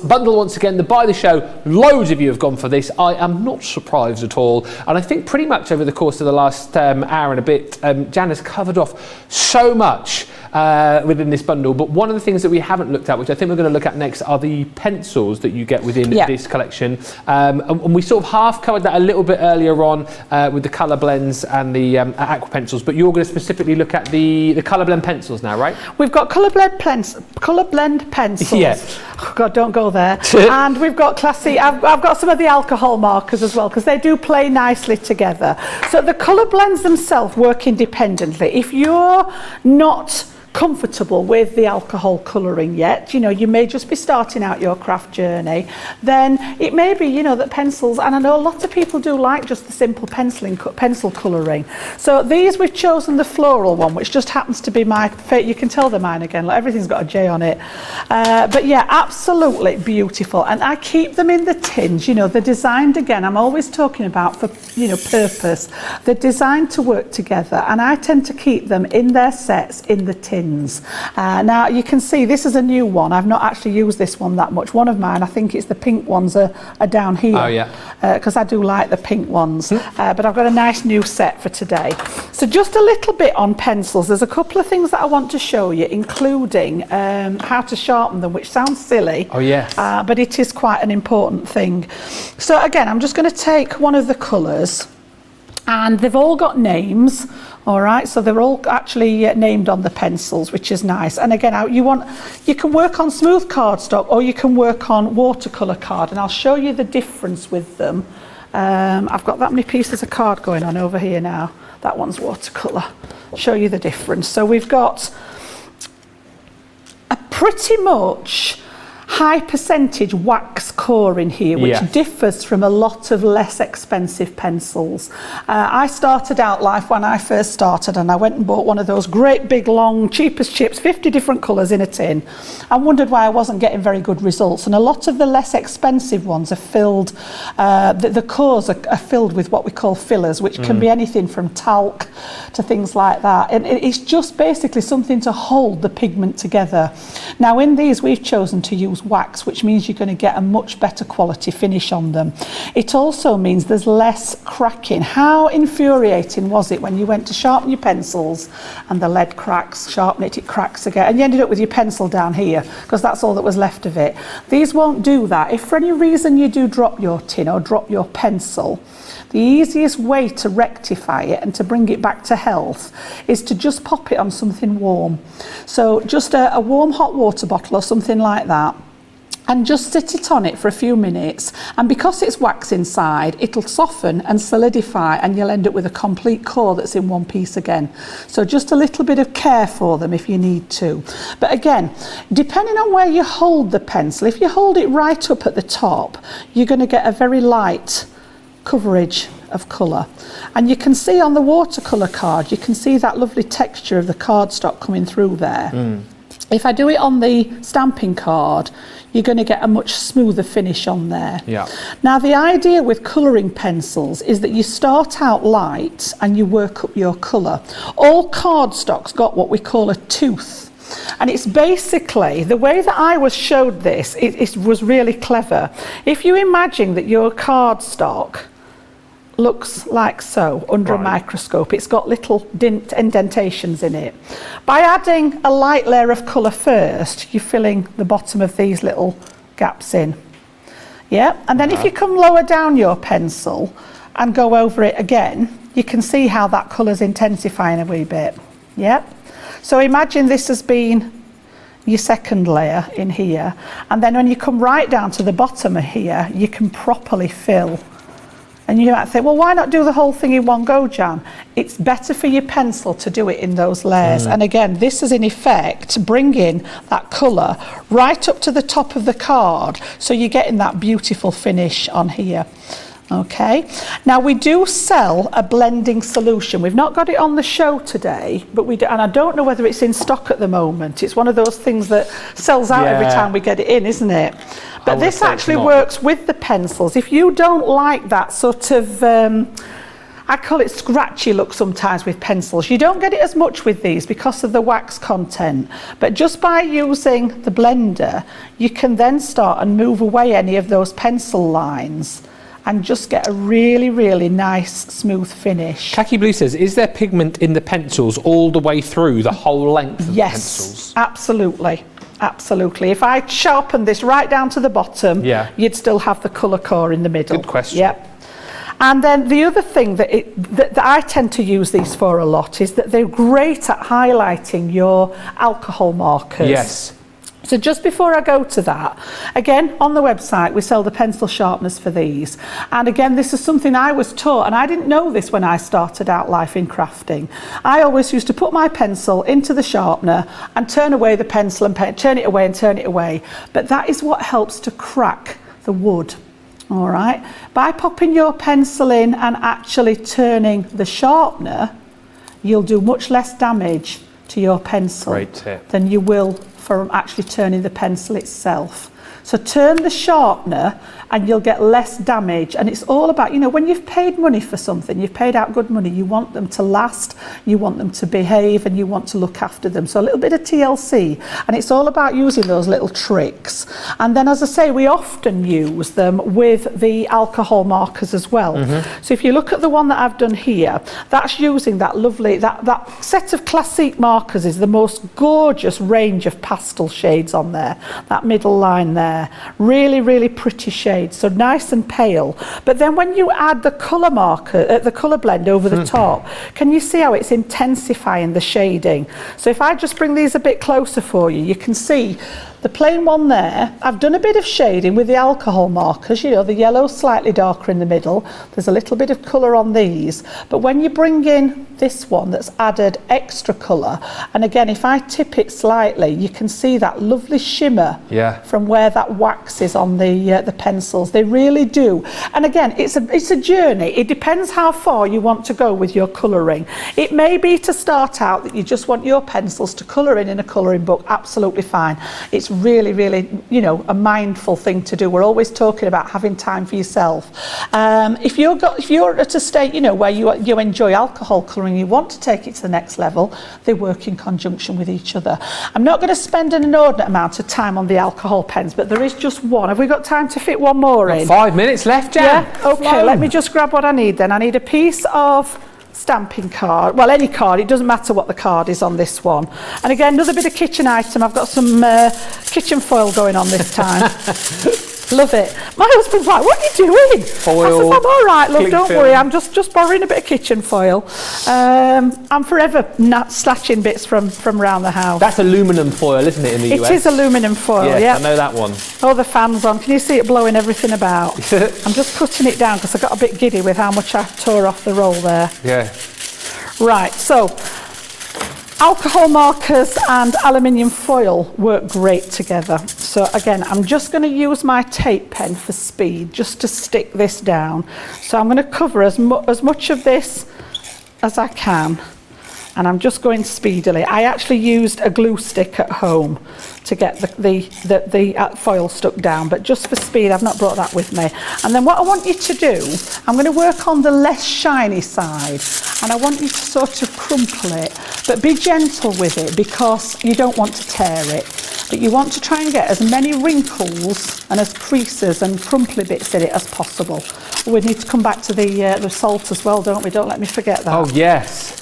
bundle once again, the Buy the Show. Loads of you have gone for this. I am not surprised at all. And I think pretty much over the course of the last hour and a bit, Jan has covered off so much within this bundle, but one of the things that we haven't looked at, which I think we're going to look at next, are the pencils that you get within this collection. And we sort of half covered that a little bit earlier on with the colour blends and the aqua pencils, but you're going to specifically look at the colour blend pencils now, right? We've got colour blend pencils. Yes. Oh God, don't go there. And we've got classy, I've got some of the alcohol markers as well, because they do play nicely together. So the colour blends themselves work independently. If you're not comfortable with the alcohol colouring yet, you know, you may just be starting out your craft journey, then it may be, you know, that pencils, and I know lots of people do like just the simple pencil colouring. So these, we've chosen the floral one, which just happens to be my favourite. You can tell they're mine again, like everything's got a J on it. But yeah, absolutely beautiful. And I keep them in the tins, you know, they're designed, again, I'm always talking about for, you know, purpose. They're designed to work together, and I tend to keep them in their sets in the tin. Now you can see this is a new one. I've not actually used this one that much. One of mine, I think it's the pink ones, are down here. Oh yeah. Because I do like the pink ones. But I've got a nice new set for today. So just a little bit on pencils. There's a couple of things that I want to show you, including how to sharpen them, which sounds silly. Oh yes. But it is quite an important thing. So again, I'm just going to take one of the colours, and they've all got names. All right, so they're all actually named on the pencils, which is nice. And again, you can work on smooth cardstock, or you can work on watercolor card, and I'll show you the difference with them. I've got that many pieces of card going on over here now. That one's watercolor. Show you the difference. So we've got a pretty much high percentage wax core in here, which differs from a lot of less expensive pencils. I started out life when I first started, and I went and bought one of those great big long cheap as chips, 50 different colours in a tin, and wondered why I wasn't getting very good results. And a lot of the less expensive ones are filled, the cores are filled with what we call fillers, which can be anything from talc to things like that. And it's just basically something to hold the pigment together. Now in these, we've chosen to use wax, which means you're going to get a much better quality finish on them. It also means there's less cracking. How infuriating was it when you went to sharpen your pencils and the lead cracks, sharpen it, it cracks again, and you ended up with your pencil down here because that's all that was left of it. These won't do that. If for any reason you do drop your tin or drop your pencil, the easiest way to rectify it and to bring it back to health is to just pop it on something warm. So just a warm hot water bottle or something like that, and just sit it on it for a few minutes, and because it's wax inside, it'll soften and solidify, and you'll end up with a complete core that's in one piece again. So just a little bit of care for them if you need to. But again, depending on where you hold the pencil, if you hold it right up at the top, you're going to get a very light coverage of colour. And you can see on the watercolour card, you can see that lovely texture of the cardstock coming through there. If I do it on the stamping card, you're going to get a much smoother finish on there. Now the idea with colouring pencils is that you start out light and you work up your colour. All cardstock's got what we call a tooth. And it's basically, the way that I was showed this, it was really clever. If you imagine that your cardstock looks like so under a microscope, it's got little indentations in it. By adding a light layer of colour first, you're filling the bottom of these little gaps in. And then if you come lower down your pencil and go over it again, you can see how that colour's intensifying a wee bit. So imagine this has been your second layer in here, and then when you come right down to the bottom of here, you can properly fill. And you might think, well, why not do the whole thing in one go, Jan? It's better for your pencil to do it in those layers. And again, this is in effect bringing that colour right up to the top of the card, so you're getting that beautiful finish on here. Okay, now we do sell a blending solution. We've not got it on the show today, but we do, and I don't know whether it's in stock at the moment. It's one of those things that sells out every time we get it in, isn't it? But this actually works with the pencils. If you don't like that sort of, I call it scratchy look sometimes with pencils, you don't get it as much with these because of the wax content. But just by using the blender, you can then start and move away any of those pencil lines. and just get a really, really nice smooth finish. Khaki Blue says, is there pigment in the pencils all the way through the whole length of the pencils? Yes, absolutely. Absolutely. If I sharpen this right down to the bottom, you'd still have the colour core in the middle. Good question. Yep. And then the other thing that I tend to use these for a lot is that they're great at highlighting your alcohol markers. Yes. So just before I go to that, again, on the website, we sell the pencil sharpeners for these. And again, this is something I was taught, and I didn't know this when I started out life in crafting. I always used to put my pencil into the sharpener and turn away the pencil and turn it away and turn it away. But that is what helps to crack the wood. All right, by popping your pencil in and actually turning the sharpener, you'll do much less damage to your pencil than you will from actually turning the pencil itself. So turn the sharpener and you'll get less damage. And it's all about, you know, when you've paid money for something, you've paid out good money, you want them to last, you want them to behave, and you want to look after them. So a little bit of TLC, and it's all about using those little tricks. And then, as I say, we often use them with the alcohol markers as well. So if you look at the one that I've done here, that's using that lovely, that set of classic markers is the most gorgeous range of pastel shades on there. That middle line there, really, really pretty shades. So nice and pale. But then when you add the colour marker, the colour blend over the top, can you see how it's intensifying the shading? So if I just bring these a bit closer for you, you can see the plain one there. I've done a bit of shading with the alcohol markers, you know, the yellow slightly darker in the middle. There's a little bit of colour on these. But when you bring in this one that's added extra colour, and again, if I tip it slightly, you can see that lovely shimmer from where that wax is on the pencils. They really do. And again, it's a journey. It depends how far you want to go with your colouring. It may be to start out that you just want your pencils to colour in a colouring book. Absolutely fine. It's really, really, you know, a mindful thing to do. We're always talking about having time for yourself. If you're at a state, you know, where you enjoy alcohol colouring, you want to take it to the next level, they work in conjunction with each other. I'm not going to spend an inordinate amount of time on the alcohol pens, but there is just one. Have we got time to fit one more in? 5 minutes left, Jan. Yeah, okay, let me just grab what I need then. I need a piece of stamping card, well, any card, it doesn't matter what the card is on this one. And again, another bit of kitchen item. I've got some kitchen foil going on this time. Love it. My husband's like, what are you doing? Foil. I said, I'm all right, love, don't worry, I'm just borrowing a bit of kitchen foil. I'm forever snatching bits from around the house. That's aluminum foil, isn't it, in the US? It is aluminum foil, yeah. I know that one. Oh, the fan's on. Can you see it blowing everything about? I'm just cutting it down because I got a bit giddy with how much I tore off the roll there. Yeah. Right, so alcohol markers and aluminium foil work great together. So again, I'm just going to use my tape pen for speed just to stick this down. So I'm going to cover as much of this as I can, and I'm just going speedily. I actually used a glue stick at home to get the foil stuck down, but just for speed, I've not brought that with me. And then what I want you to do, I'm going to work on the less shiny side, and I want you to sort of crumple it, but be gentle with it because you don't want to tear it. But you want to try and get as many wrinkles and as creases and crumply bits in it as possible. We need to come back to the salt as well, don't we? Don't let me forget that. Oh, yes.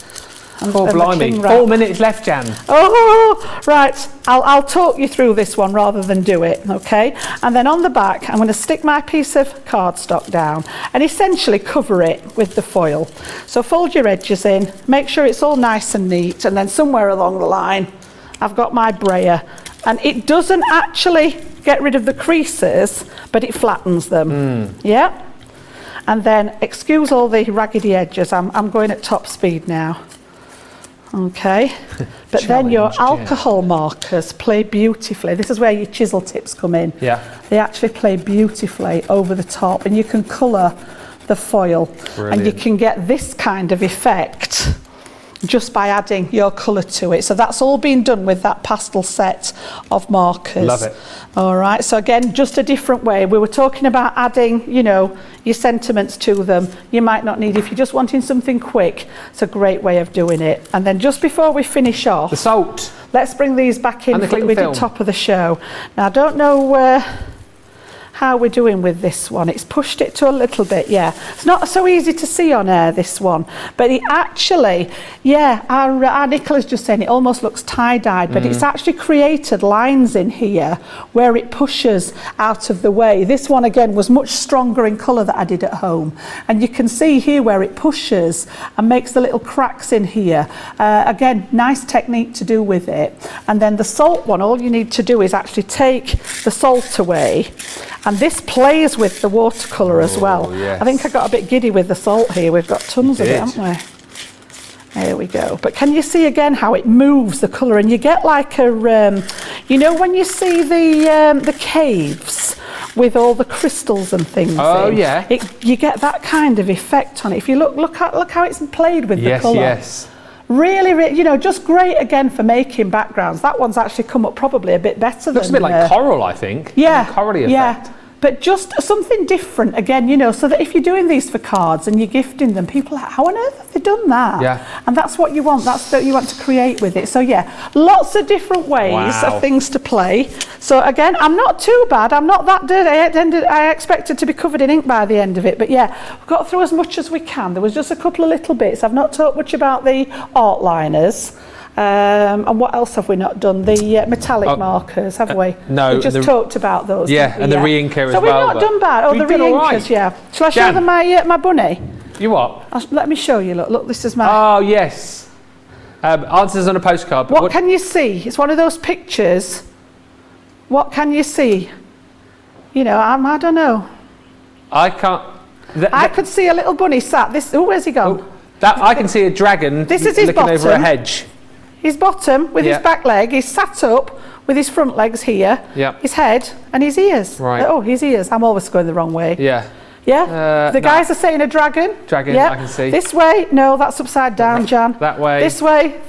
And blimey. 4 minutes left, Jan. Oh, right. I'll talk you through this one rather than do it, okay? And then on the back, I'm going to stick my piece of cardstock down and essentially cover it with the foil. So fold your edges in, make sure it's all nice and neat, and then somewhere along the line, I've got my brayer. And it doesn't actually get rid of the creases, but it flattens them. Yeah? And then, excuse all the raggedy edges, I'm going at top speed now. Okay, but then your alcohol markers play beautifully. This is where your chisel tips come in. Yeah. They actually play beautifully over the top, and you can colour the foil. Brilliant. And you can get this kind of effect just by adding your colour to it. So that's all been done with that pastel set of markers. Love it. All right, so again, just a different way. We were talking about adding, you know, your sentiments to them. You might not need, if you're just wanting something quick, it's a great way of doing it. And then just before we finish off, the salt. Let's bring these back in and the with the top of the show. Now, I don't know how we're doing with this one. It's pushed it to a little bit, yeah. It's not so easy to see on air, this one, but it actually, yeah, our Nicola's just saying it almost looks tie-dyed, but it's actually created lines in here where it pushes out of the way. This one again was much stronger in colour that I did at home, and you can see here where it pushes and makes the little cracks in here. Again, nice technique to do with it. And then the salt one, all you need to do is actually take the salt away, and this plays with the watercolour as well. Yes. I think I got a bit giddy with the salt here. We've got tons of it, haven't we? There we go. But can you see again how it moves the colour, and you get like a, you know, when you see the caves with all the crystals and things. Oh, in, yeah. you get that kind of effect on it. If you look how it's played with the colour. Yes. Really, you know, just great again for making backgrounds. That one's actually come up probably a bit better. Looks a bit like coral, I think. Yeah, Corally effect. yeah. But just something different again, you know, so that if you're doing these for cards and you're gifting them, people are like, how on earth have they done that? Yeah. And that's what you want. That's what you want to create with it. So yeah, lots of different ways of things to play. So again, I'm not too bad. I'm not that dirty. I expected to be covered in ink by the end of it. But yeah, we've got through as much as we can. There was just a couple of little bits. I've not talked much about the art liners. And what else have we not done? The metallic markers, have we? No. We just talked about those. Yeah, and the re-inker as well. So we've not done bad. Oh, the re-inkers, right. yeah. Shall I show them my bunny? You what? Let me show you. Look, this is my... Oh, yes. Answers on a postcard. What can you see? It's one of those pictures. What can you see? You know, I don't know. I can't... I could see a little bunny sat. Where's he gone? Oh, I can see a dragon this is his looking bottom. over a hedge. His bottom with his back leg. He's sat up with his front legs here. Yeah. His head and his ears. Right. Oh, his ears. I'm always going the wrong way. Yeah. Yeah? The guys are saying a dragon. Dragon, yeah. I can see. This way? No, that's upside down, Jan. That way. This way?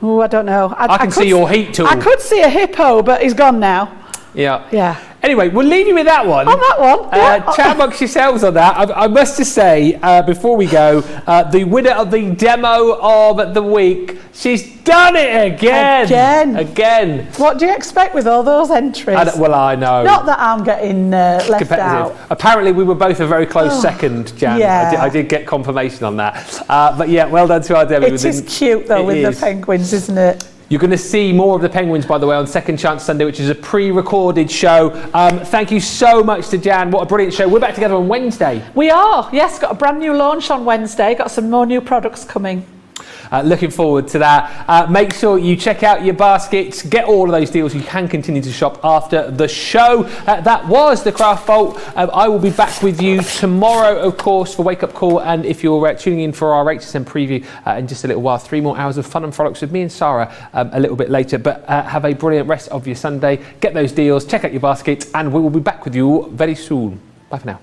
Oh, I don't know. I can see your heat tool. I could see a hippo, but he's gone now. Yeah. Yeah. Anyway, we'll leave you with that one. On that one. Yeah. Chat amongst yourselves on that. I must just say, before we go, the winner of the demo of the week, she's done it again. What do you expect with all those entries? I know. Not that I'm getting left out. Apparently, we were both a very close second, Jan. Yeah. I did get confirmation on that. But yeah, well done to our demo. It is cute though with the penguins, isn't it? You're going to see more of the penguins, by the way, on Second Chance Sunday, which is a pre-recorded show. Thank you so much to Jan. What a brilliant show. We're back together on Wednesday. We are. Yes, got a brand new launch on Wednesday. Got some more new products coming. Looking forward to that. Make sure you check out your baskets. Get all of those deals. You can continue to shop after the show. That was the Craft Vault. I will be back with you tomorrow, of course, for Wake Up Call. And if you're tuning in for our HSM preview in just a little while, 3 more hours of fun and frolics with me and Sarah a little bit later. But have a brilliant rest of your Sunday. Get those deals. Check out your baskets. And we will be back with you very soon. Bye for now.